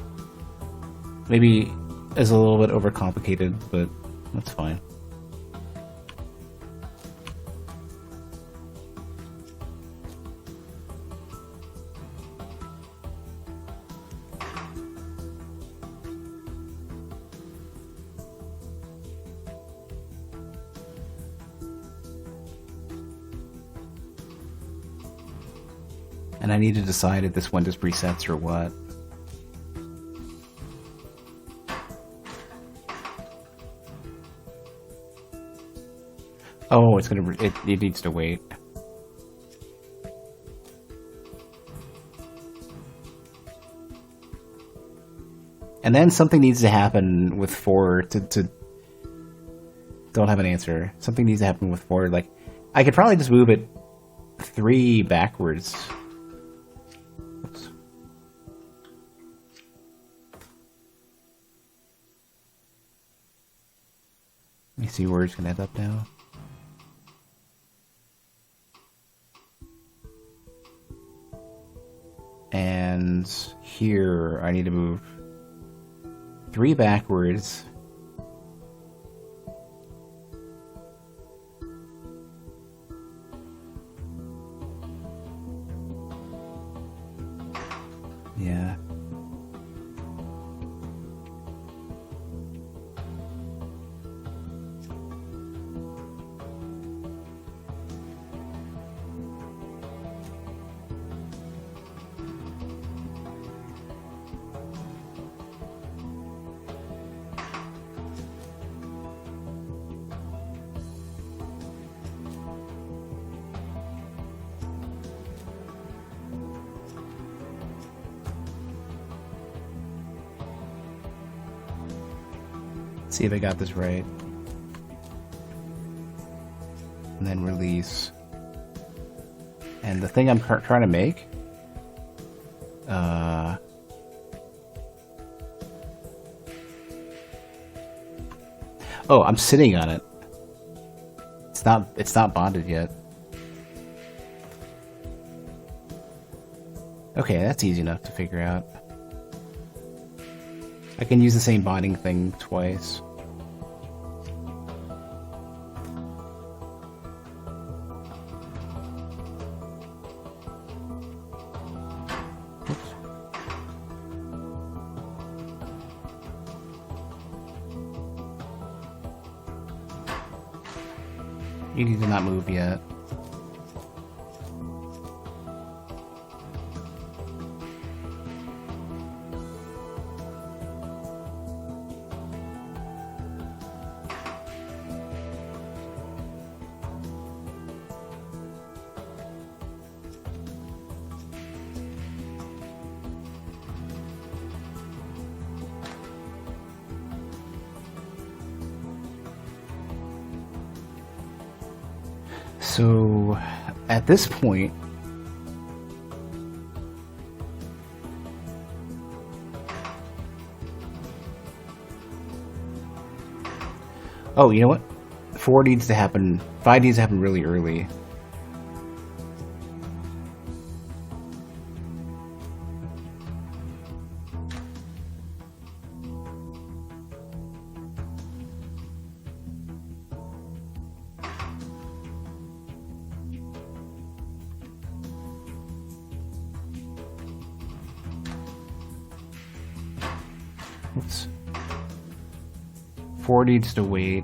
[SPEAKER 1] Maybe it's a little bit overcomplicated, but that's fine. And I need to decide if this one just resets or what. Oh, it's gonna. It needs to wait. And then something needs to happen with 4 to don't have an answer. Something needs to happen with 4. Like, I could probably just move it 3 backwards. Oops. Let me see where it's gonna end up now. And here I need to move 3 backwards. Yeah. See if I got this right. And then release. And the thing I'm trying to make... Oh, I'm sitting on it. It's not bonded yet. Okay, that's easy enough to figure out. I can use the same bonding thing twice. Oops. You need to not move yet. So, at this point, oh, you know what? 4 needs to happen, 5 needs to happen really early. Oops. 4 needs to wait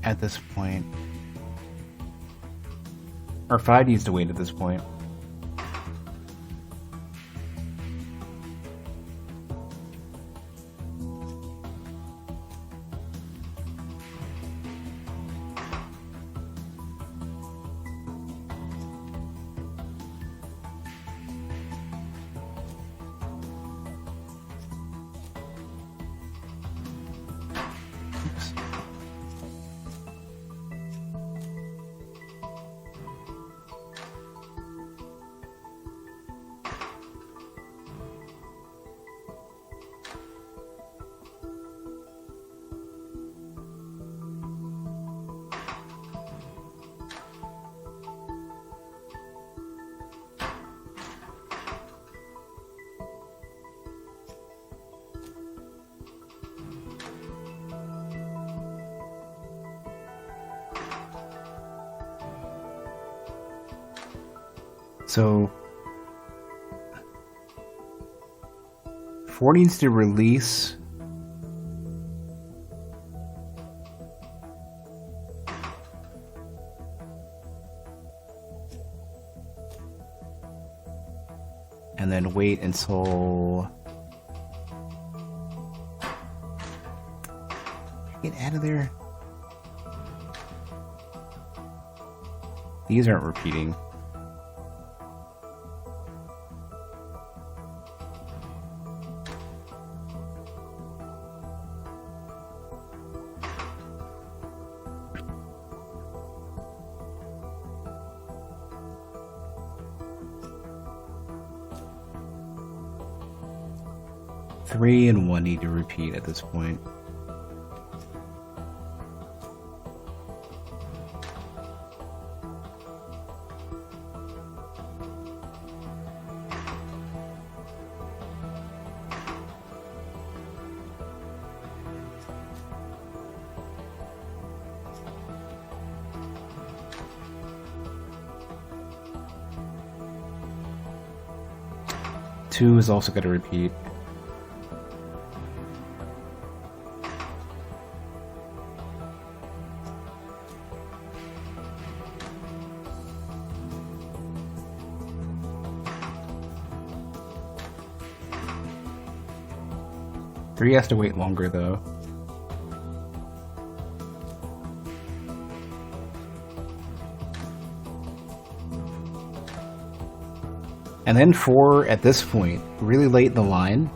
[SPEAKER 1] at this point. Or 5 needs to wait at this point. So 4 needs to release. and then wait until... Get out of there. These aren't repeating. Three and one need to repeat at this point. Two is also going to repeat. Three has to wait longer, though. And then four, at this point, really late in the line.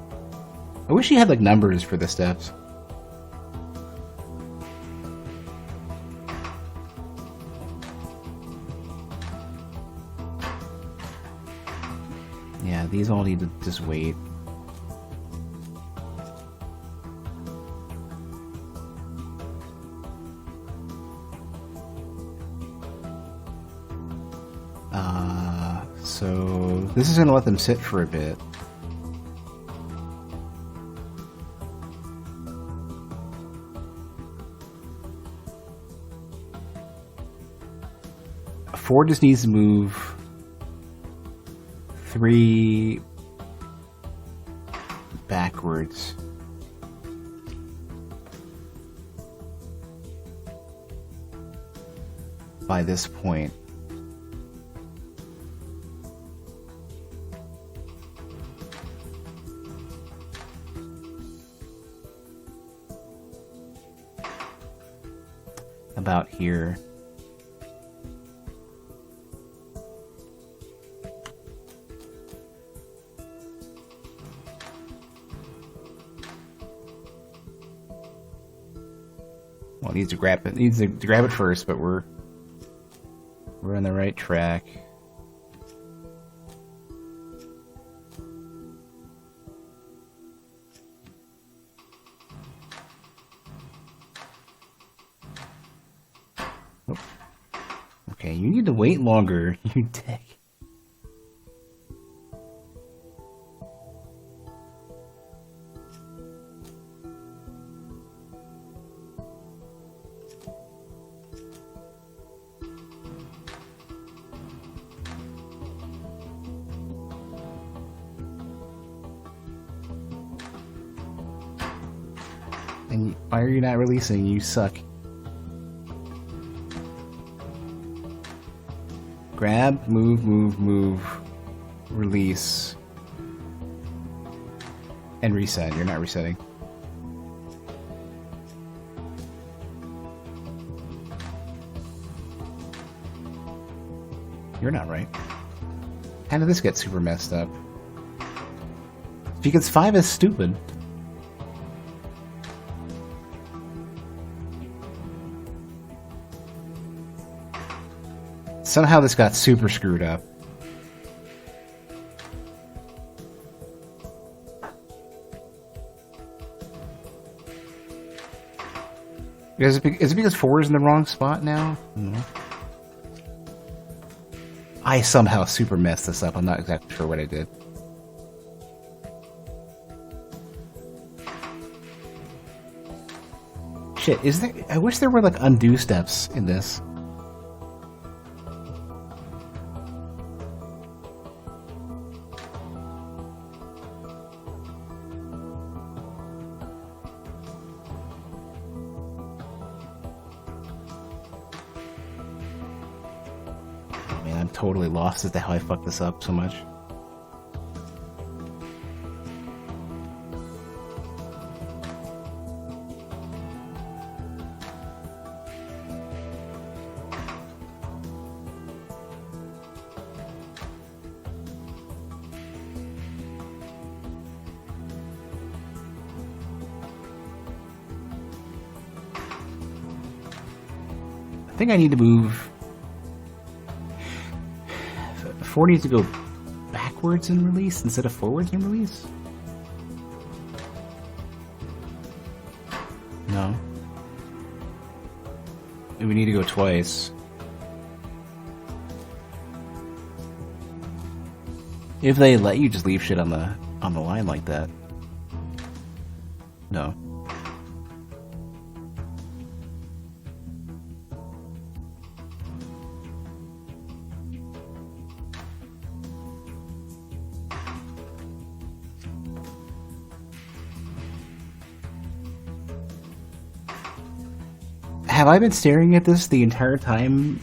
[SPEAKER 1] I wish you had, like, numbers for the steps. Yeah, these all need to just wait. So this is going to let them sit for a bit. Four just needs to move three backwards. By this point. About here. Well, it needs to grab it. It needs to grab it first, but we're on the right track. Okay, you need to wait longer, you dick. And why are you not releasing? You suck. Grab, move, move, move, release, and reset. You're not resetting. You're not right. How did this get super messed up? Because 5 is stupid. Somehow this got super screwed up. Is it because 4 is in the wrong spot now? No. I somehow super messed this up. I'm not exactly sure what I did. Shit, is there... I wish there were, like, undo steps in this. Totally lost as to how I fucked this up so much. think I need to move 40 to go backwards and release instead of forwards and release? No. We need to go twice. If they let you just leave shit on the line like that. No. Have I been staring at this the entire time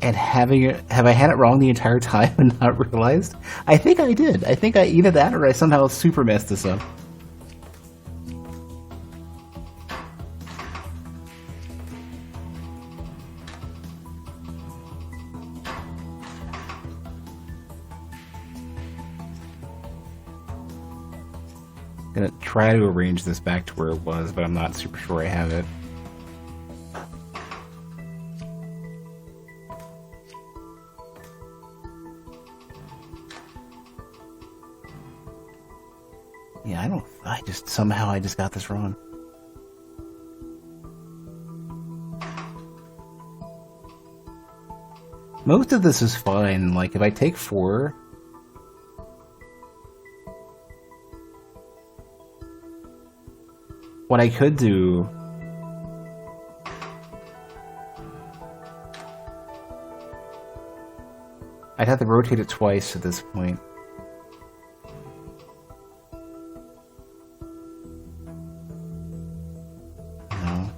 [SPEAKER 1] and have I had it wrong the entire time and not realized? I think I did. I think I either that or I somehow super messed this up. Gonna try to arrange this back to where it was, but I'm not super sure I have it. Yeah, I just got this wrong. Most of this is fine, like if I take 4... What I could do... I'd have to rotate it twice at this point. No.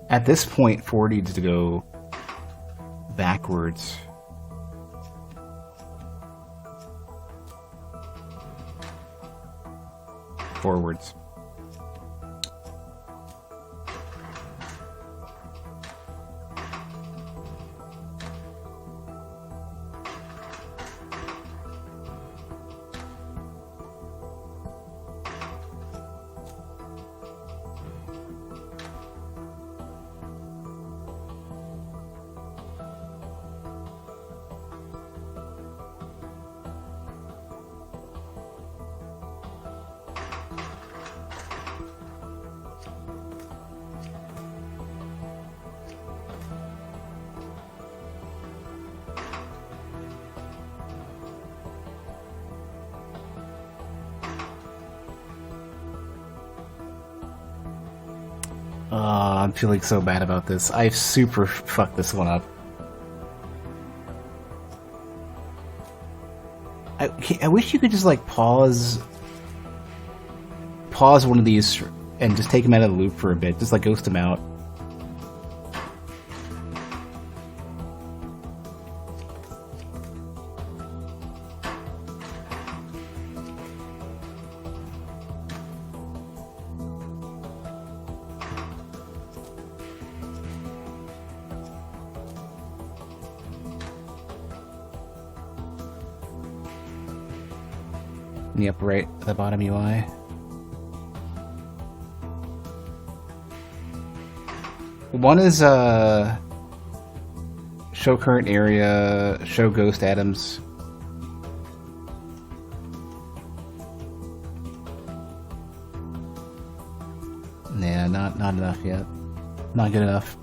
[SPEAKER 1] At this point, 4 needs to go backwards. Forwards. I'm feeling so bad about this. I super fucked this one up. I wish you could just like pause one of these and just take him out of the loop for a bit. Just like ghost him out. In the upper right, the bottom UI. One is show current area, show ghost atoms. Nah, not enough yet. Not good enough.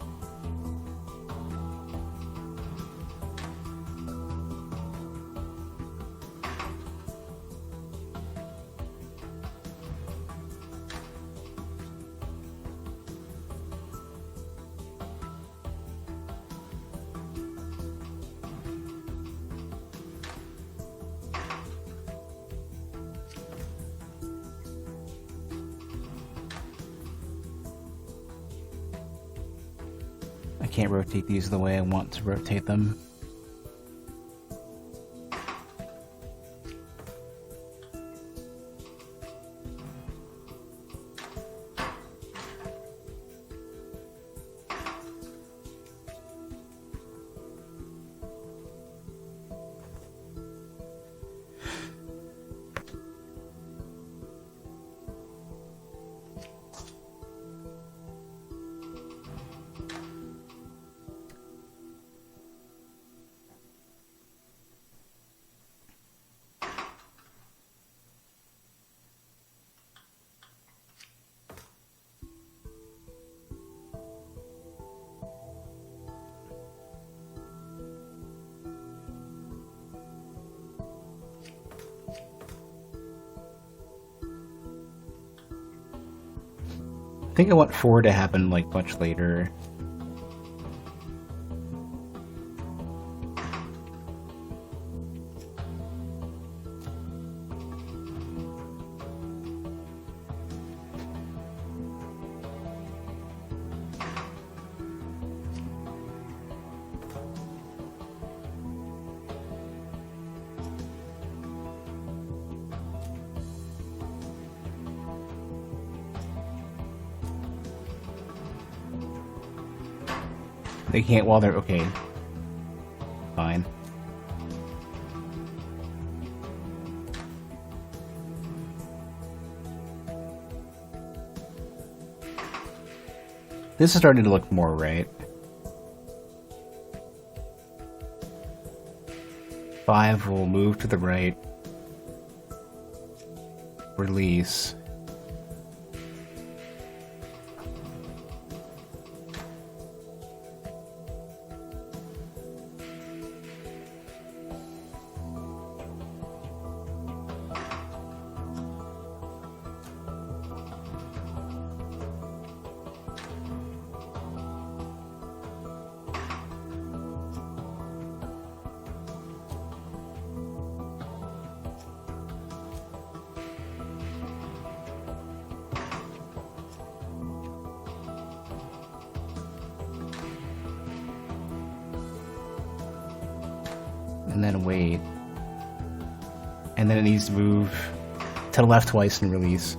[SPEAKER 1] I can't rotate these the way I want to rotate them. I think I want 4 to happen, like, much later. They can't while they're... okay. Fine. This is starting to look more right. 5 will move to the right. Release. And then wait. And then it needs to move to the left twice and release.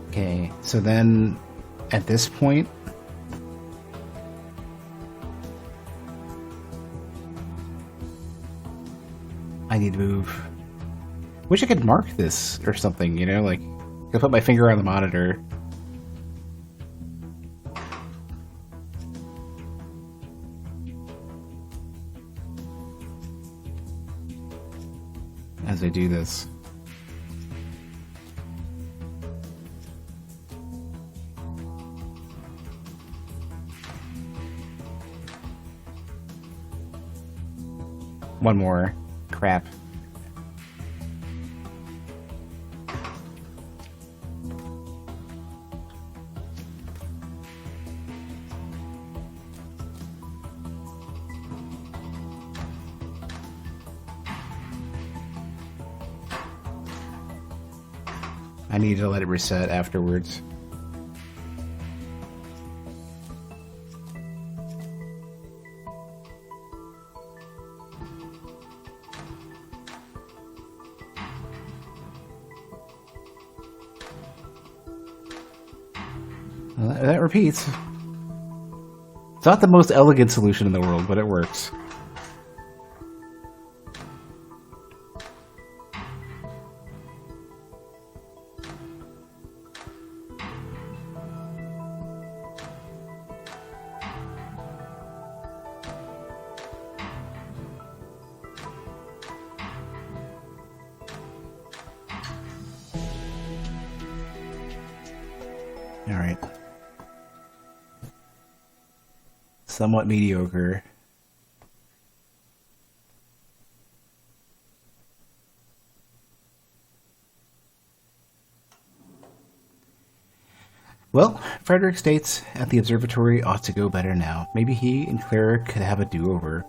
[SPEAKER 1] Okay, so then at this point, I need to move. Wish I could mark this or something, you know, like I put my finger on the monitor. As I do this. One more. Crap. I need to let it reset afterwards. Well, that repeats. It's not the most elegant solution in the world, but it works. All right. Somewhat mediocre. Well, Frederick states at the observatory ought to go better now. Maybe he and Clara could have a do-over.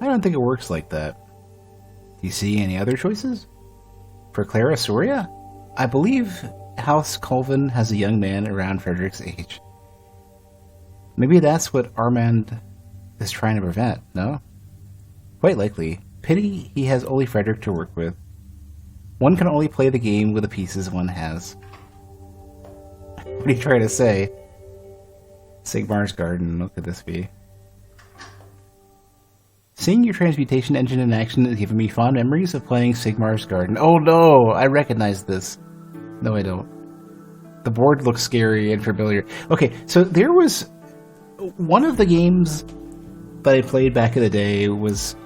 [SPEAKER 1] I don't think it works like that. Do you see any other choices? For Clara Soria? I believe House Colvin has a young man around Frederick's age. Maybe that's what Armand is trying to prevent, no? Quite likely. Pity he has only Frederick to work with. One can only play the game with the pieces one has. What are you trying to say? Sigmar's Garden, what could this be? Seeing your transmutation engine in action is giving me fond memories of playing Sigmar's Garden. Oh no! I recognize this. No, I don't. The board looks scary and familiar. Okay, so there was one of the games that I played back in the day was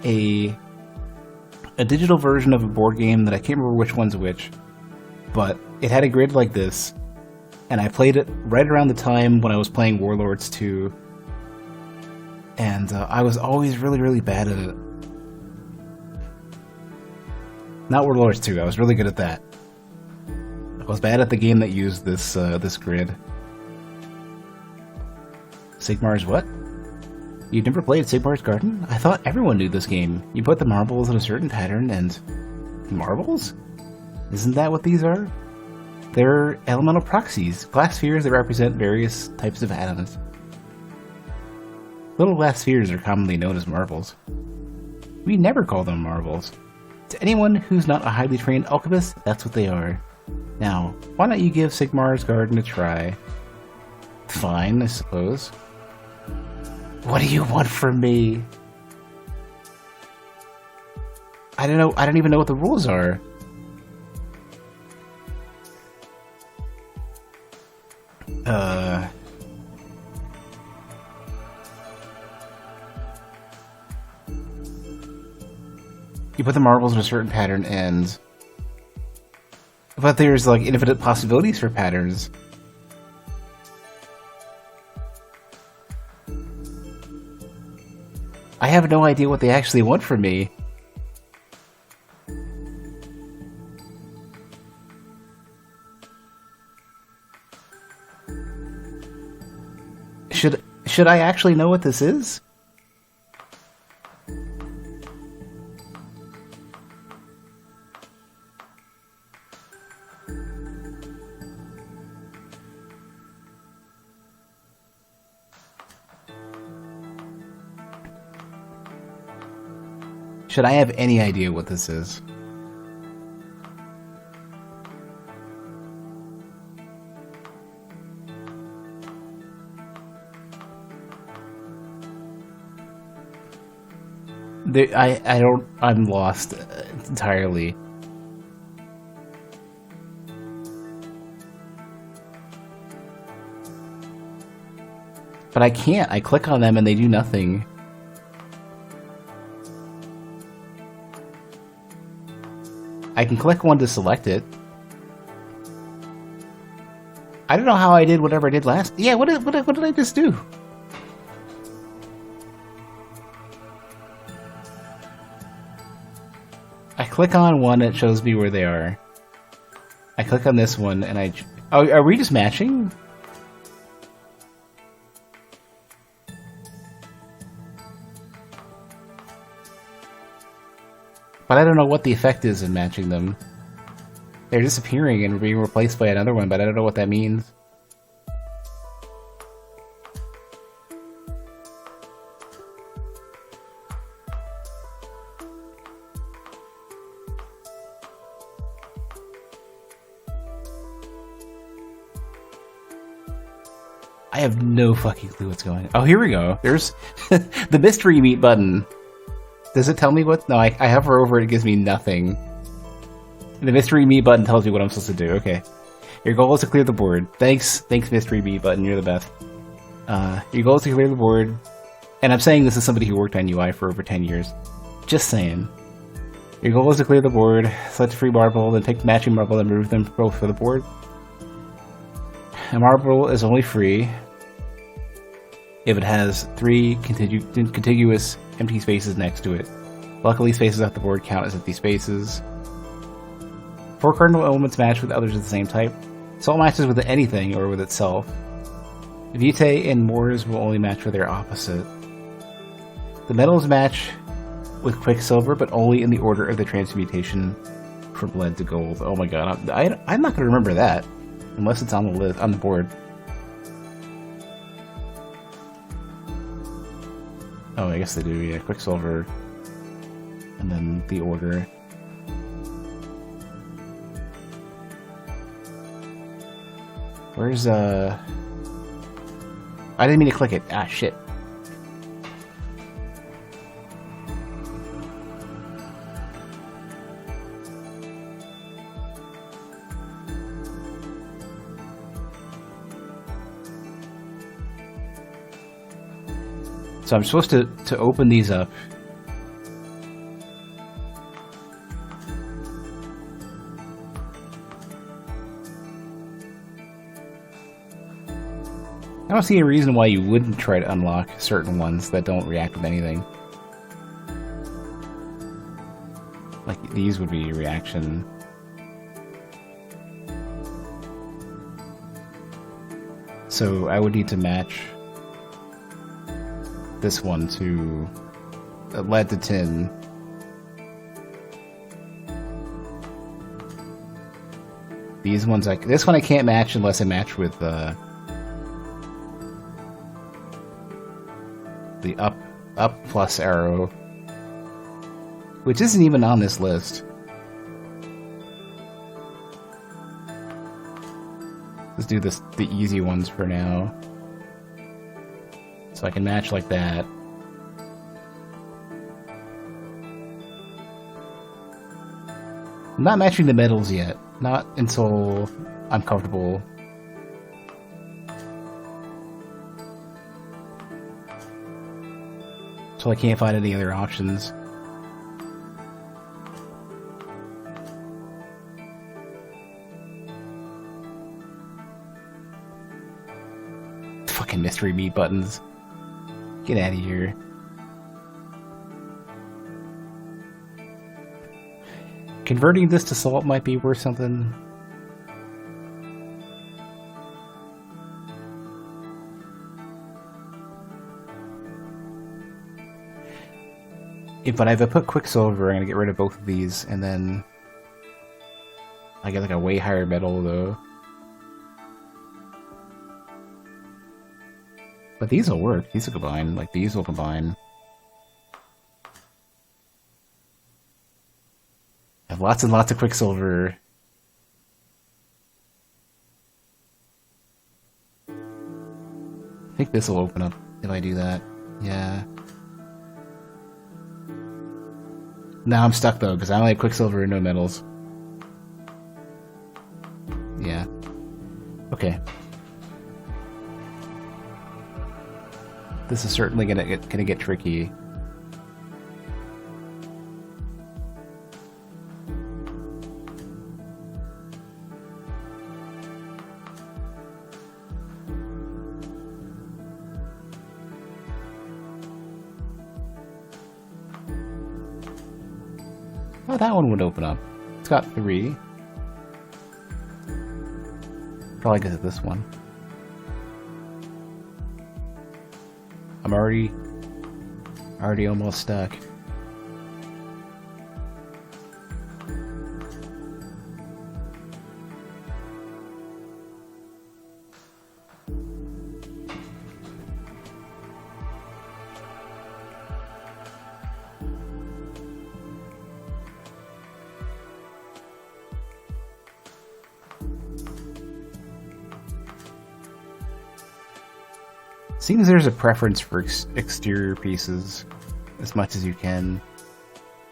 [SPEAKER 1] a digital version of a board game that I can't remember which one's which, but it had a grid like this, and I played it right around the time when I was playing Warlords 2, and I was always really, really bad at it. Not Warlords 2, I was really good at that. I was bad at the game that used this this grid. Sigmar's what? You've never played Sigmar's Garden? I thought everyone knew this game. You put the marbles in a certain pattern and... Marbles? Isn't that what these are? They're elemental proxies, glass spheres that represent various types of atoms. Little glass spheres are commonly known as marbles. We never call them marbles. To anyone who's not a highly trained alchemist, that's what they are. Now, why don't you give Sigmar's Garden a try? Fine, I suppose. What do you want from me? I don't know. I don't even know what the rules are. You put the marbles in a certain pattern and... But there's, like, infinite possibilities for patterns. I have no idea what they actually want from me. Should I actually know what this is? Should I have any idea what this is? I'm lost entirely. But I can't. I click on them and they do nothing. I can click one to select it. I don't know how I did whatever I did last. Yeah, what did I just do? I click on one, it shows me where they are. I click on this one, and Oh, are we just matching? But I don't know what the effect is in matching them. They're disappearing and being replaced by another one, but I don't know what that means. I have no fucking clue what's going on. Oh, here we go. There's the mystery meat button. Does it tell me what? No, I hover over it, it gives me nothing. The mystery me button tells you what I'm supposed to do. Okay. Your goal is to clear the board. Thanks, mystery me button. You're the best. Your goal is to clear the board. And I'm saying this is somebody who worked on UI for over 10 years. Just saying. Your goal is to clear the board, select a free marble, then pick the matching marble and remove them both for the board. A marble is only free if it has 3 contiguous empty spaces next to it. Luckily, spaces off the board count as empty spaces. 4 cardinal elements match with others of the same type. Salt matches with anything or with itself. Vitae and Moors will only match with their opposite. The metals match with Quicksilver, but only in the order of the transmutation from lead to gold. Oh my god, I'm not going to remember that unless it's on the list, on the board. Oh, I guess they do, yeah. Quicksilver. And then the order. Where's, I didn't mean to click it. Ah, shit. So I'm supposed to open these up. I don't see a reason why you wouldn't try to unlock certain ones that don't react with anything. Like, these would be a reaction. So I would need to match this one to lead to tin. These ones, this one I can't match unless I match with the up plus arrow, which isn't even on this list. Let's do the easy ones for now. So I can match like that. I'm not matching the metals yet. Not until I'm comfortable. So I can't find any other options. Fucking mystery meat buttons. Get out of here. Converting this to salt might be worth something. But if I put Quicksilver, I'm gonna get rid of both of these, and then I get like a way higher metal though. But these will work. These will combine. Like, these will combine. I have lots and lots of Quicksilver. I think this will open up if I do that. Yeah. Now I'm stuck though, because I only have Quicksilver and no metals. Yeah. Okay. This is certainly gonna get tricky. Oh, that one would open up. It's got 3. Probably because of this one. I'm already almost stuck. Seems there's a preference for exterior pieces as much as you can.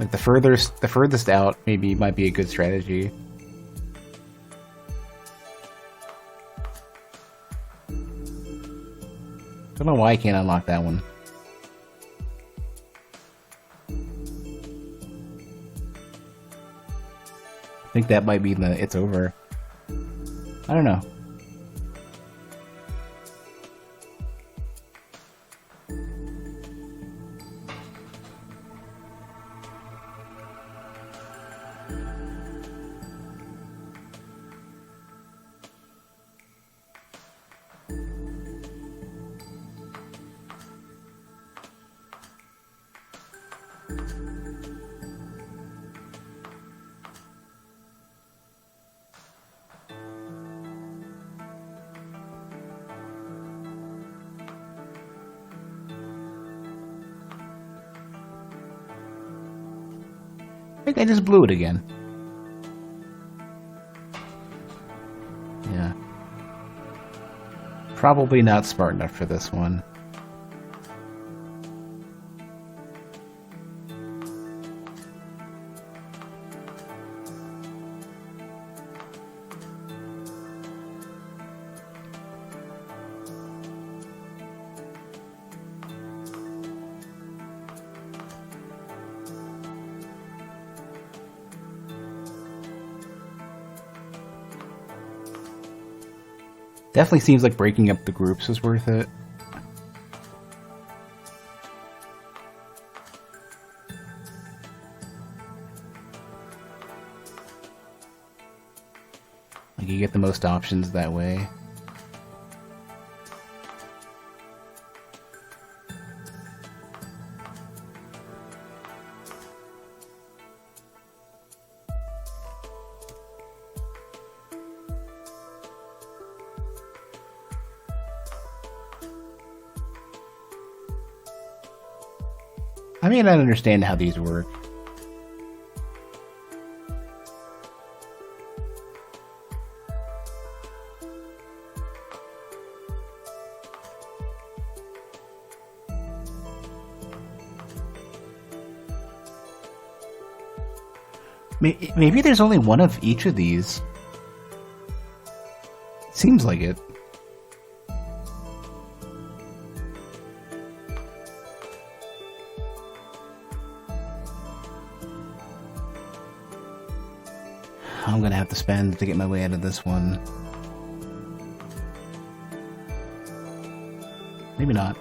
[SPEAKER 1] Like the furthest out maybe might be a good strategy. Don't know why I can't unlock that one. I think that might be it's over. I don't know. I think I just blew it again. Yeah. Probably not smart enough for this one. Definitely seems like breaking up the groups was worth it. Like, you get the most options that way. I mean, I understand how these work. Maybe there's only one of each of these. Seems like it. I'm gonna have to spend to get my way out of this one. Maybe not.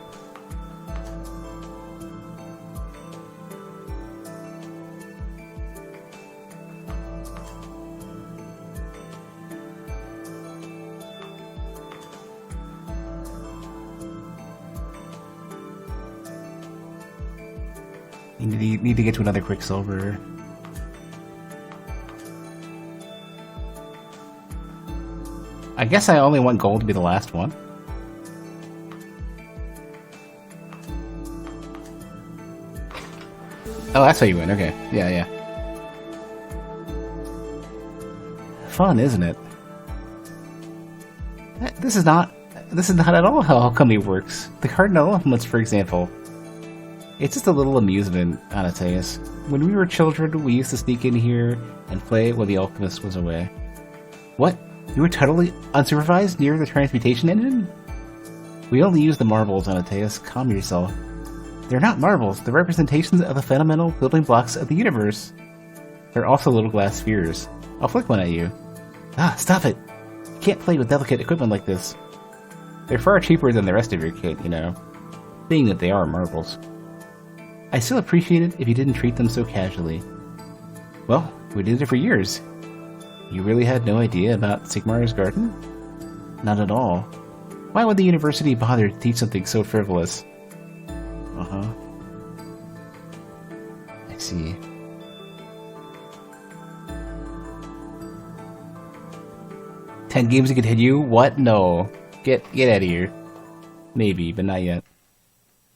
[SPEAKER 1] You need to get to another Quicksilver. I guess I only want gold to be the last one. Oh, that's how you win. Okay. Yeah, yeah. Fun, isn't it? This is not at all how alchemy works. The cardinal elements, for example. It's just a little amusement, Anateus. When we were children, we used to sneak in here and play when the alchemist was away. What? You were totally unsupervised near the transmutation engine? We only use the marbles, Anateus. Calm yourself. They're not marbles. They're representations of the fundamental building blocks of the universe. They're also little glass spheres. I'll flick one at you. Ah, stop it! You can't play with delicate equipment like this. They're far cheaper than the rest of your kit, you know. Being that they are marbles. I still appreciate it if you didn't treat them so casually. Well, we did it for years. You really had no idea about Sigmar's garden? Not at all. Why would the university bother to teach something so frivolous? Uh-huh. I see. "10 games to continue? What? No. Get out of here. Maybe, but not yet.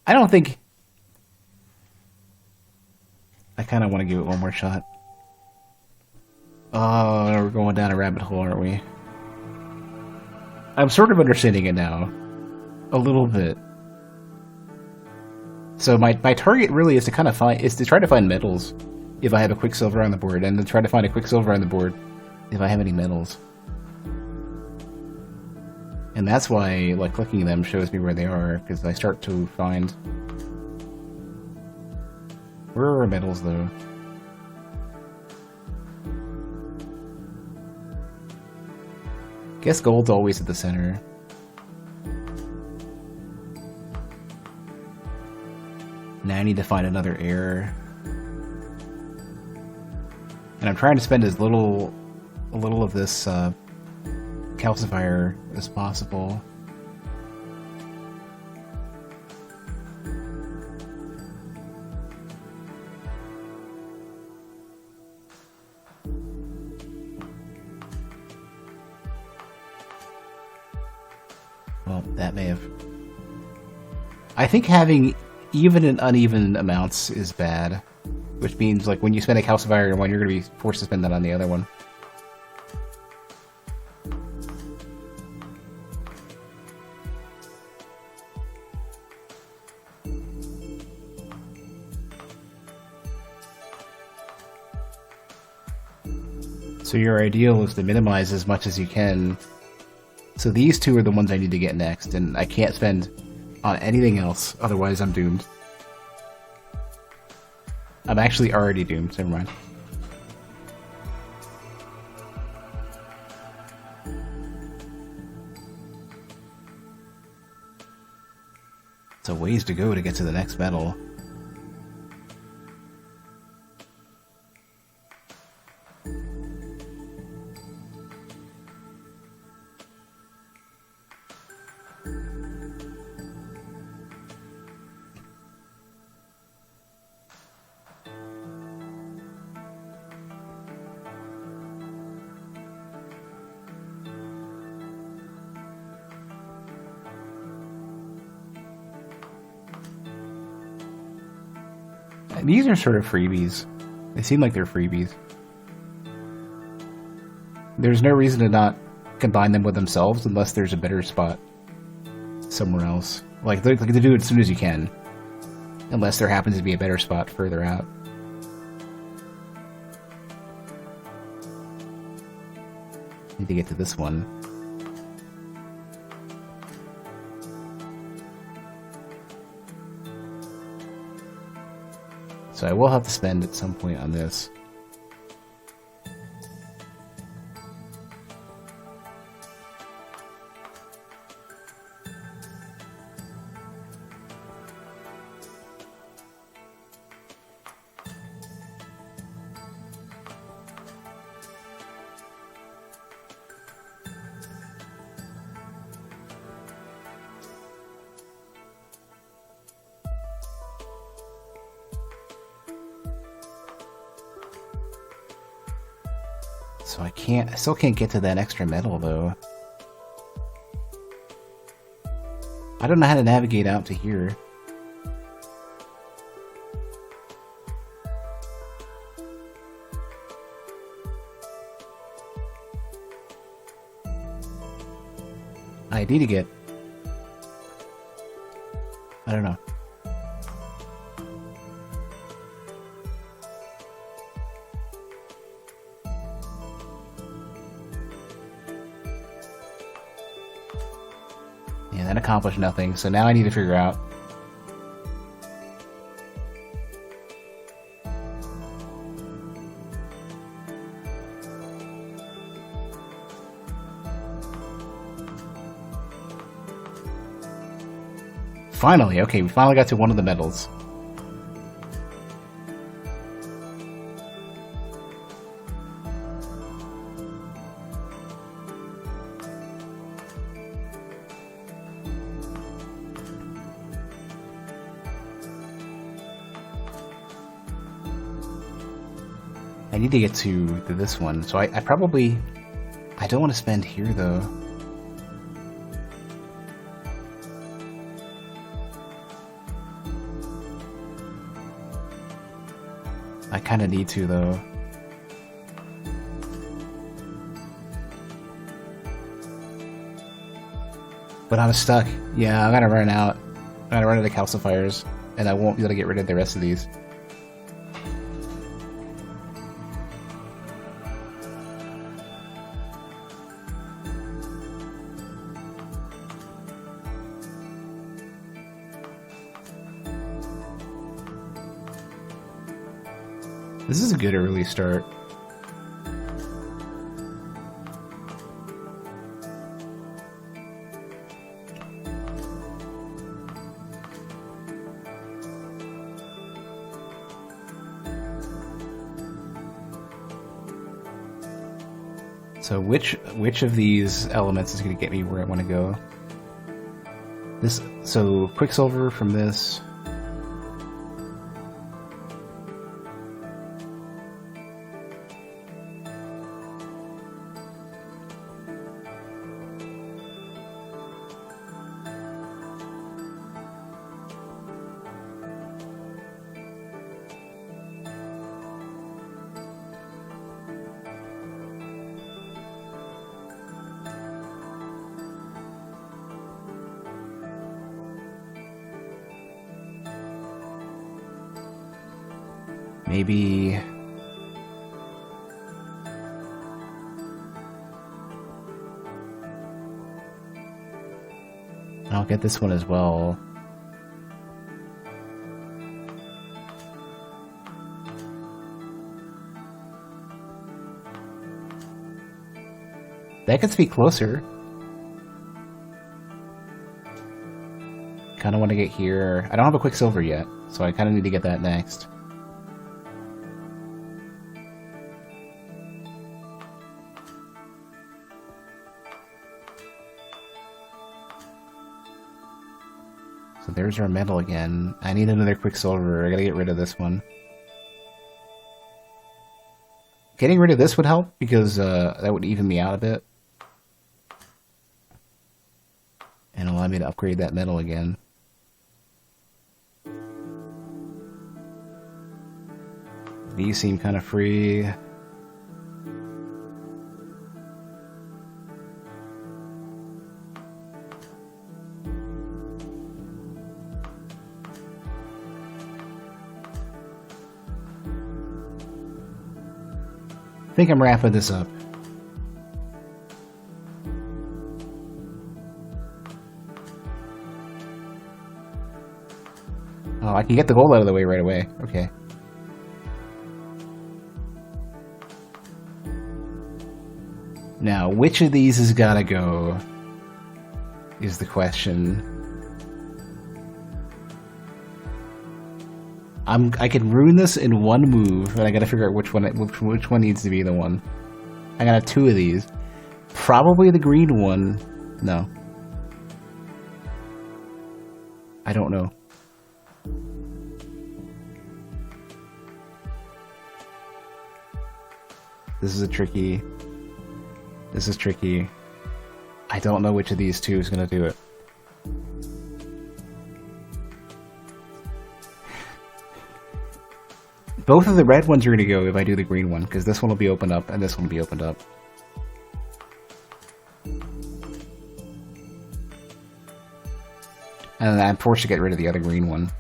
[SPEAKER 1] I don't think... I kind of want to give it one more shot. Oh, we're going down a rabbit hole, aren't we? I'm sort of understanding it now. A little bit. So my target really is to try to find metals if I have a Quicksilver on the board, and then try to find a Quicksilver on the board if I have any metals. And that's why, like, clicking them shows me where they are, because I start to find... Where are our metals, though? Guess gold's always at the center. Now I need to find another error. And I'm trying to spend a little of this calcifier as possible. Well, that may have... I think having even and uneven amounts is bad. Which means, like, when you spend a calcifier on one, you're going to be forced to spend that on the other one. So your ideal is to minimize as much as you can. So these two are the ones I need to get next, and I can't spend on anything else, otherwise I'm doomed. I'm actually already doomed, never mind. So ways to go to get to the next medal. These are sort of freebies. They seem like they're freebies. There's no reason to not combine them with themselves unless there's a better spot somewhere else. Like to do it as soon as you can. Unless there happens to be a better spot further out. Need to get to this one. So I will have to spend at some point on this. So I still can't get to that extra medal though. I don't know how to navigate out to here. I need to get... I don't know. Yeah, that accomplished nothing, so now I need to figure out. Finally, okay, we finally got to one of the medals. I need to get to this one, so I probably... I don't want to spend here, though. I kind of need to, though. But I'm stuck. Yeah, I'm gonna run out. I'm gonna run out of calcifiers, and I won't be able to get rid of the rest of these. This is a good early start. So which of these elements is going to get me where I want to go? This, so Quicksilver from this. Maybe... I'll get this one as well. That gets me closer. kind of want to get here. I don't have a Quicksilver yet, so I kind of need to get that next. So there's our metal again. I need another Quicksilver. I gotta get rid of this one. Getting rid of this would help, because that would even me out a bit. And allow me to upgrade that metal again. These seem kind of free. I think I'm wrapping this up. Oh, I can get the gold out of the way right away. Okay. Now, which of these has gotta go? Is the question. I can ruin this in one move, but I gotta figure out which one needs to be the one. I got two of these. Probably the green one. No. I don't know. This is tricky. This is tricky. I don't know which of these two is gonna do it. Both of the red ones are going to go if I do the green one, because this one will be opened up, and this one will be opened up. And I'm forced to get rid of the other green one.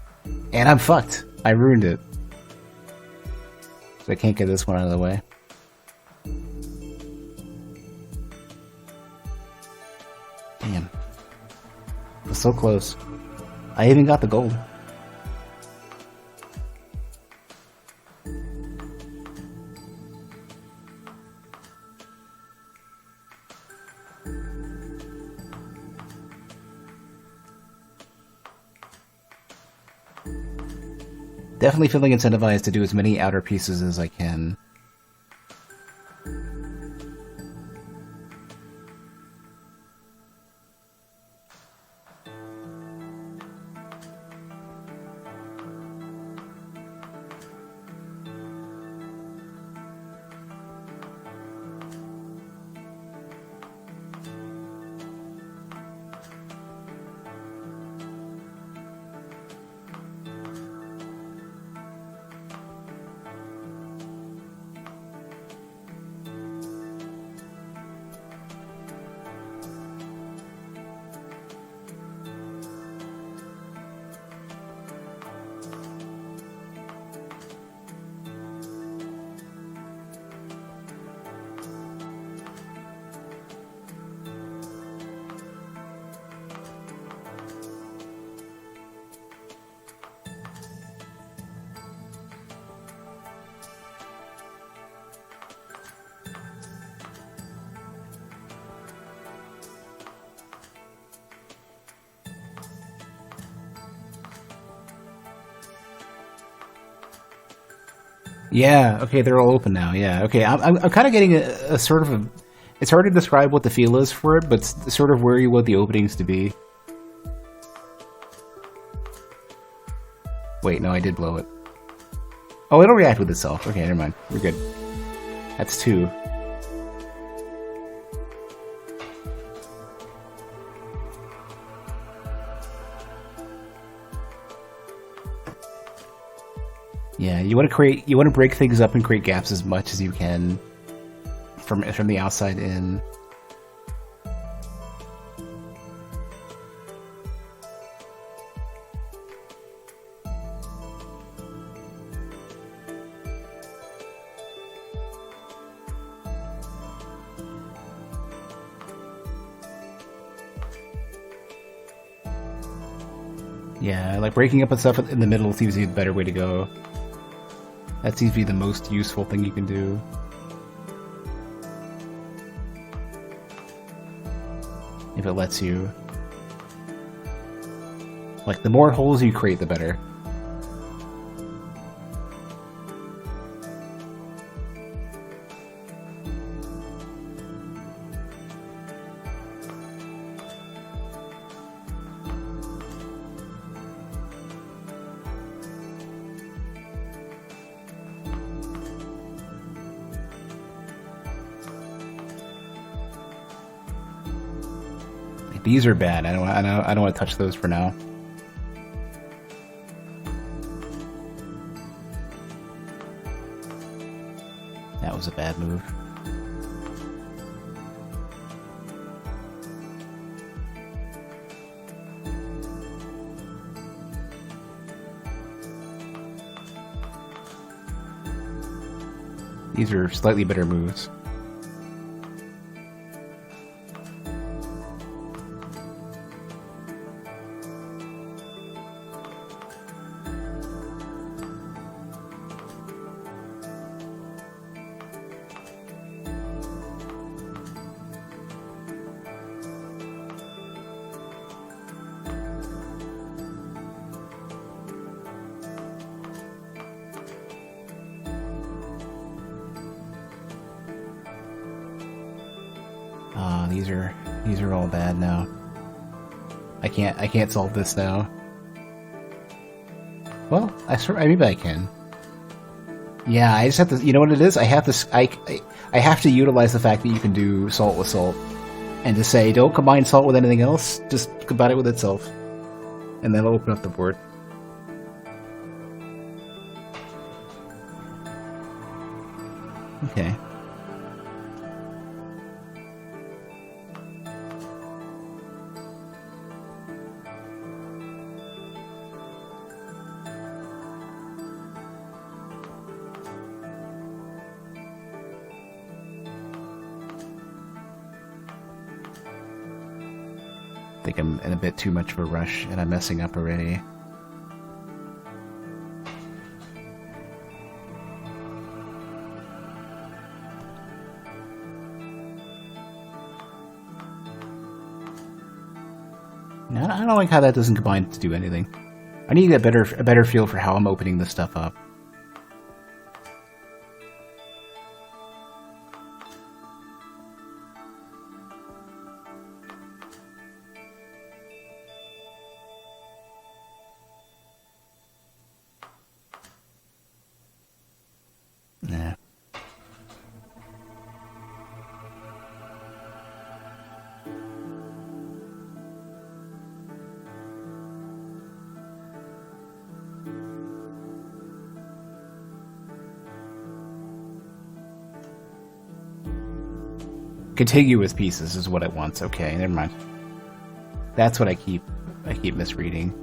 [SPEAKER 1] And I'm fucked! I ruined it. So I can't get this one out of the way. Damn. It was so close. I even got the gold. Definitely feeling incentivized to do as many outer pieces as I can. Yeah, okay, they're all open now, yeah. Okay, I'm kind of getting a sort of a... It's hard to describe what the feel is for it, but it's sort of where you want the openings to be. Wait, no, I did blow it. Oh, it'll react with itself. Okay, never mind. We're good. That's two. Yeah, you want to break things up and create gaps as much as you can from the outside in. Yeah, like breaking up and stuff in the middle seems to be the better way to go. That seems to be the most useful thing you can do. If it lets you. Like, the more holes you create, the better. These are bad. I don't want to touch those for now. That was a bad move. These are slightly better moves. These are all bad now. I can't solve this now. Well, maybe I can. Yeah, I just have to. You know what it is? I have to utilize the fact that you can do salt with salt, and to say don't combine salt with anything else. Just combine it with itself, and that'll open up the board. Okay. I think I'm in a bit too much of a rush, and I'm messing up already. No, I don't like how that doesn't combine to do anything. I need a better feel for how I'm opening this stuff up. Nah. Contiguous pieces is what it wants. Okay, never mind. That's what I keep misreading.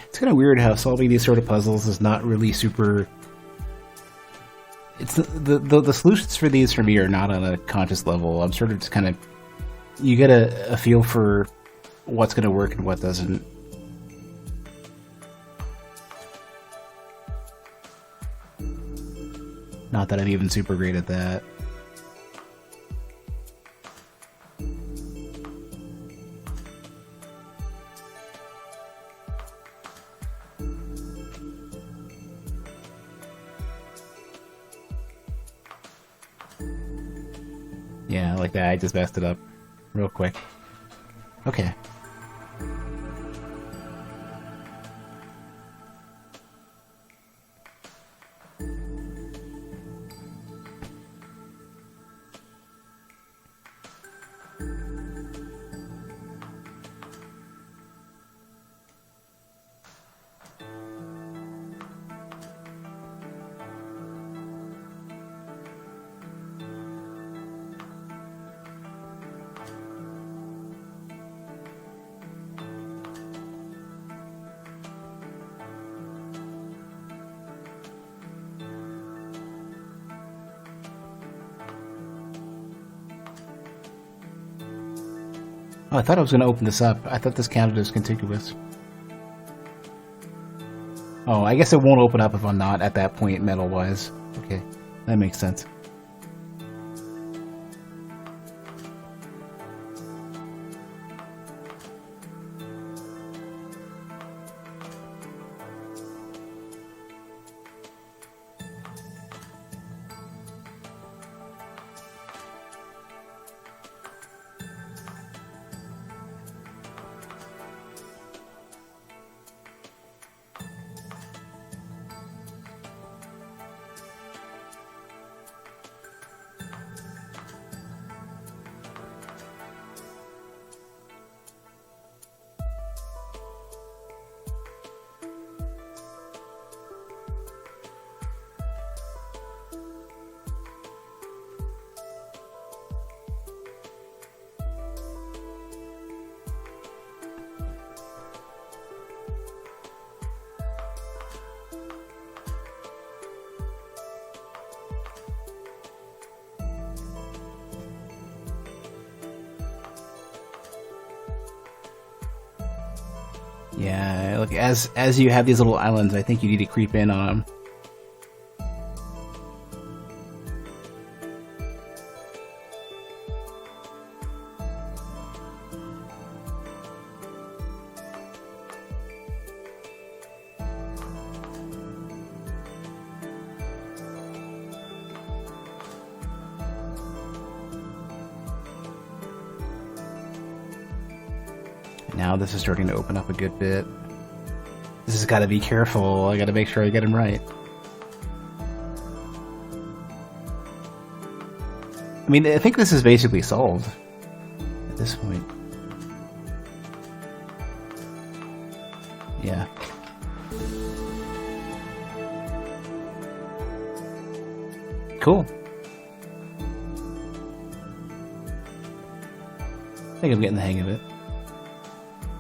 [SPEAKER 1] It's kind of weird how solving these sort of puzzles is not really super. It's the solutions for these for me are not on a conscious level. I'm sort of just kind of, you get a feel for what's going to work and what doesn't. Not that I'm even super great at that. Yeah, like that. I just messed it up real quick. Okay. Oh, I thought I was going to open this up. I thought this counted as contiguous. Oh, I guess it won't open up if I'm not at that point metal-wise. Okay, that makes sense. Yeah, look, as you have these little islands, I think you need to creep in on them. Now this is starting to open up a good bit. This has got to be careful. I got to make sure I get him right. I mean, I think this is basically solved at this point. Yeah. Cool. I think I'm getting the hang of it.